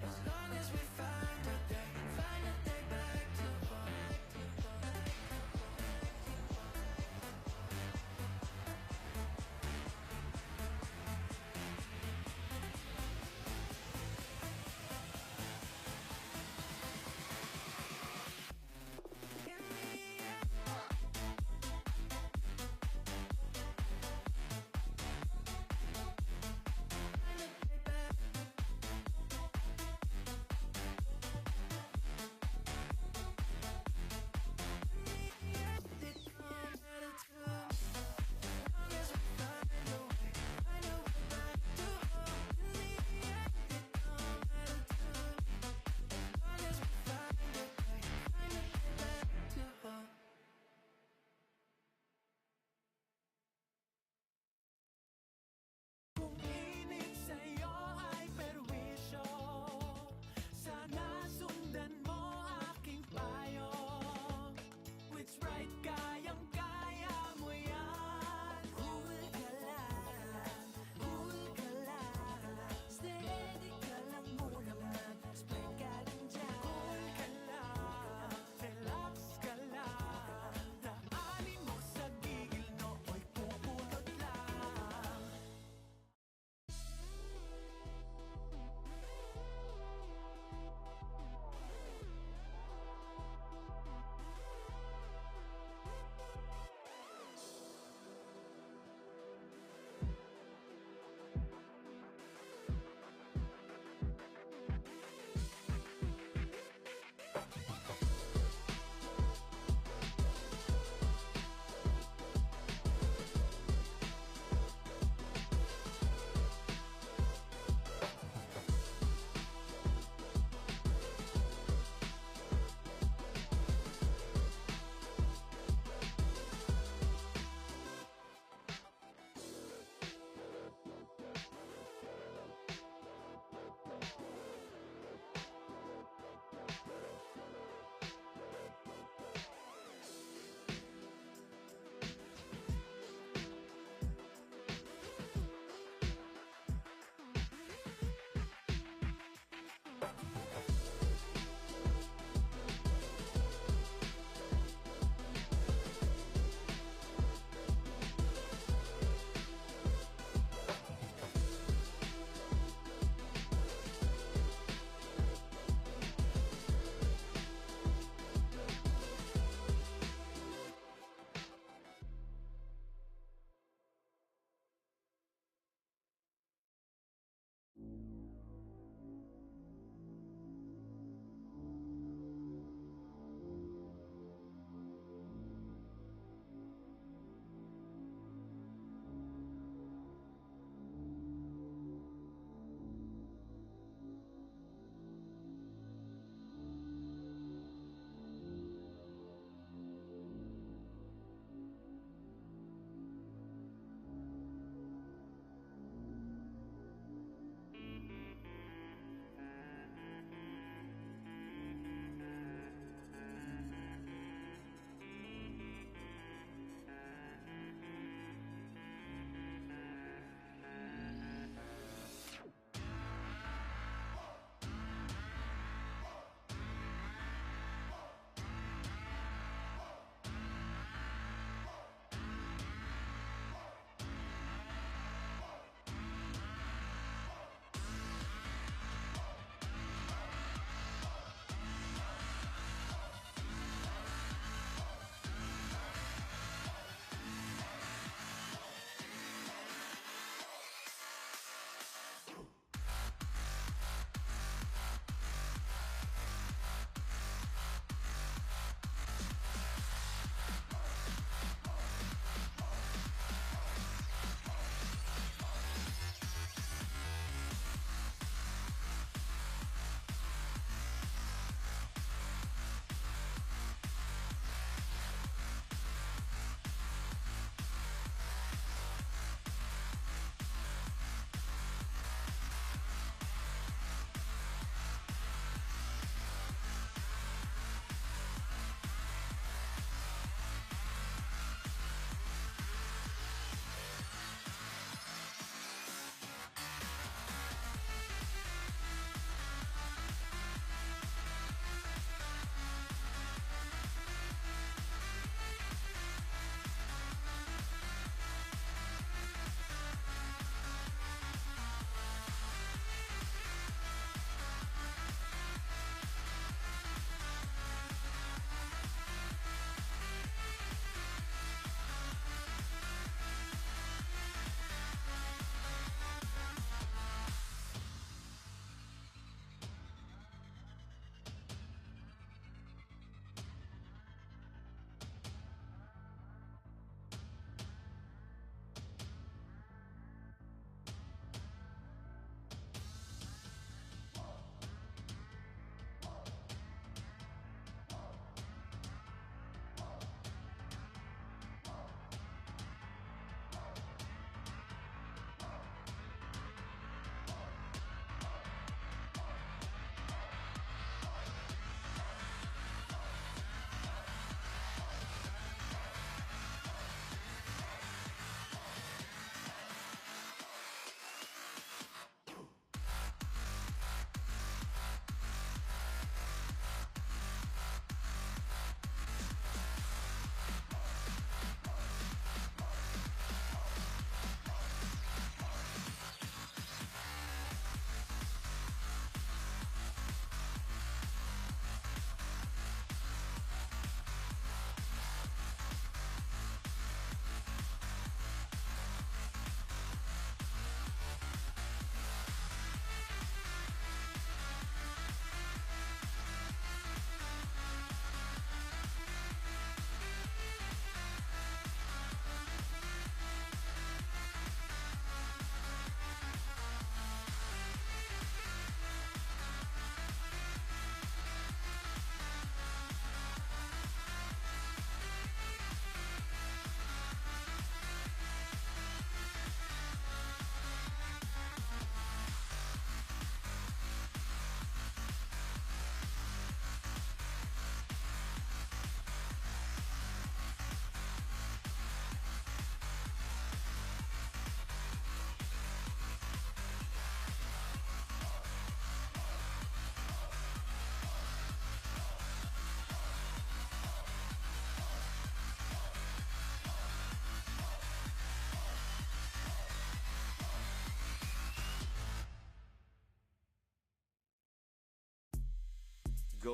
as long as we find a day back to home.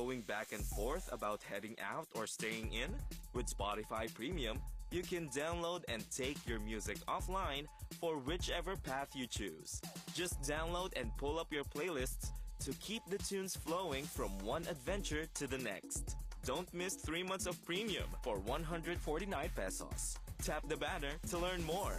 going back and forth about heading out or staying in? With Spotify Premium, you can download and take your music offline for whichever path you choose. Just download and pull up your playlists to keep the tunes flowing from one adventure to the next. Don't miss 3 months of premium for 149 pesos. Tap the banner to learn more.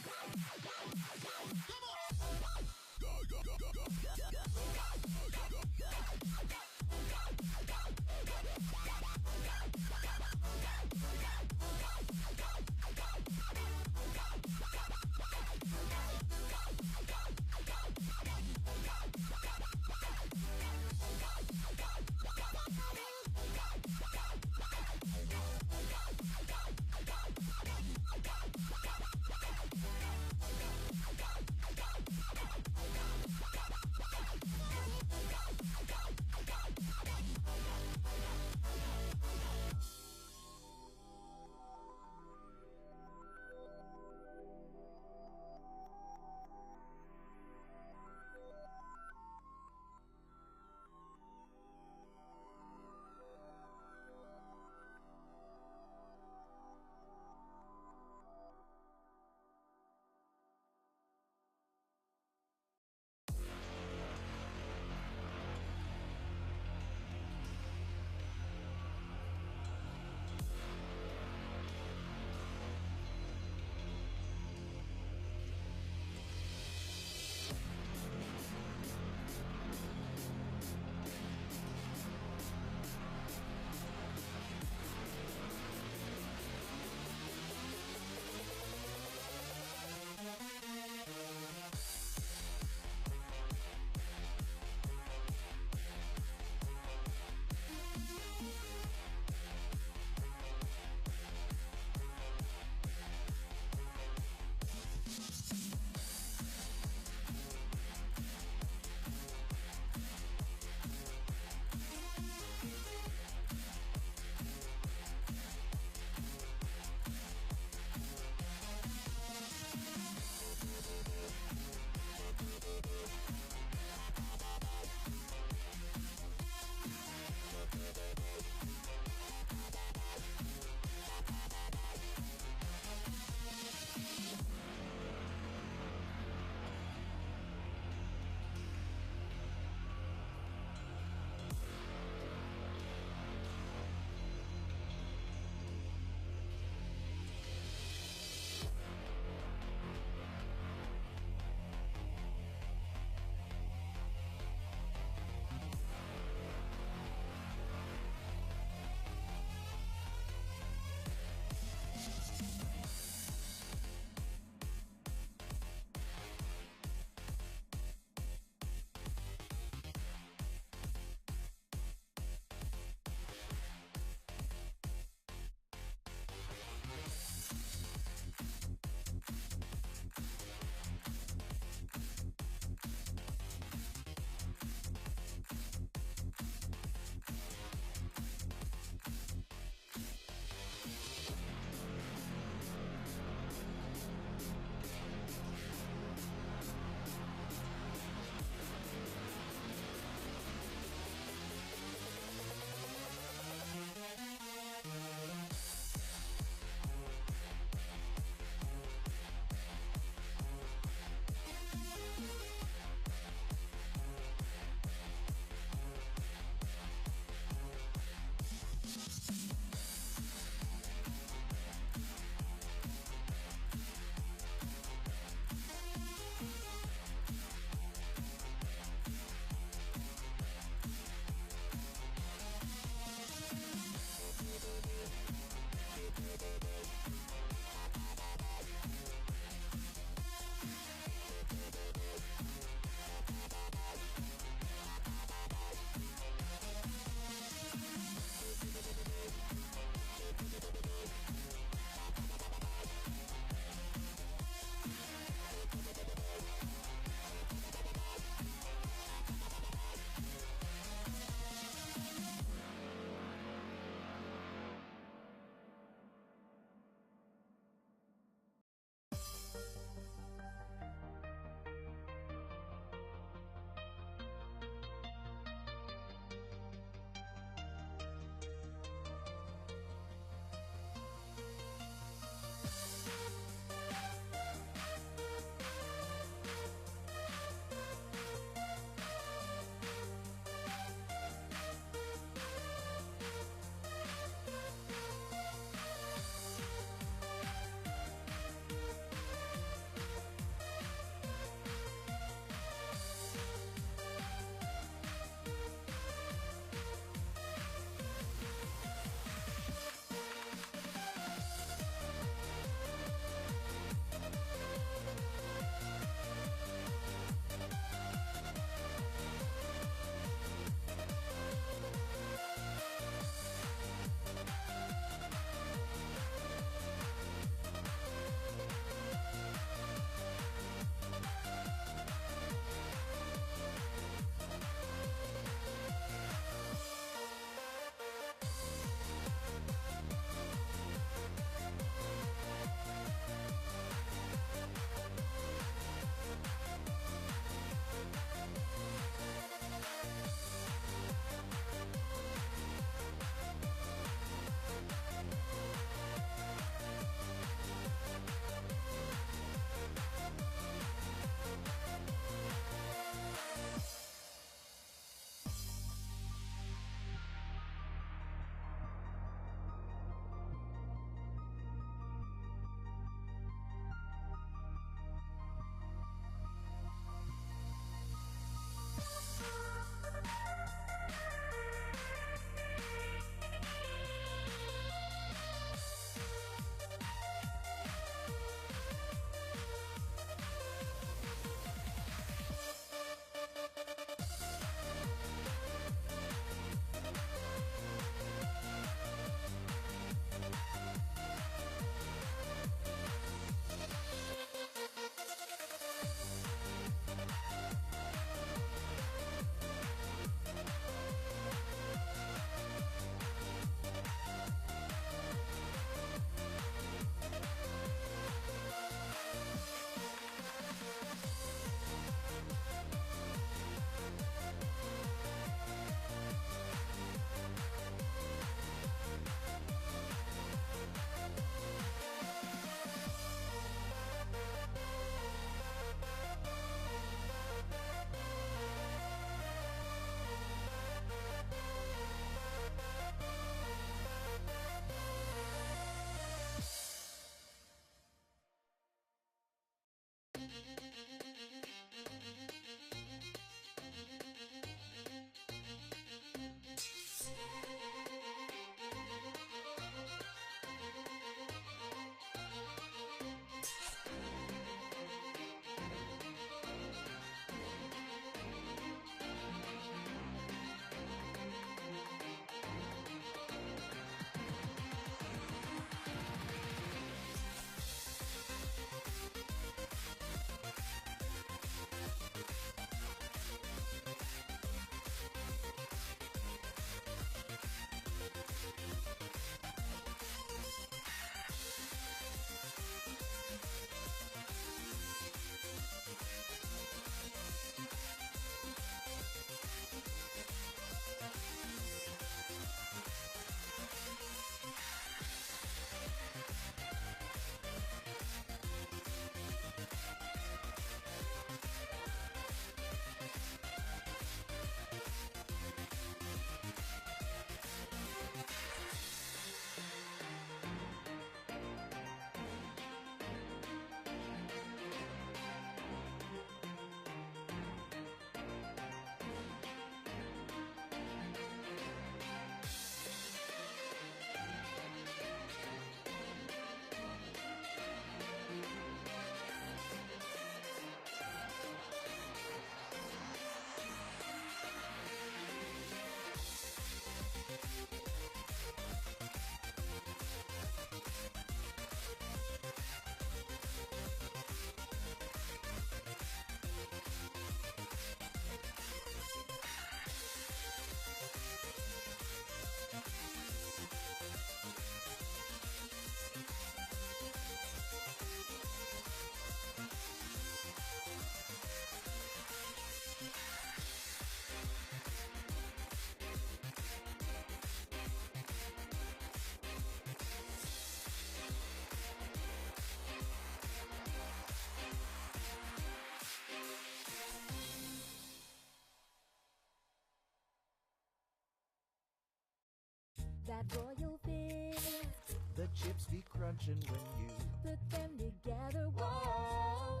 that royal fist. The chips be crunching when you Put them together, whoa.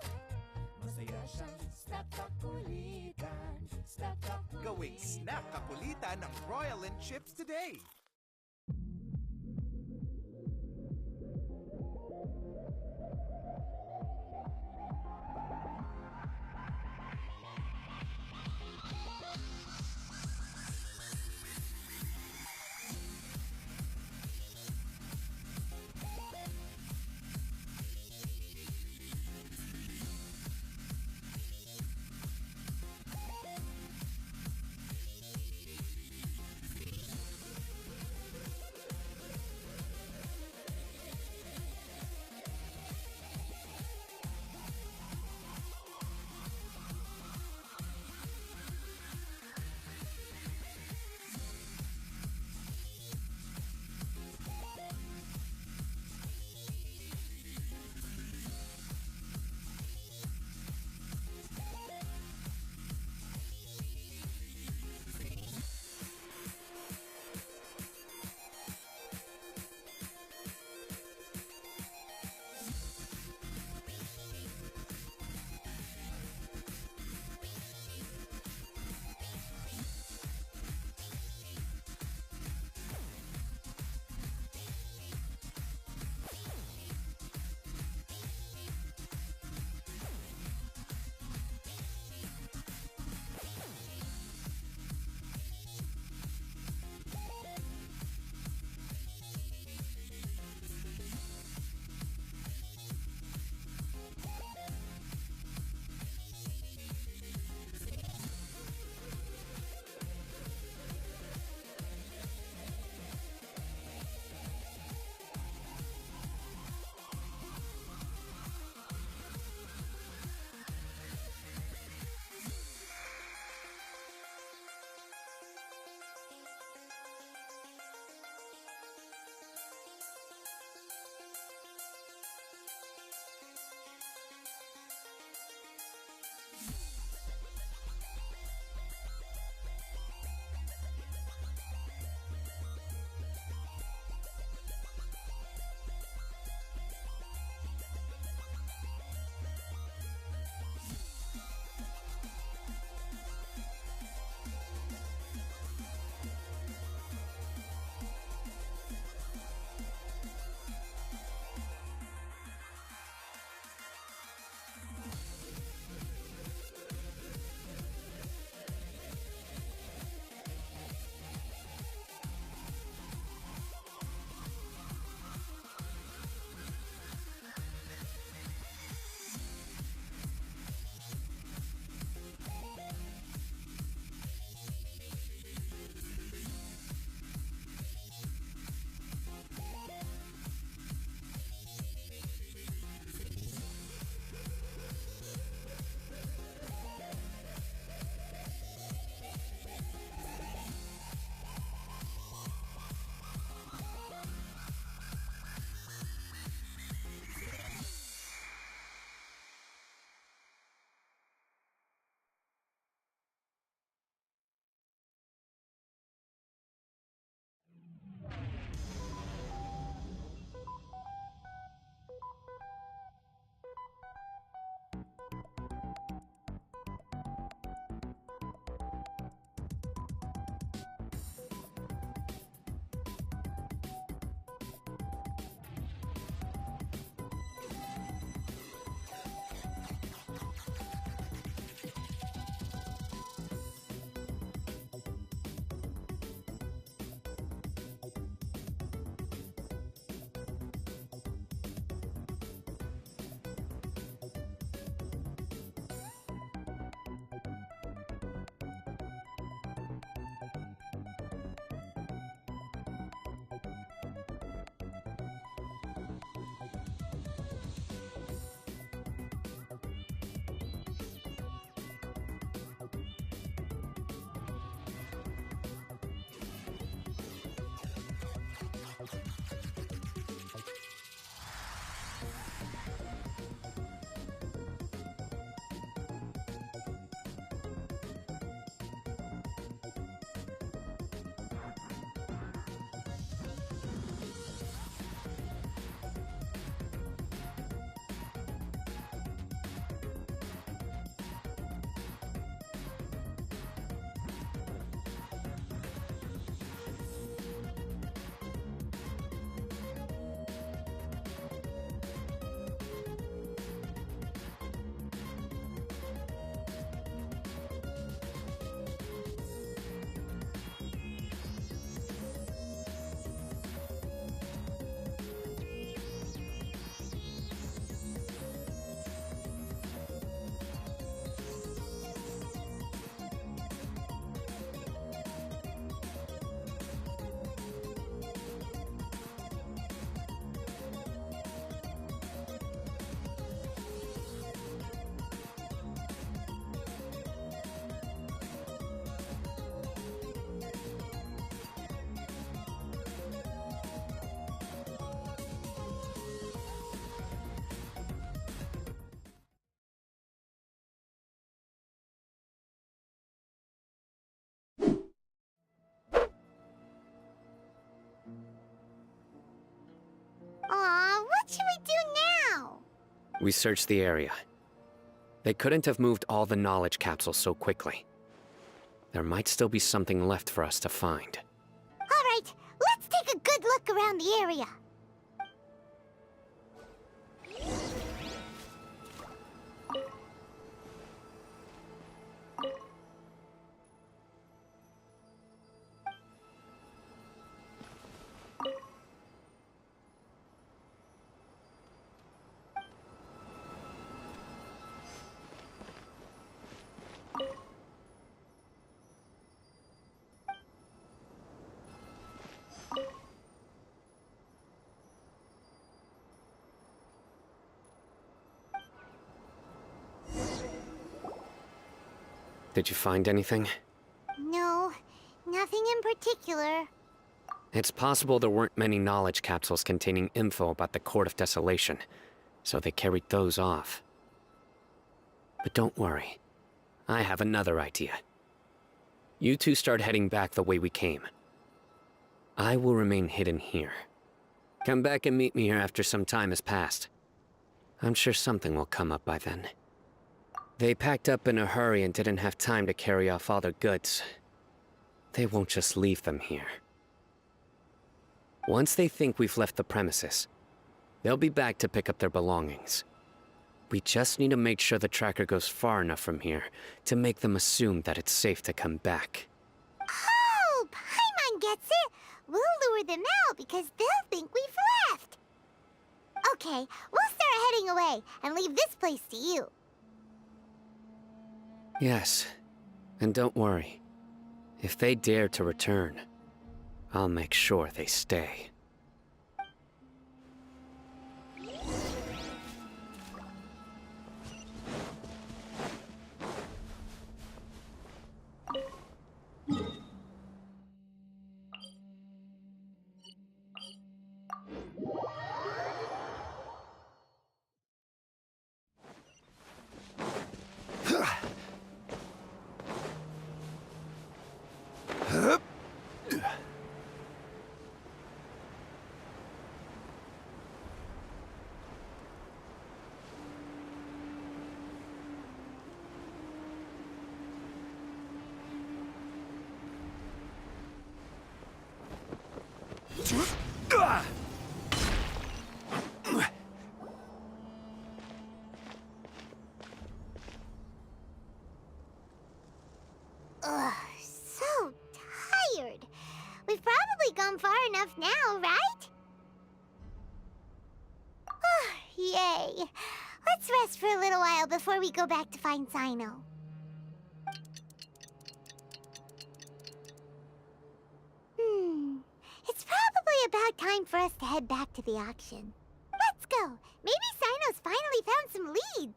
Masaya siyang snap kakulitan. Snap kakulitan. Gawing snack kakulitan ng Royal and Chips today. We searched the area. They couldn't have moved all the knowledge capsules so quickly. There might still be something left for us to find. All right, let's take a good look around the area. Did you find anything? No, nothing in particular. It's possible there weren't many knowledge capsules containing info about the Court of Desolation, so they carried those off. But don't worry. I have another idea. You two start heading back the way we came. I will remain hidden here. Come back and meet me here after some time has passed. I'm sure something will come up by then. They packed up in a hurry and didn't have time to carry off all their goods. They won't just leave them here. Once they think we've left the premises, they'll be back to pick up their belongings. We just need to make sure the tracker goes far enough from here to make them assume that it's safe to come back. Oh, Paimon gets it. We'll lure them out because they'll think we've left. Okay, we'll start heading away and leave this place to you. Yes, and don't worry. If they dare to return, I'll make sure they stay. Ugh, so tired. We've probably gone far enough now, right? Yay. Let's rest for a little while before we go back to find Cyno. It's probably about time for us to head back to the auction. Let's go. Maybe Cyno's finally found some leads.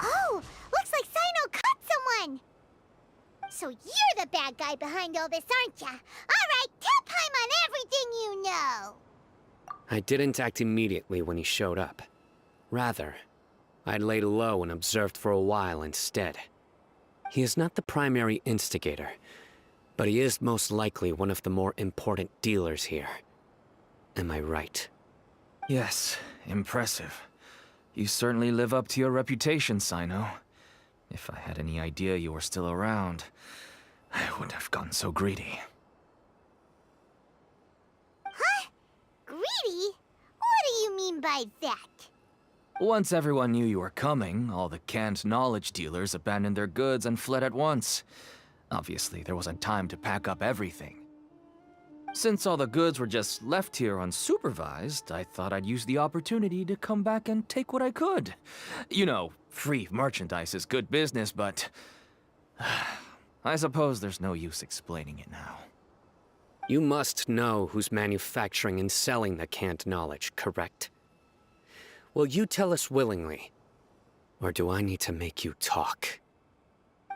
Oh, looks like Cyno caught someone! So you're the bad guy behind all this, aren't ya? Alright, tell Paimon everything you know! I didn't act immediately when he showed up. Rather, I laid low and observed for a while instead. He is not the primary instigator, but he is most likely one of the more important dealers here. Am I right? Yes, impressive. You certainly live up to your reputation, Cyno. If I had any idea you were still around, I wouldn't have gotten so greedy. Huh? Greedy? What do you mean by that? Once everyone knew you were coming, all the canned knowledge dealers abandoned their goods and fled at once. Obviously, there wasn't time to pack up everything. Since all the goods were just left here unsupervised, I thought I'd use the opportunity to come back and take what I could. You know, free merchandise is good business, but I suppose there's no use explaining it now. You must know who's manufacturing and selling the canned knowledge, correct? Will you tell us willingly? Or do I need to make you talk?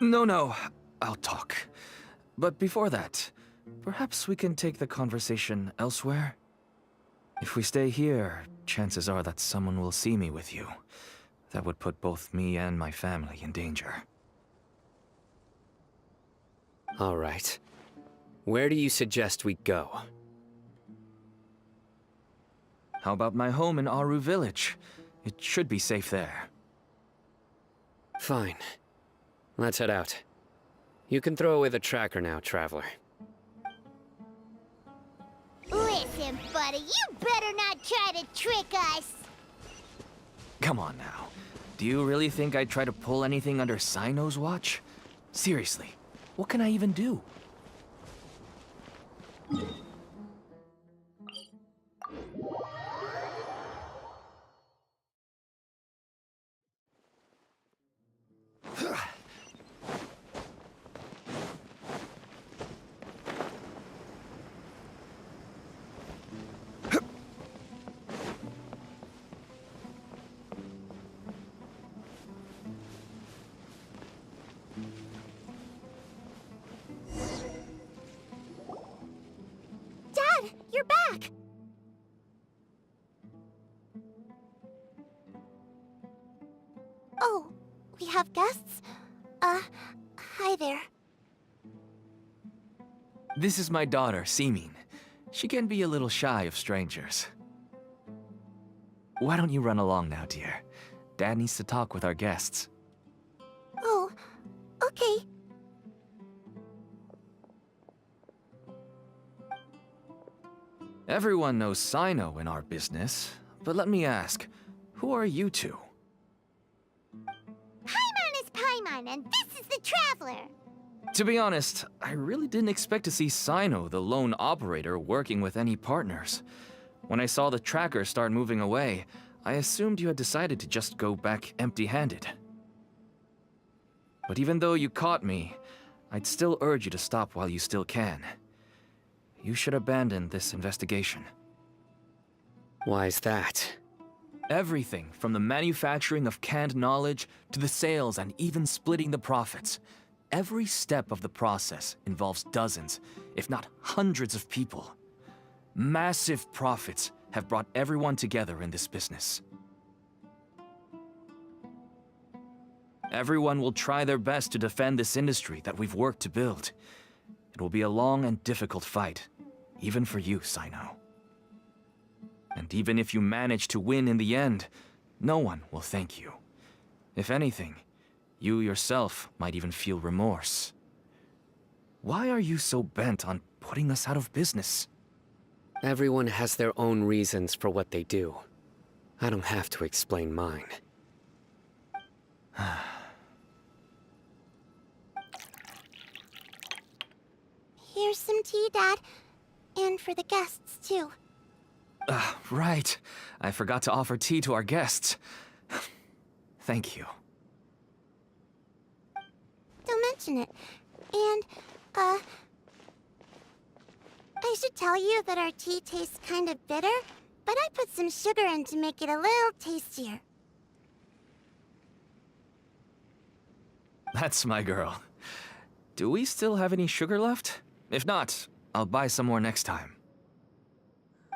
No, I'll talk. But before that, perhaps we can take the conversation elsewhere? If we stay here, chances are that someone will see me with you. That would put both me and my family in danger. All right. Where do you suggest we go? How about my home in Aru Village? It should be safe there. Fine. Let's head out. You can throw away the tracker now, traveler. Listen, buddy, you better not try to trick us. Come on now. Do you really think I'd try to pull anything under Cyno's watch? Seriously, what can I even do? Dad, you're back! Oh, we have guests? Hi there. This is my daughter, Simin. She can be a little shy of strangers. Why don't you run along now, dear? Dad needs to talk with our guests. Oh, okay. Everyone knows Cyno in our business, but let me ask, who are you two? Paimon is Paimon, and this is the Traveler. To be honest, I really didn't expect to see Cyno, the lone operator, working with any partners. When I saw the tracker start moving away, I assumed you had decided to just go back empty-handed. But even though you caught me, I'd still urge you to stop while you still can. You should abandon this investigation. Why is that? Everything from the manufacturing of canned knowledge to the sales and even splitting the profits. Every step of the process involves dozens, if not hundreds of people. Massive profits have brought everyone together in this business. Everyone will try their best to defend this industry that we've worked to build. It will be a long and difficult fight, even for you, Cyno. And even if you manage to win in the end, no one will thank you. If anything, you yourself might even feel remorse. Why are you so bent on putting us out of business? Everyone has their own reasons for what they do. I don't have to explain mine. Here's some tea, Dad. And for the guests, too. Right. I forgot to offer tea to our guests. Thank you. Don't mention it. And, I should tell you that our tea tastes kind of bitter, but I put some sugar in to make it a little tastier. That's my girl. Do we still have any sugar left? If not, I'll buy some more next time.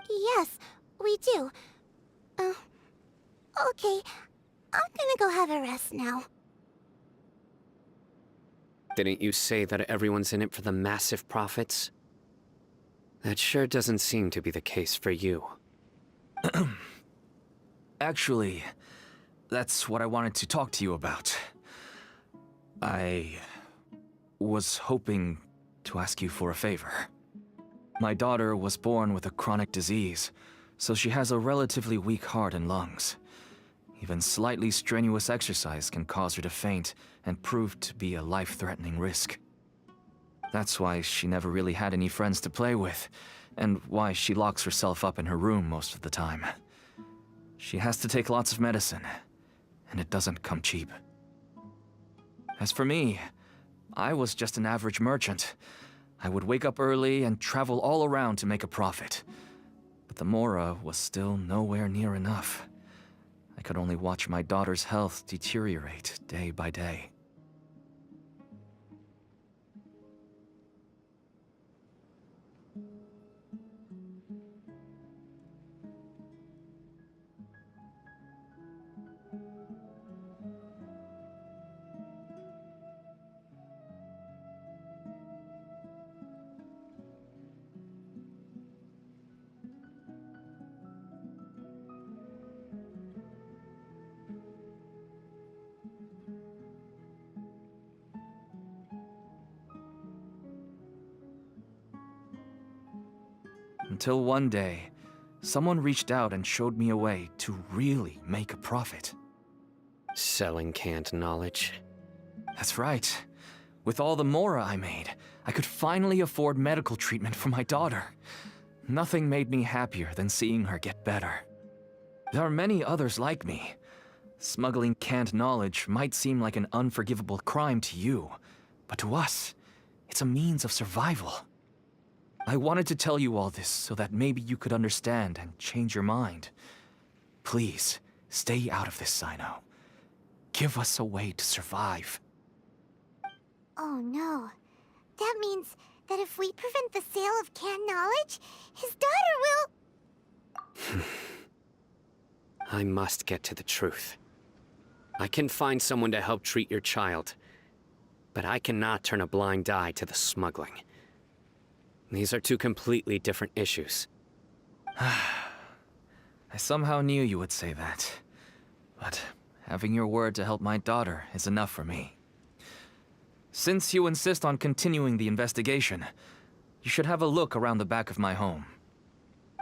Yes, we do. Okay. I'm gonna go have a rest now. Didn't you say that everyone's in it for the massive profits? That sure doesn't seem to be the case for you. Actually, that's what I wanted to talk to you about. I was hoping to ask you for a favor. My daughter was born with a chronic disease, so she has a relatively weak heart and lungs. Even slightly strenuous exercise can cause her to faint and prove to be a life-threatening risk. That's why she never really had any friends to play with, and why she locks herself up in her room most of the time. She has to take lots of medicine, and it doesn't come cheap. As for me, I was just an average merchant. I would wake up early and travel all around to make a profit. But the Mora was still nowhere near enough. I could only watch my daughter's health deteriorate day by day. Until one day, someone reached out and showed me a way to really make a profit. Selling canned knowledge? That's right. With all the Mora I made, I could finally afford medical treatment for my daughter. Nothing made me happier than seeing her get better. There are many others like me. Smuggling canned knowledge might seem like an unforgivable crime to you, but to us, it's a means of survival. I wanted to tell you all this so that maybe you could understand and change your mind. Please, stay out of this, Cyno. Give us a way to survive. Oh no. That means that if we prevent the sale of canned knowledge, his daughter will... I must get to the truth. I can find someone to help treat your child, but I cannot turn a blind eye to the smuggling. These are two completely different issues. I somehow knew you would say that. But having your word to help my daughter is enough for me. Since you insist on continuing the investigation, you should have a look around the back of my home.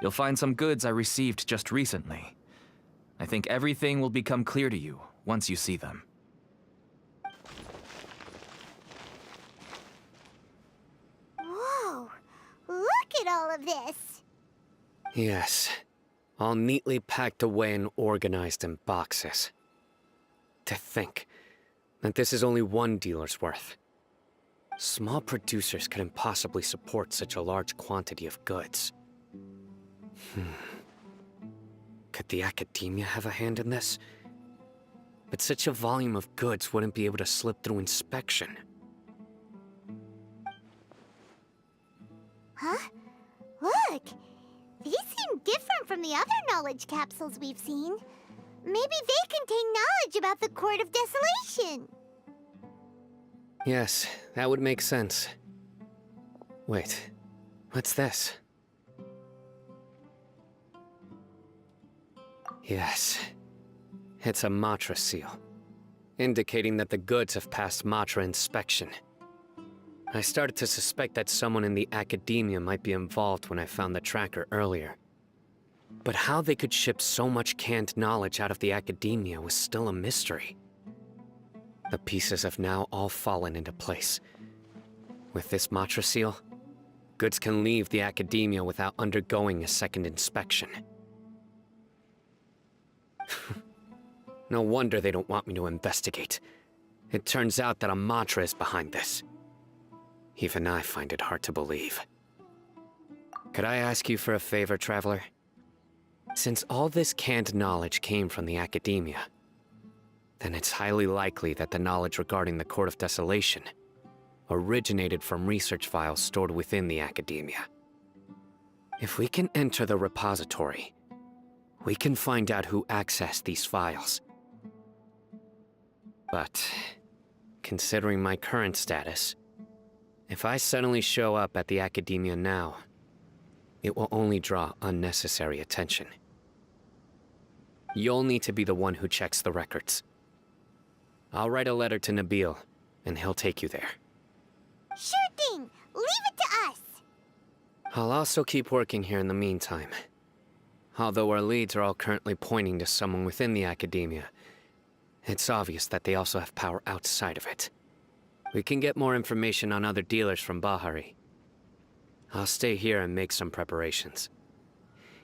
You'll find some goods I received just recently. I think everything will become clear to you once you see them. Whoa! Look at all of this! Yes, all neatly packed away and organized in boxes. To think that this is only one dealer's worth. Small producers couldn't possibly support such a large quantity of goods. Could the academia have a hand in this? But such a volume of goods wouldn't be able to slip through inspection. Huh? Look! These seem different from the other knowledge capsules we've seen. Maybe they contain knowledge about the Court of Desolation. Yes, that would make sense. Wait, what's this? Yes, it's a Matra seal, indicating that the goods have passed Matra inspection. I started to suspect that someone in the academia might be involved when I found the tracker earlier. But how they could ship so much canned knowledge out of the academia was still a mystery. The pieces have now all fallen into place. With this Matra seal, goods can leave the academia without undergoing a second inspection. No wonder they don't want me to investigate. It turns out that a Matra is behind this. Even I find it hard to believe. Could I ask you for a favor, Traveler? Since all this canned knowledge came from the academia, then it's highly likely that the knowledge regarding the Court of Desolation originated from research files stored within the academia. If we can enter the repository, we can find out who accessed these files. But, considering my current status, if I suddenly show up at the academia now, it will only draw unnecessary attention. You'll need to be the one who checks the records. I'll write a letter to Nabil, and he'll take you there. Sure thing! Leave it to us! I'll also keep working here in the meantime. Although our leads are all currently pointing to someone within the academia, it's obvious that they also have power outside of it. We can get more information on other dealers from Bahari. I'll stay here and make some preparations.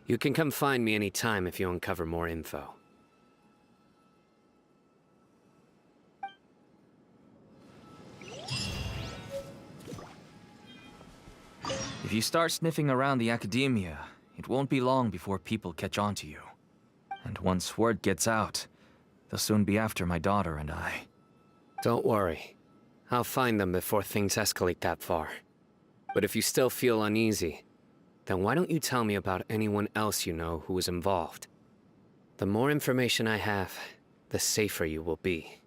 You can come find me anytime if you uncover more info. you start sniffing around the academia, it won't be long before people catch on to you. And once word gets out, they'll soon be after my daughter and I. Don't worry. I'll find them before things escalate that far. But if you still feel uneasy, then why don't you tell me about anyone else you know who was involved? The more information I have, the safer you will be.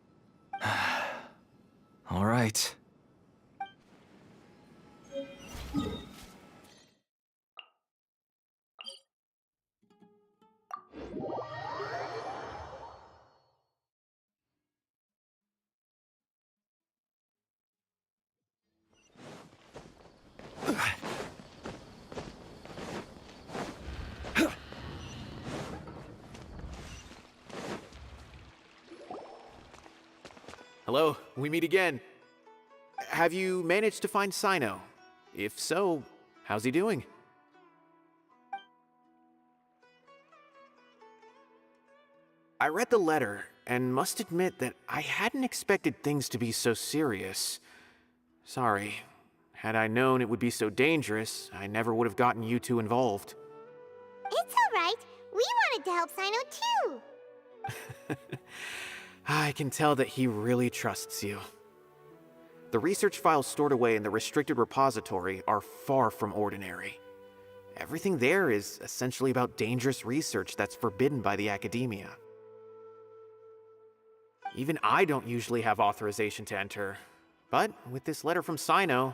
All right. Hello, we meet again. Have you managed to find Cyno? If so, how's he doing? I read the letter, and must admit that I hadn't expected things to be so serious. Sorry. Had I known it would be so dangerous, I never would have gotten you two involved. It's alright. We wanted to help Cyno too. I can tell that he really trusts you. The research files stored away in the restricted repository are far from ordinary. Everything there is essentially about dangerous research that's forbidden by the academia. Even I don't usually have authorization to enter, but with this letter from Cyno,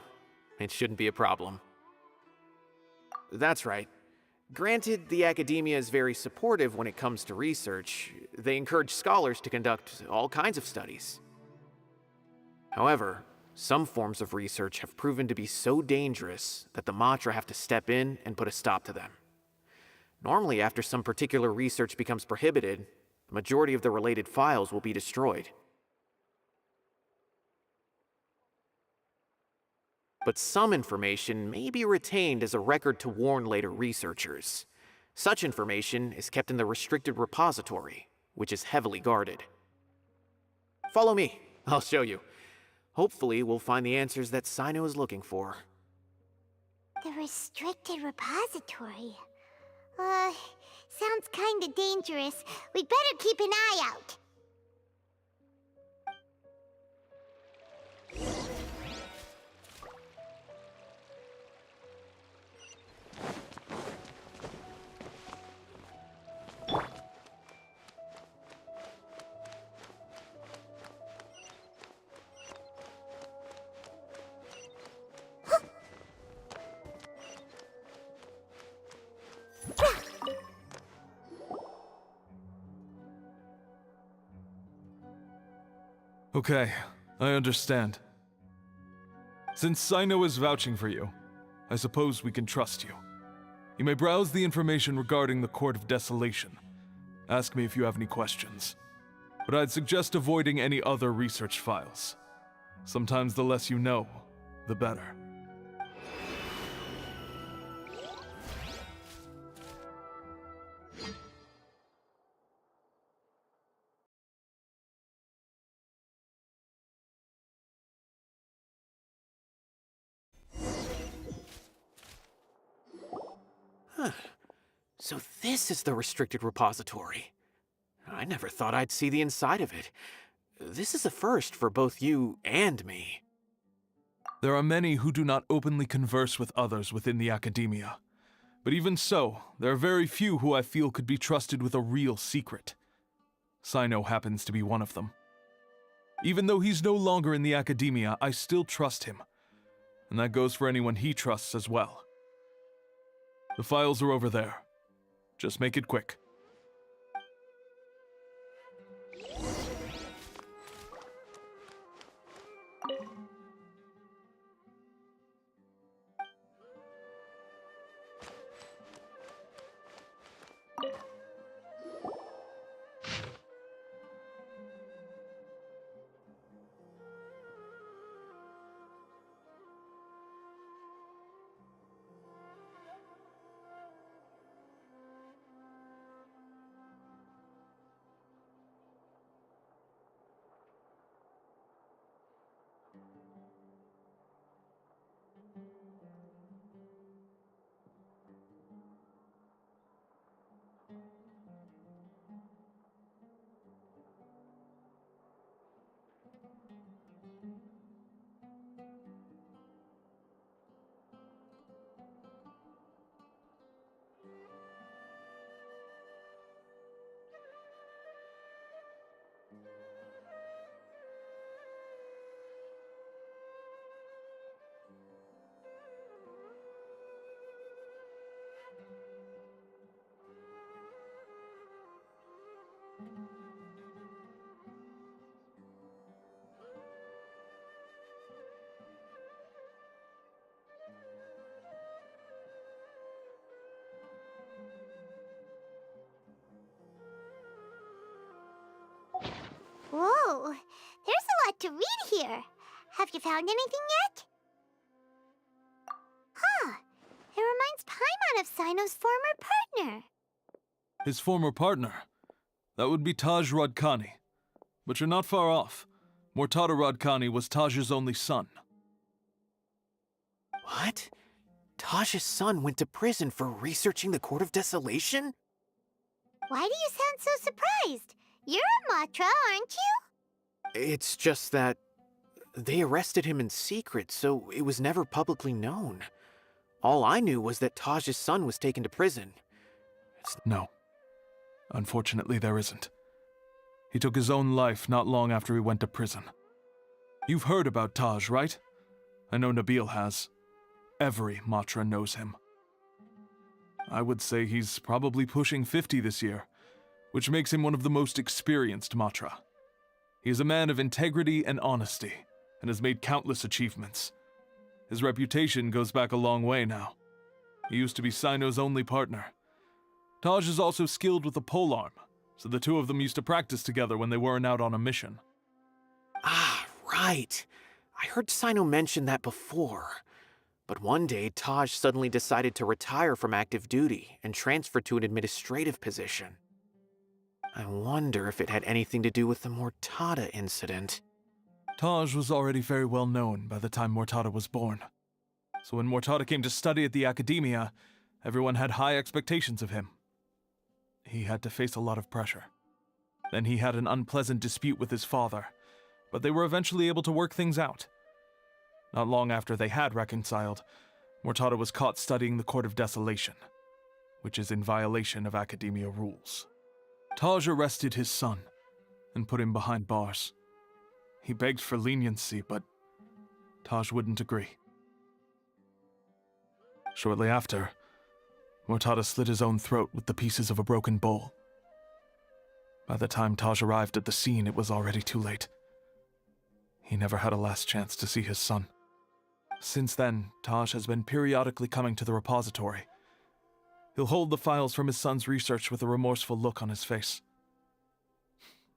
it shouldn't be a problem. That's right. Granted, the academia is very supportive when it comes to research. They encourage scholars to conduct all kinds of studies. However, some forms of research have proven to be so dangerous that the Matra have to step in and put a stop to them. Normally, after some particular research becomes prohibited, the majority of the related files will be destroyed. But some information may be retained as a record to warn later researchers. Such information is kept in the restricted repository, which is heavily guarded. Follow me, I'll show you. Hopefully, we'll find the answers that Cyno is looking for. The restricted repository. Sounds kinda dangerous. We'd better keep an eye out. Okay, I understand. Since Cyno is vouching for you, I suppose we can trust you. You may browse the information regarding the Court of Desolation. Ask me if you have any questions. But I'd suggest avoiding any other research files. Sometimes the less you know, the better. Huh. So this is the restricted repository. I never thought I'd see the inside of it. This is a first for both you and me. There are many who do not openly converse with others within the academia. But even so, there are very few who I feel could be trusted with a real secret. Cyno happens to be one of them. Even though he's no longer in the academia, I still trust him. And that goes for anyone he trusts as well. The files are over there. Just make it quick. to read here. Have you found anything yet? Huh. It reminds Paimon of Cyno's former partner. His former partner? That would be Taj Radkani. But you're not far off. Mortada Radkani was Taj's only son. What? Taj's son went to prison for researching the Court of Desolation? Why do you sound so surprised? You're a Matra, aren't you? It's just that they arrested him in secret, so it was never publicly known. All I knew was that Taj's son was taken to prison. No. Unfortunately, there isn't. He took his own life not long after he went to prison. You've heard about Taj, right? I know Nabil has. Every Matra knows him. I would say he's probably pushing 50 this year, which makes him one of the most experienced Matra. He is a man of integrity and honesty, and has made countless achievements. His reputation goes back a long way now. He used to be Cyno's only partner. Taj is also skilled with the polearm, so the two of them used to practice together when they weren't out on a mission. Ah, right. I heard Cyno mention that before. But one day, Taj suddenly decided to retire from active duty and transfer to an administrative position. I wonder if it had anything to do with the Mortada incident. Taj was already very well known by the time Mortada was born. So when Mortada came to study at the Academia, everyone had high expectations of him. He had to face a lot of pressure. Then he had an unpleasant dispute with his father, but they were eventually able to work things out. Not long after they had reconciled, Mortada was caught studying the Court of Desolation, which is in violation of Academia rules. Taj arrested his son and put him behind bars. He begged for leniency, but Taj wouldn't agree. Shortly after, Mortada slit his own throat with the pieces of a broken bowl. By the time Taj arrived at the scene, it was already too late. He never had a last chance to see his son. Since then, Taj has been periodically coming to the repository. He'll hold the files from his son's research with a remorseful look on his face.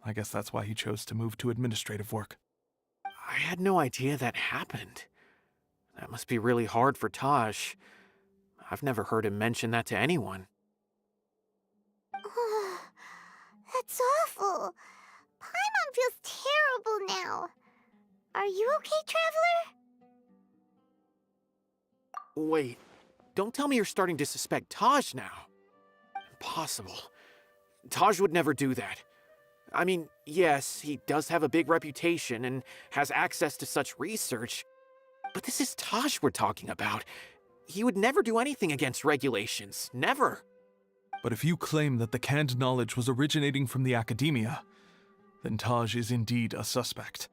I guess that's why he chose to move to administrative work. I had no idea that happened. That must be really hard for Taj. I've never heard him mention that to anyone. That's awful. Paimon feels terrible now. Are you okay, Traveler? Wait, don't tell me you're starting to suspect Taj now. Impossible. Taj would never do that. I mean, yes, he does have a big reputation and has access to such research, but this is Taj we're talking about. He would never do anything against regulations. Never. But if you claim that the canned knowledge was originating from the Academia, then Taj is indeed a suspect.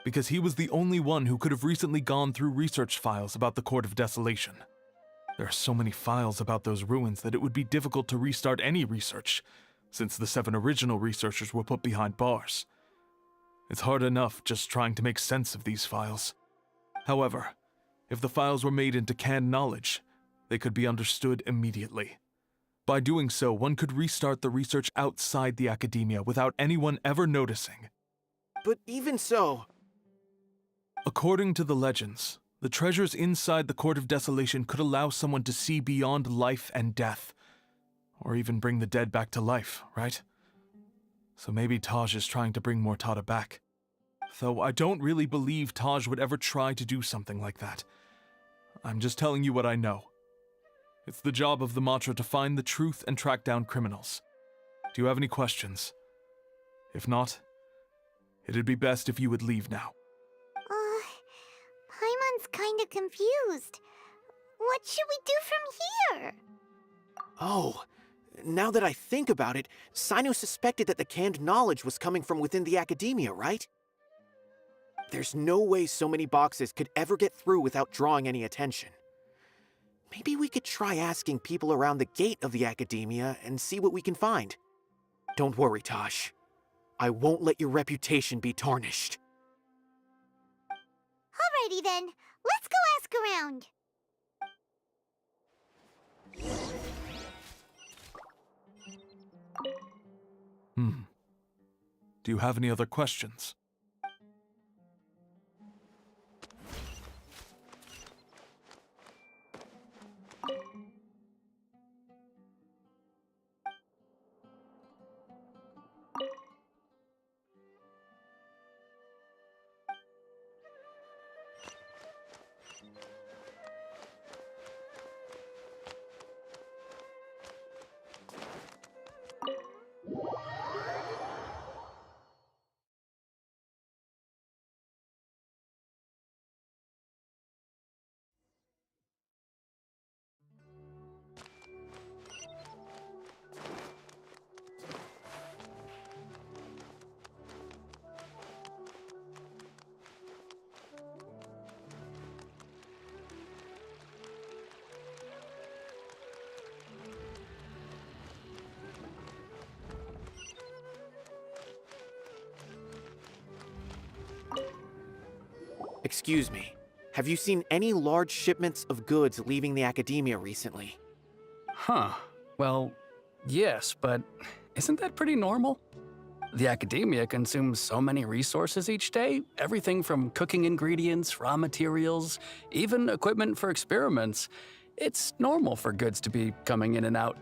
Because he was the only one who could have recently gone through research files about the Court of Desolation. There are so many files about those ruins that it would be difficult to restart any research, since the 7 original researchers were put behind bars. It's hard enough just trying to make sense of these files. However, if the files were made into canned knowledge, they could be understood immediately. By doing so, one could restart the research outside the Academia without anyone ever noticing. But even so... According to the legends, the treasures inside the Court of Desolation could allow someone to see beyond life and death, or even bring the dead back to life, right? So maybe Taj is trying to bring Mortada back. Though I don't really believe Taj would ever try to do something like that. I'm just telling you what I know. It's the job of the Matra to find the truth and track down criminals. Do you have any questions? If not, it'd be best if you would leave now. Paimon's kinda confused. What should we do from here? Oh, now that I think about it, Cyno suspected that the canned knowledge was coming from within the Academia, right? There's no way so many boxes could ever get through without drawing any attention. Maybe we could try asking people around the gate of the Academia and see what we can find. Don't worry, Taj. I won't let your reputation be tarnished. Alrighty then, let's go ask around. Do you have any other questions? Excuse me, have you seen any large shipments of goods leaving the academia recently? Huh. Well, yes, but isn't that pretty normal? The academia consumes so many resources each day, everything from cooking ingredients, raw materials, even equipment for experiments. It's normal for goods to be coming in and out.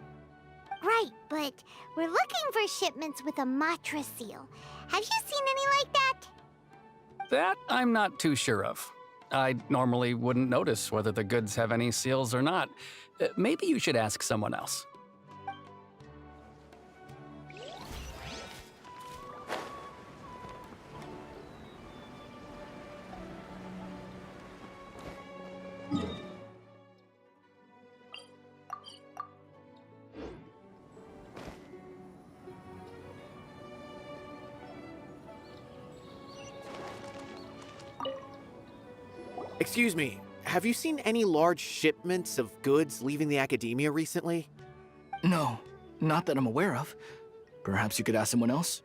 Right, but we're looking for shipments with a Matra seal. Have you seen any like that? That I'm not too sure of. I normally wouldn't notice whether the goods have any seals or not. Maybe you should ask someone else. Excuse me, have you seen any large shipments of goods leaving the academia recently? No, not that I'm aware of. Perhaps you could ask someone else?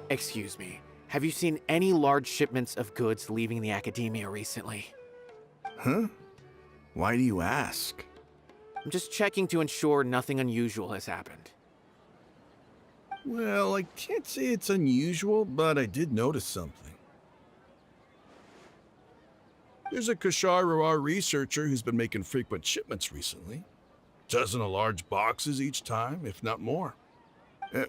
Excuse me, have you seen any large shipments of goods leaving the academia recently? Huh? Why do you ask? I'm just checking to ensure nothing unusual has happened. Well, I can't say it's unusual, but I did notice something. There's a Kashar researcher who's been making frequent shipments recently. Dozen of large boxes each time, if not more.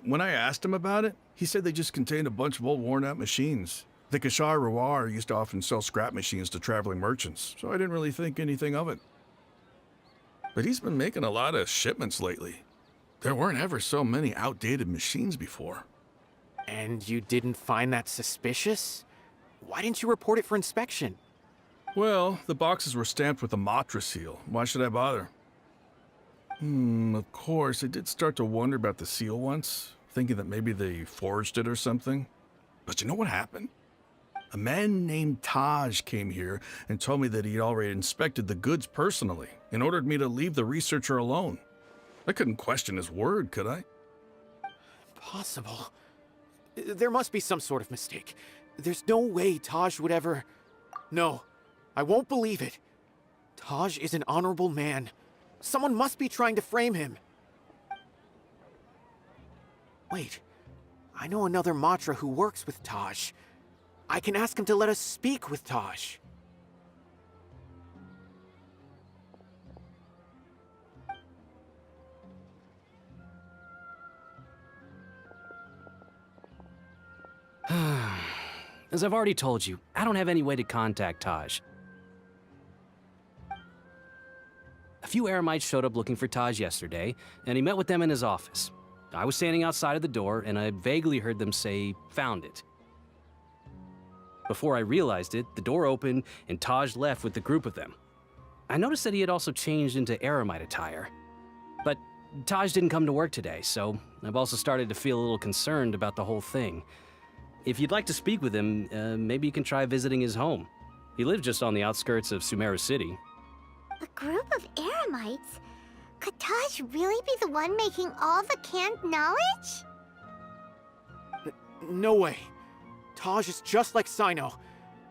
When I asked him about it, he said they just contained a bunch of old worn-out machines. The Kashar used to often sell scrap machines to traveling merchants, so I didn't really think anything of it. But he's been making a lot of shipments lately. There weren't ever so many outdated machines before. And you didn't find that suspicious? Why didn't you report it for inspection? Well, the boxes were stamped with a Matra seal. Why should I bother? Of course, I did start to wonder about the seal once, thinking that maybe they forged it or something. But you know what happened? A man named Taj came here and told me that he'd already inspected the goods personally and ordered me to leave the researcher alone. I couldn't question his word, could I? Impossible. There must be some sort of mistake. There's no way Taj would ever... No, I won't believe it. Taj is an honorable man. Someone must be trying to frame him. Wait, I know another Matra who works with Taj. I can ask him to let us speak with Taj. As I've already told you, I don't have any way to contact Taj. A few Eremites showed up looking for Taj yesterday, and he met with them in his office. I was standing outside of the door, and I vaguely heard them say, "Found it." Before I realized it, the door opened, and Taj left with the group of them. I noticed that he had also changed into Eremite attire. But Taj didn't come to work today, so I've also started to feel a little concerned about the whole thing. If you'd like to speak with him, maybe you can try visiting his home. He lives just on the outskirts of Sumeru City. A group of Eremites? Could Taj really be the one making all the canned knowledge? No way. Taj is just like Cyno.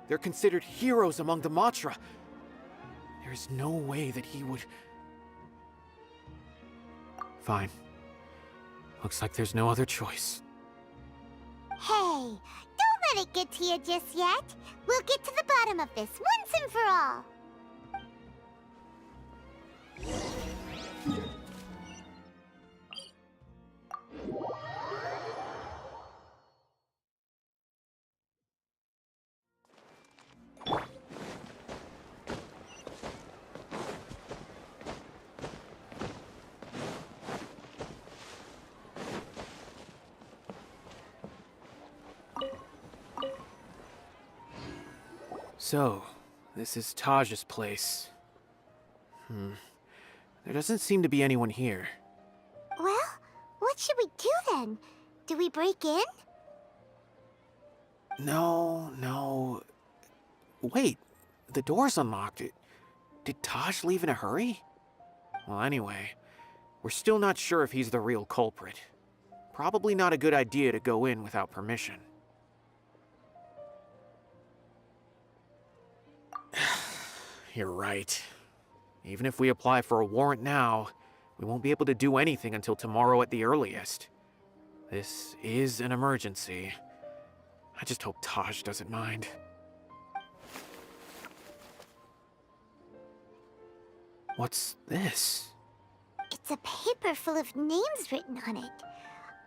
They're considered heroes among the Matra. There's no way that he would... Fine. Looks like there's no other choice. Hey, don't let it get to you just yet. We'll get to the bottom of this once and for all. So, this is Taj's place. There doesn't seem to be anyone here. Well, what should we do then? Do we break in? No. Wait, the door's unlocked. Did Taj leave in a hurry? Well, anyway, we're still not sure if he's the real culprit. Probably not a good idea to go in without permission. You're right. Even if we apply for a warrant now, we won't be able to do anything until tomorrow at the earliest. This is an emergency. I just hope Taj doesn't mind. What's this? It's a paper full of names written on it.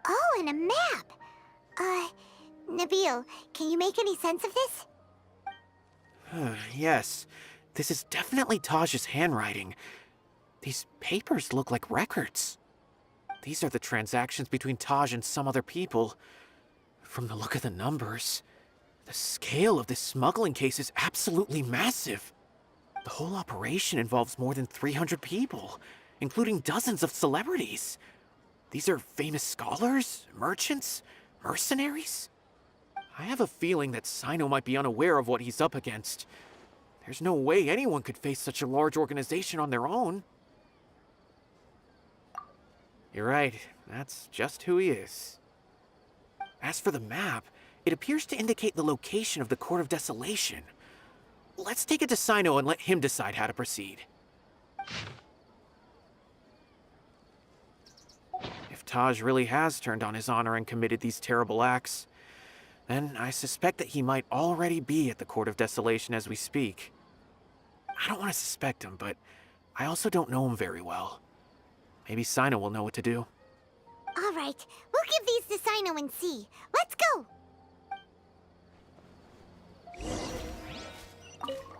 Oh, and a map. Nabil, can you make any sense of this? Yes, this is definitely Taj's handwriting. These papers look like records. These are the transactions between Taj and some other people. From the look of the numbers, the scale of this smuggling case is absolutely massive. The whole operation involves more than 300 people, including dozens of celebrities. These are famous scholars, merchants, mercenaries. I have a feeling that Cyno might be unaware of what he's up against. There's no way anyone could face such a large organization on their own. You're right, that's just who he is. As for the map, it appears to indicate the location of the Court of Desolation. Let's take it to Cyno and let him decide how to proceed. If Taj really has turned on his honor and committed these terrible acts, then I suspect that he might already be at the Court of Desolation as we speak. I don't want to suspect him, but I also don't know him very well. Maybe Cyno will know what to do. All right, we'll give these to Cyno and see. Let's go!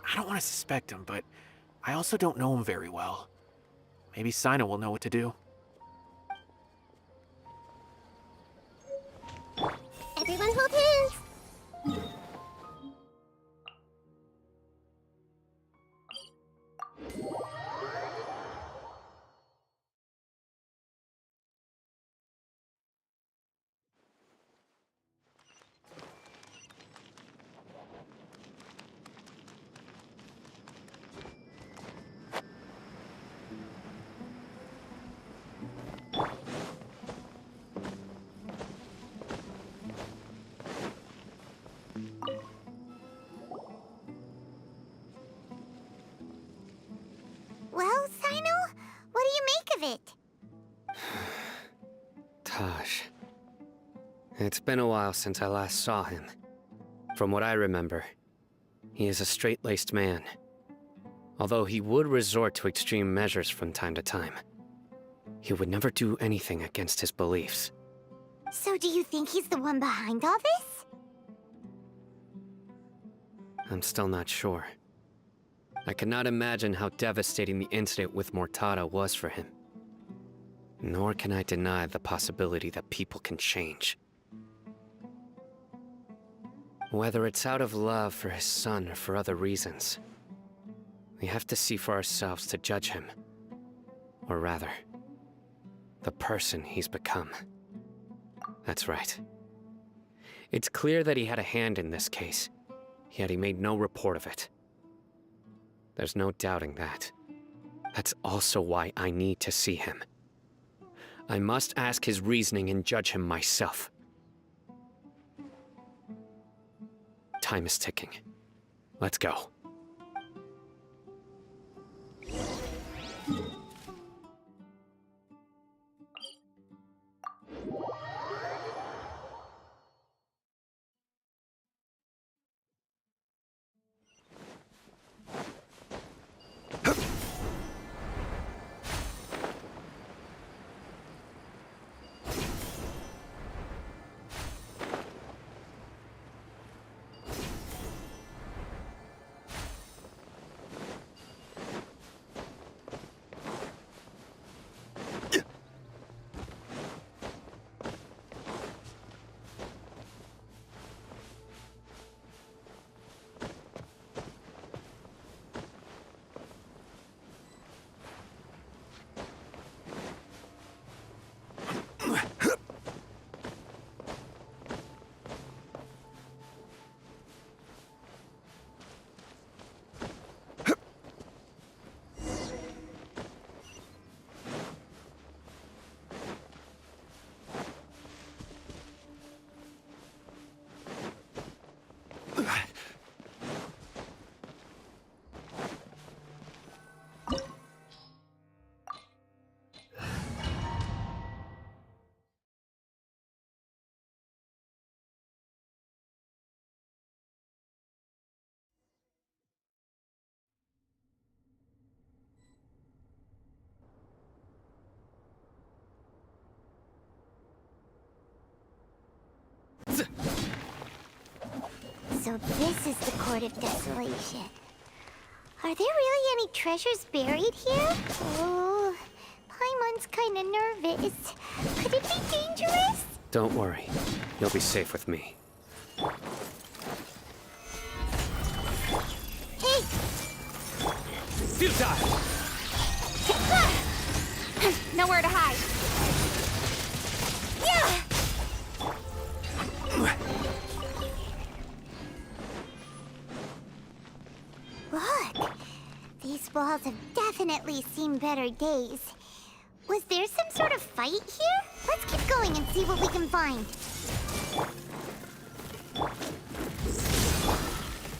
I don't want to suspect him, but I also don't know him very well. Maybe Cyno will know what to do. Everyone hold hands! Well, Cyno, what do you make of it? Taj. It's been a while since I last saw him. From what I remember, he is a straight-laced man. Although he would resort to extreme measures from time to time, he would never do anything against his beliefs. So do you think he's the one behind all this? I'm still not sure. I cannot imagine how devastating the incident with Mortada was for him. Nor can I deny the possibility that people can change. Whether it's out of love for his son or for other reasons, we have to see for ourselves to judge him. Or rather, the person he's become. That's right. It's clear that he had a hand in this case, yet he made no report of it. There's no doubting that. That's also why I need to see him. I must ask his reasoning and judge him myself. Time is ticking. Let's go. So this is the Court of Desolation. Are there really any treasures buried here? Oh, Paimon's kinda nervous. Could it be dangerous? Don't worry. You'll be safe with me. Hey! Futile! Nowhere to hide. Yeah! Look! These walls have definitely seen better days. Was there some sort of fight here? Let's keep going and see what we can find.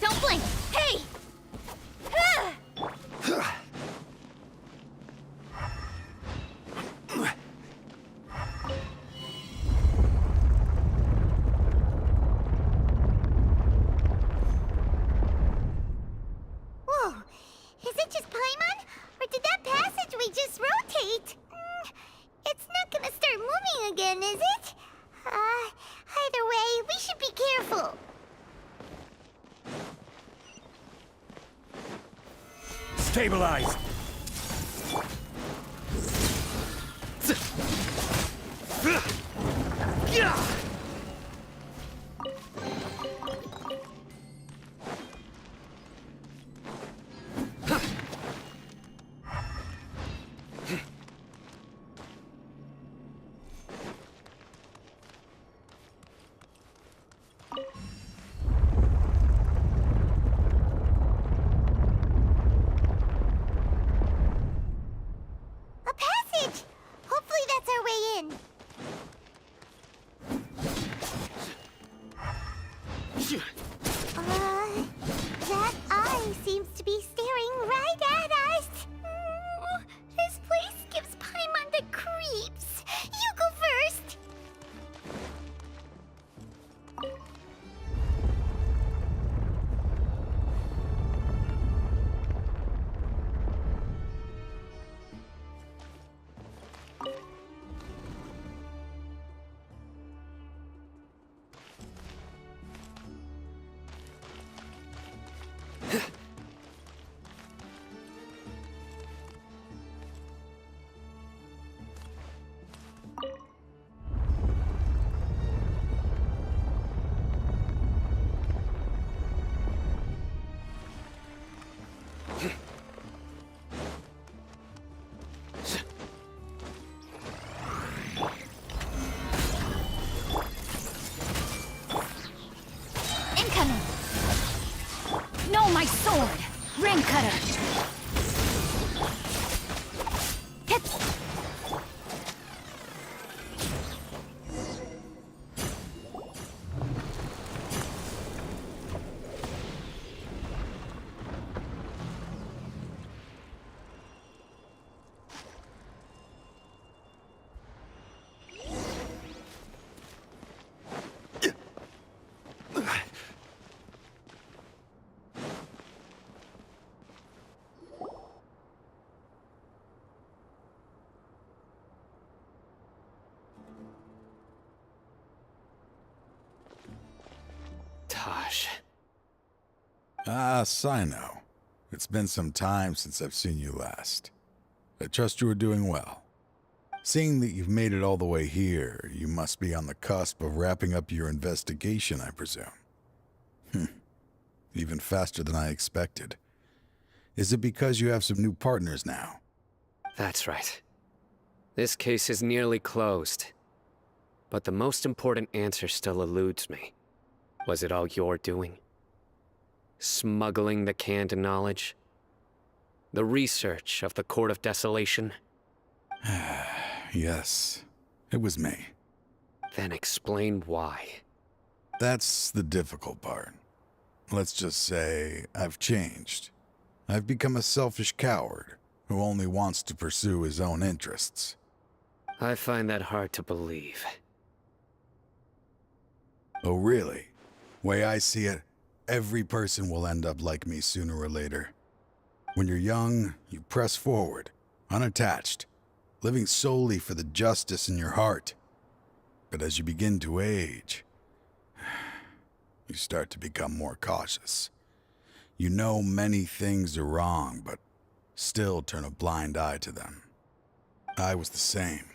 Don't blink! Hey! Whoa! Is it just Paimon? Or did that passageway just rotate? It's not gonna start moving again, is it? Either way, we should be careful. Stabilize! A passage! Hopefully that's our way in. That eye seems to be staring right at us. This place gives Paimon the creeps. You go first. Incoming! No, my sword! Ring cutter! Hit! Taj. Ah, Cyno. It's been some time since I've seen you last. I trust you are doing well. Seeing that you've made it all the way here, you must be on the cusp of wrapping up your investigation, I presume. Even faster than I expected. Is it because you have some new partners now? That's right. This case is nearly closed. But the most important answer still eludes me. Was it all your doing? Smuggling the canned knowledge? The research of the Court of Desolation? Yes, it was me. Then explain why. That's the difficult part. Let's just say I've changed. I've become a selfish coward who only wants to pursue his own interests. I find that hard to believe. Oh, really? Way I see it, every person will end up like me sooner or later. When you're young, you press forward, unattached, living solely for the justice in your heart. But as you begin to age, You start to become more cautious. You know many things are wrong, but still turn a blind eye to them. I was the same.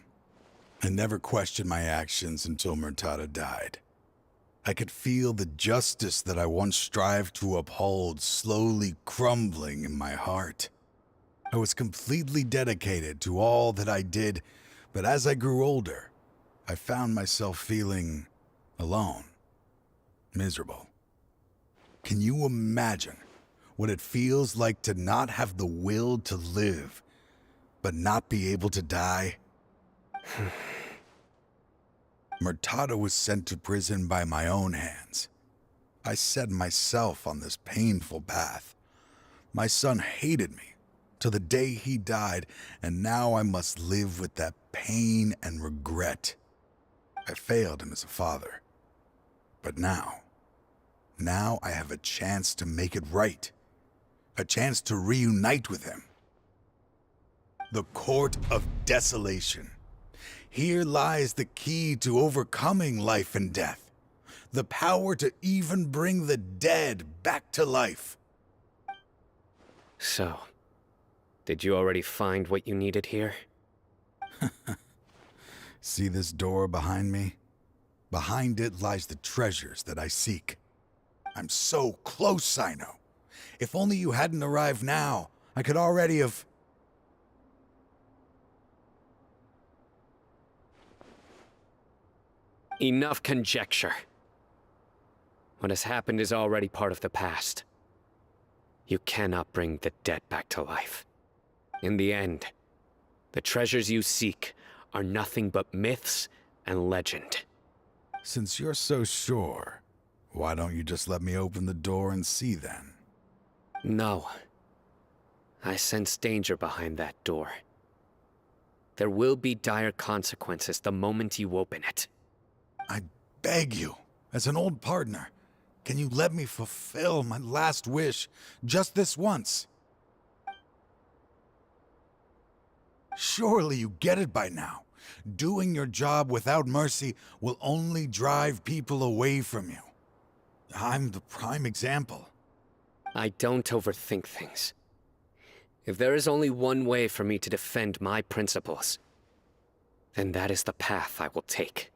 I never questioned my actions until Murtada died. I could feel the justice that I once strived to uphold slowly crumbling in my heart. I was completely dedicated to all that I did, but as I grew older, I found myself feeling alone, miserable. Can you imagine what it feels like to not have the will to live, but not be able to die? Murtada was sent to prison by my own hands. I set myself on this painful path. My son hated me till the day he died, and now I must live with that pain and regret. I failed him as a father. But now I have a chance to make it right. A chance to reunite with him. The Court of Desolation. Here lies the key to overcoming life and death. The power to even bring the dead back to life. So, did you already find what you needed here? See this door behind me? Behind it lies the treasures that I seek. I'm so close, Cyno. If only you hadn't arrived now, I could already have... Enough conjecture. What has happened is already part of the past. You cannot bring the dead back to life. In the end, the treasures you seek are nothing but myths and legend. Since you're so sure, why don't you just let me open the door and see then? No. I sense danger behind that door. There will be dire consequences the moment you open it. I beg you, as an old partner, can you let me fulfill my last wish just this once? Surely you get it by now. Doing your job without mercy will only drive people away from you. I'm the prime example. I don't overthink things. If there is only one way for me to defend my principles, then that is the path I will take.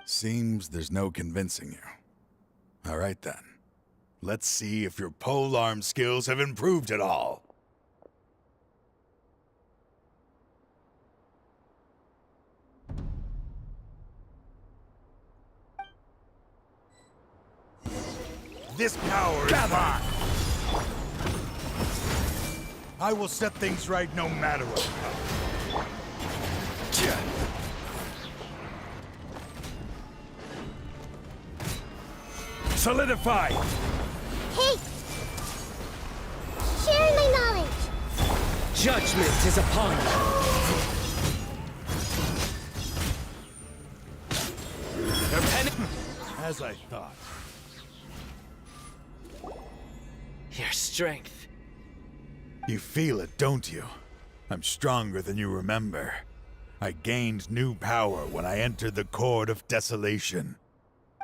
Seems there's no convincing you. All right then. Let's see if your polearm skills have improved at all. This power is mine. I will set things right no matter what. Solidify! Hey! Sharing my knowledge! Judgment is upon you! As I thought. Your strength. You feel it, don't you? I'm stronger than you remember. I gained new power when I entered the Court of Desolation.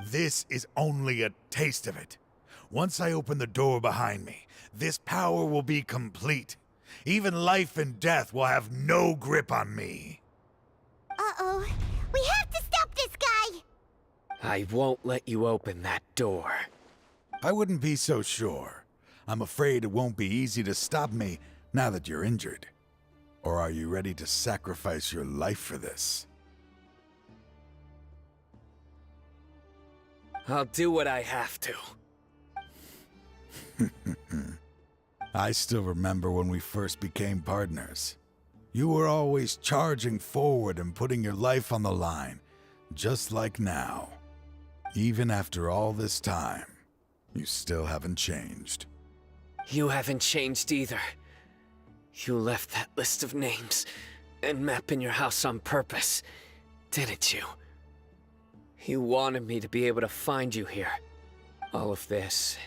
This is only a taste of it. Once I open the door behind me, this power will be complete. Even life and death will have no grip on me. Uh-oh. We have to stop this guy! I won't let you open that door. I wouldn't be so sure. I'm afraid it won't be easy to stop me now that you're injured. Or are you ready to sacrifice your life for this? I'll do what I have to. I still remember when we first became partners. You were always charging forward and putting your life on the line, just like now. Even after all this time, you still haven't changed. You haven't changed either. You left that list of names and map in your house on purpose, didn't you? You wanted me to be able to find you here. All of this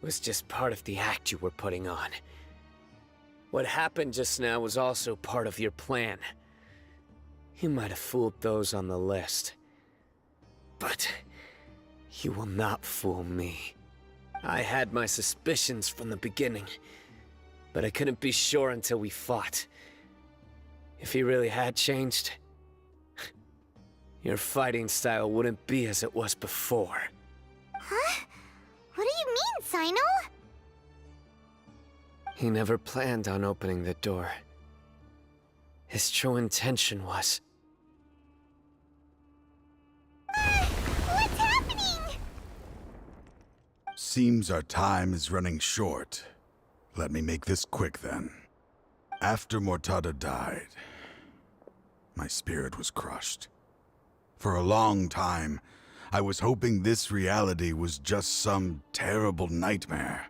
was just part of the act you were putting on. What happened just now was also part of your plan. You might have fooled those on the list. But You will not fool me. I had my suspicions from the beginning, but I couldn't be sure until we fought. If he really had changed, your fighting style wouldn't be as it was before. Huh? What do you mean, Cyno? He never planned on opening the door. His true intention was... What's happening? Seems our time is running short. Let me make this quick then. After Mortada died, my spirit was crushed. For a long time, I was hoping this reality was just some terrible nightmare.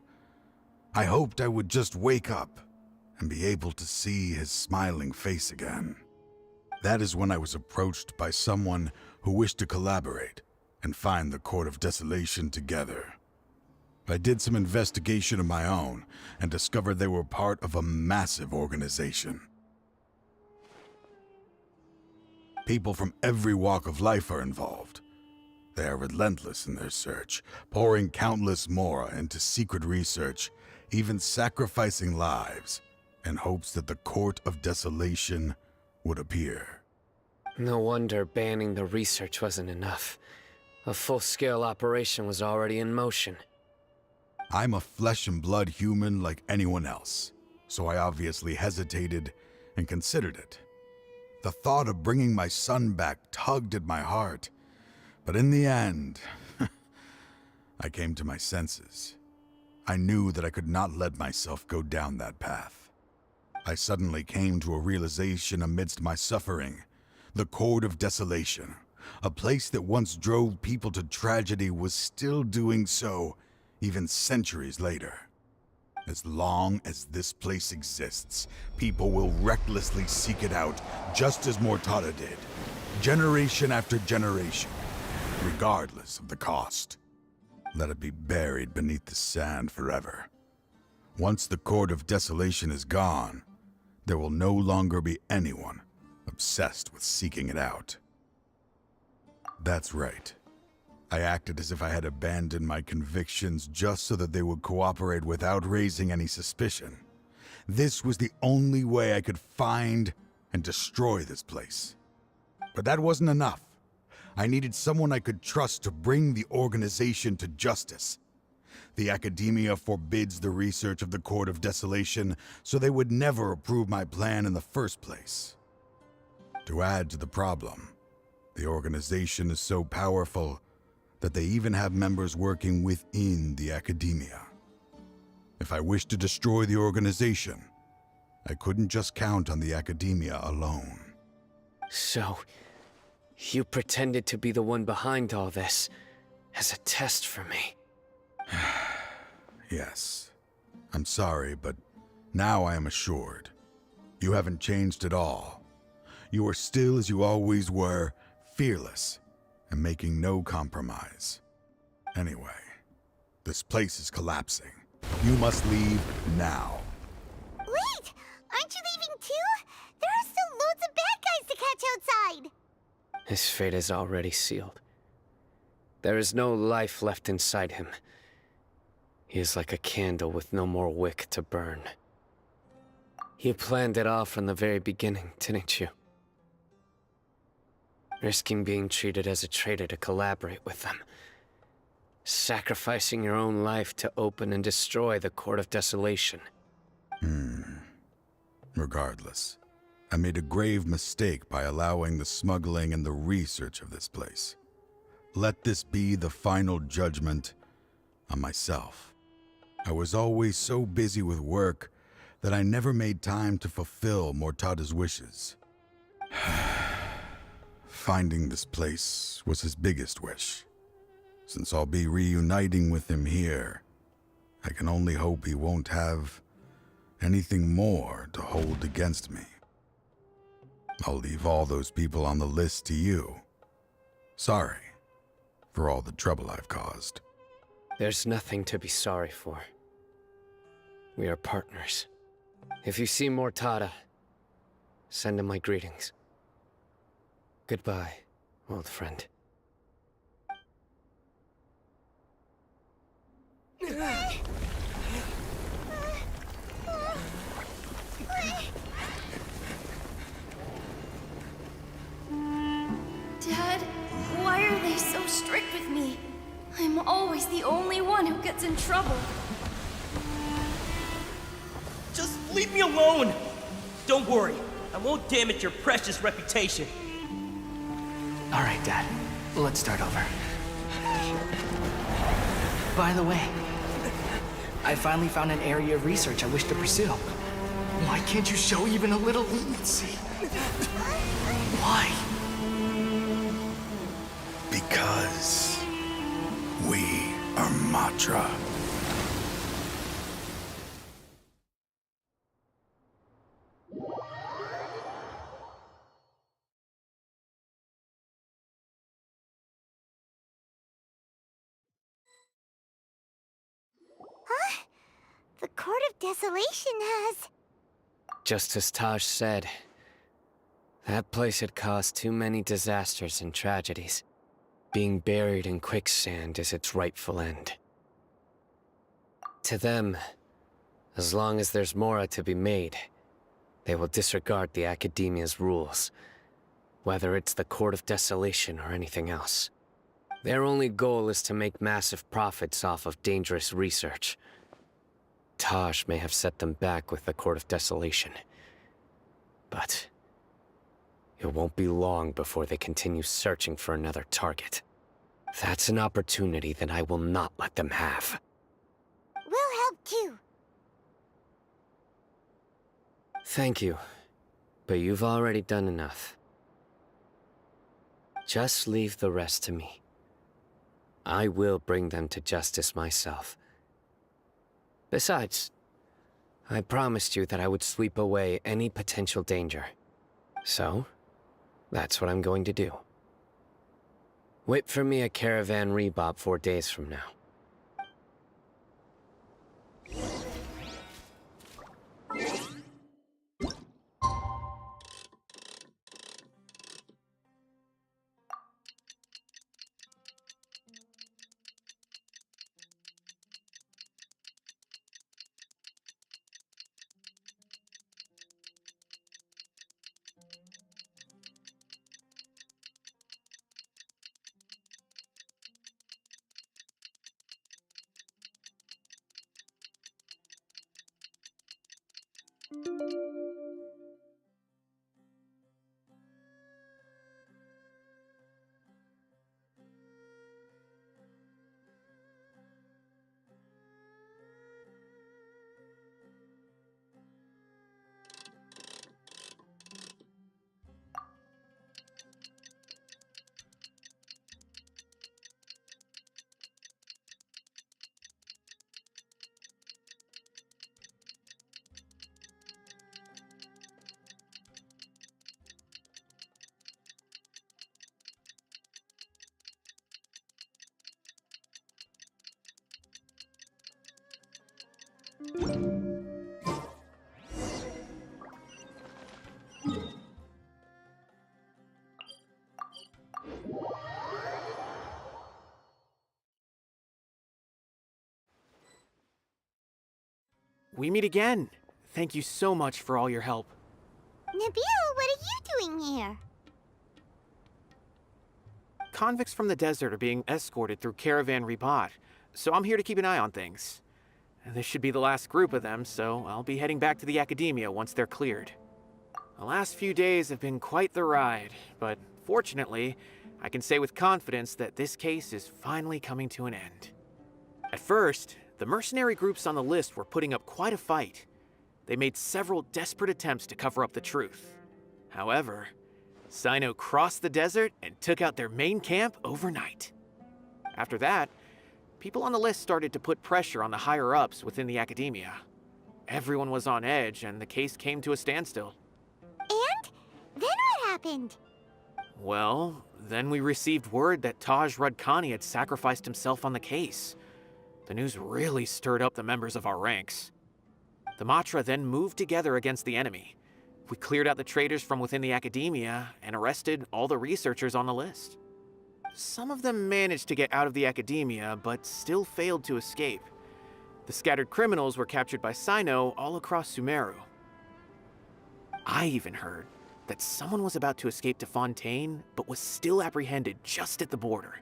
I hoped I would just wake up and be able to see his smiling face again. That is when I was approached by someone who wished to collaborate and find the Court of Desolation together. I did some investigation of my own and discovered they were part of a massive organization. People from every walk of life are involved. They are relentless in their search, pouring countless mora into secret research, even sacrificing lives in hopes that the Court of Desolation would appear. No wonder banning the research wasn't enough. A full-scale operation was already in motion. I'm a flesh and blood human like anyone else, so I obviously hesitated and considered it. The thought of bringing my son back tugged at my heart, but in the end, I came to my senses. I knew that I could not let myself go down that path. I suddenly came to a realization amidst my suffering. The Court of Desolation, a place that once drove people to tragedy, was still doing so even centuries later. As long as this place exists, people will recklessly seek it out, just as Mortada did, generation after generation, regardless of the cost. Let it be buried beneath the sand forever. Once the Court of Desolation is gone, there will no longer be anyone obsessed with seeking it out. That's right. I acted as if I had abandoned my convictions just so that they would cooperate without raising any suspicion. This was the only way I could find and destroy this place. But that wasn't enough. I needed someone I could trust to bring the organization to justice. The Academia forbids the research of the Court of Desolation, so they would never approve my plan in the first place. To add to the problem, the organization is so powerful that they even have members working within the Academia. If I wished to destroy the organization, I couldn't just count on the Academia alone. So, you pretended to be the one behind all this, as a test for me. Yes. I'm sorry, but now I am assured. You haven't changed at all. You are still as you always were, fearless, and making no compromise. Anyway, this place is collapsing. You must leave now. Wait! Aren't you leaving too? There are still loads of bad guys to catch outside! His fate is already sealed. There is no life left inside him. He is like a candle with no more wick to burn. You planned it all from the very beginning, didn't you? Risking being treated as a traitor to collaborate with them. Sacrificing your own life to open and destroy the Court of Desolation. Regardless, I made a grave mistake by allowing the smuggling and the research of this place. Let this be the final judgment on myself. I was always so busy with work that I never made time to fulfill Mortada's wishes. Finding this place was his biggest wish. Since I'll be reuniting with him here, I can only hope he won't have anything more to hold against me. I'll leave all those people on the list to you. Sorry for all the trouble I've caused. There's nothing to be sorry for. We are partners. If you see Mortada, send him my greetings. Goodbye, old friend. Dad, why are they so strict with me? I'm always the only one who gets in trouble. Just leave me alone! Don't worry, I won't damage your precious reputation. All right, Dad. Let's start over. By the way, I finally found an area of research I wish to pursue. Why can't you show even a little leniency? Why? Because we are Matra. Huh? The Court of Desolation has... Just as Taj said, that place had caused too many disasters and tragedies. Being buried in quicksand is its rightful end. To them, as long as there's more to be made, they will disregard the Academia's rules, whether it's the Court of Desolation or anything else. Their only goal is to make massive profits off of dangerous research. Taj may have set them back with the Court of Desolation, but it won't be long before they continue searching for another target. That's an opportunity that I will not let them have. We'll help too. Thank you, but you've already done enough. Just leave the rest to me. I will bring them to justice myself. Besides, I promised you that I would sweep away any potential danger. So, that's what I'm going to do. Wait for me at Caravan Rebop 4 days from now. We meet again. Thank you so much for all your help. Nabil, what are you doing here? Convicts from the desert are being escorted through Caravan Rebot, so I'm here to keep an eye on things. This should be the last group of them, so I'll be heading back to the Academia once they're cleared. The last few days have been quite the ride, but fortunately, I can say with confidence that this case is finally coming to an end. At first, the mercenary groups on the list were putting up quite a fight. They made several desperate attempts to cover up the truth. However, Cyno crossed the desert and took out their main camp overnight. After that, people on the list started to put pressure on the higher-ups within the Academia. Everyone was on edge, and the case came to a standstill. And? Then what happened? Well, then we received word that Taj Rudkani had sacrificed himself on the case. The news really stirred up the members of our ranks. The Matra then moved together against the enemy. We cleared out the traitors from within the Academia and arrested all the researchers on the list. Some of them managed to get out of the Academia, but still failed to escape. The scattered criminals were captured by Cyno all across Sumeru. I even heard that someone was about to escape to Fontaine, but was still apprehended just at the border.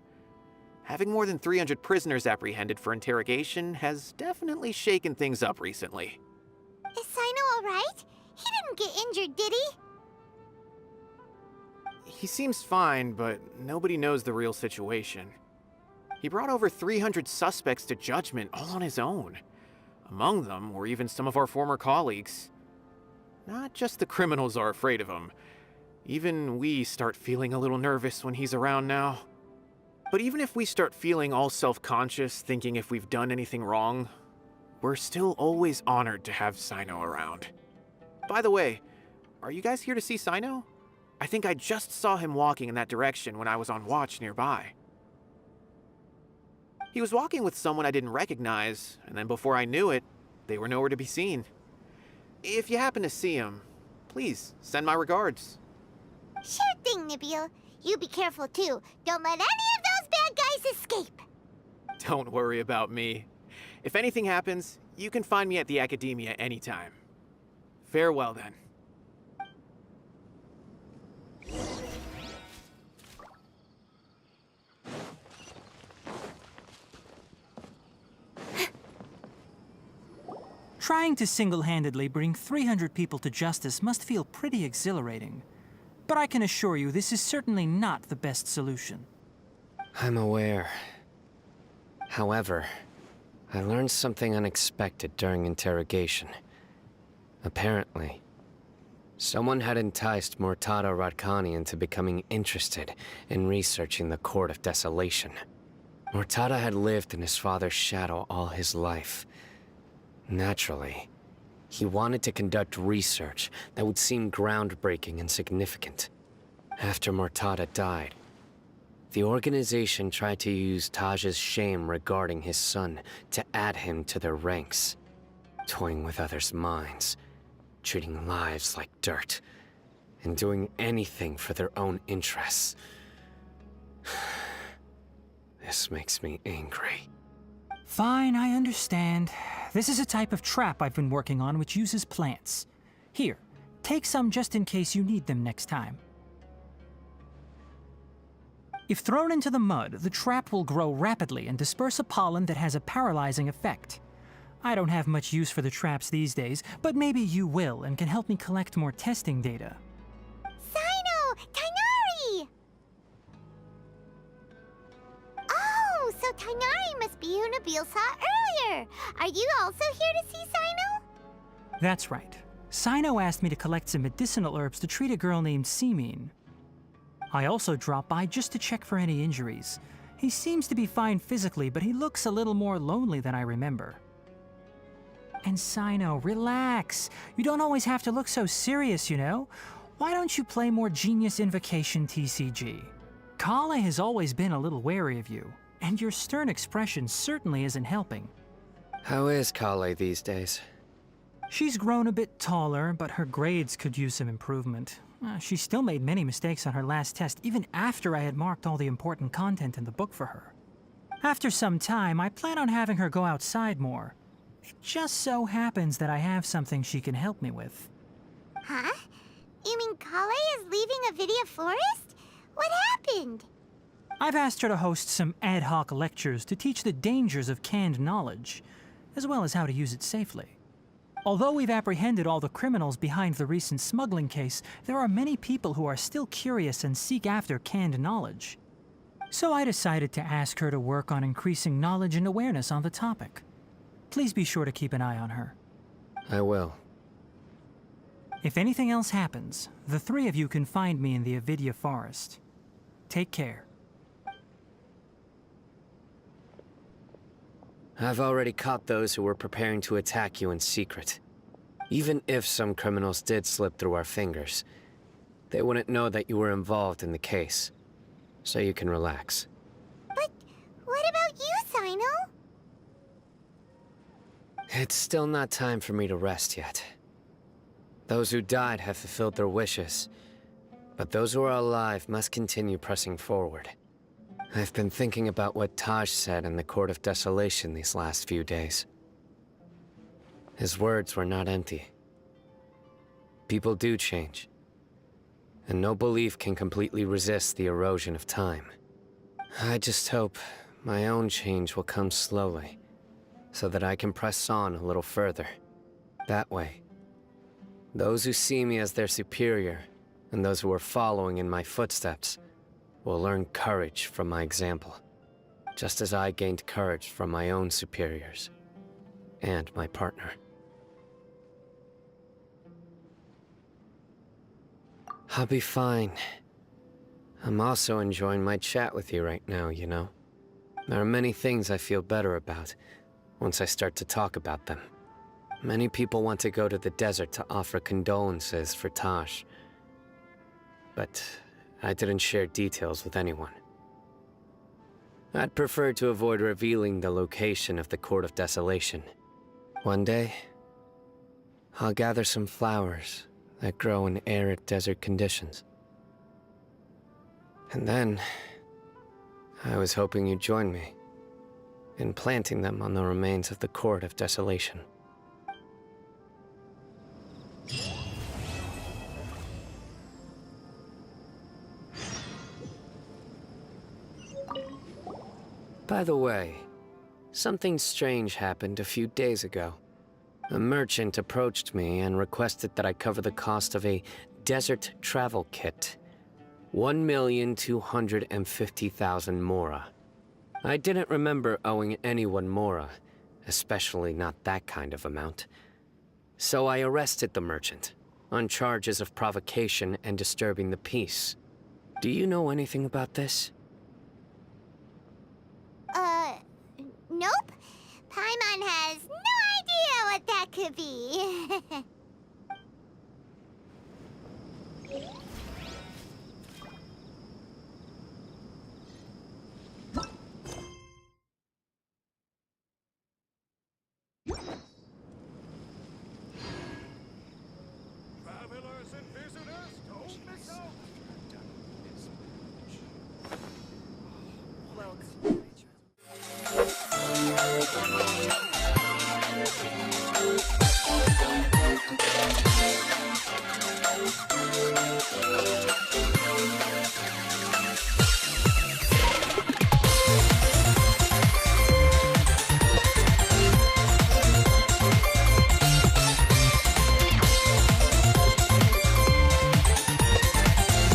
Having more than 300 prisoners apprehended for interrogation has definitely shaken things up recently. Is Cyno alright? He didn't get injured, did he? He seems fine, but nobody knows the real situation. He brought over 300 suspects to judgment all on his own. Among them were even some of our former colleagues. Not just the criminals are afraid of him. Even we start feeling a little nervous when he's around now. But even if we start feeling all self-conscious, thinking if we've done anything wrong, we're still always honored to have Cyno around. By the way, are you guys here to see Cyno? I think I just saw him walking in that direction when I was on watch nearby. He was walking with someone I didn't recognize, and then before I knew it, they were nowhere to be seen. If you happen to see him, please send my regards. Sure thing, Nabil. You be careful too. Don't let any of those bad guys escape. Don't worry about me. If anything happens, you can find me at the Academia anytime. Farewell then. Trying to single-handedly bring 300 people to justice must feel pretty exhilarating. But I can assure you this is certainly not the best solution. I'm aware. However, I learned something unexpected during interrogation. Apparently, someone had enticed Murtada Radkani into becoming interested in researching the Court of Desolation. Murtada had lived in his father's shadow all his life. Naturally, he wanted to conduct research that would seem groundbreaking and significant. After Murtada died, the organization tried to use Taj's shame regarding his son to add him to their ranks, toying with others' minds, treating lives like dirt, and doing anything for their own interests. This makes me angry. Fine, I understand. This is a type of trap I've been working on which uses plants. Here, take some just in case you need them next time. If thrown into the mud, the trap will grow rapidly and disperse a pollen that has a paralyzing effect. I don't have much use for the traps these days, but maybe you will and can help me collect more testing data. Cyno! Tighnari! Oh, so Tighnari must be who Nabil saw earlier. Are you also here to see Cyno? That's right. Cyno asked me to collect some medicinal herbs to treat a girl named Simin. I also dropped by just to check for any injuries. He seems to be fine physically, but he looks a little more lonely than I remember. And Cyno, relax. You don't always have to look so serious, you know? Why don't you play more Genius Invocation TCG? Kale has always been a little wary of you, and your stern expression certainly isn't helping. How is Kale these days? She's grown a bit taller, but her grades could use some improvement. She still made many mistakes on her last test, even after I had marked all the important content in the book for her. After some time, I plan on having her go outside more. It just so happens that I have something she can help me with. Huh? You mean Kale is leaving Avidia Forest? What happened? I've asked her to host some ad hoc lectures to teach the dangers of canned knowledge, as well as how to use it safely. Although we've apprehended all the criminals behind the recent smuggling case, there are many people who are still curious and seek after canned knowledge. So I decided to ask her to work on increasing knowledge and awareness on the topic. Please be sure to keep an eye on her. I will. If anything else happens, the three of you can find me in the Avidia Forest. Take care. I've already caught those who were preparing to attack you in secret. Even if some criminals did slip through our fingers, they wouldn't know that you were involved in the case. So you can relax. But what about you, Cyno? It's still not time for me to rest yet. Those who died have fulfilled their wishes, but those who are alive must continue pressing forward. I've been thinking about what Taj said in the Court of Desolation these last few days. His words were not empty. People do change, and no belief can completely resist the erosion of time. I just hope my own change will come slowly, so that I can press on a little further. That way, those who see me as their superior, and those who are following in my footsteps, will learn courage from my example, just as I gained courage from my own superiors, and my partner. I'll be fine. I'm also enjoying my chat with you right now, you know? There are many things I feel better about once I start to talk about them. Many people want to go to the desert to offer condolences for Taj, but I didn't share details with anyone. I'd prefer to avoid revealing the location of the Court of Desolation. One day, I'll gather some flowers that grow in arid desert conditions. And then, I was hoping you'd join me in planting them on the remains of the Court of Desolation. By the way, something strange happened a few days ago. A merchant approached me and requested that I cover the cost of a desert travel kit. 1,250,000 mora. I didn't remember owing anyone mora, especially not that kind of amount. So I arrested the merchant, on charges of provocation and disturbing the peace. Do you know anything about this? Nope. Paimon has no idea what that could be.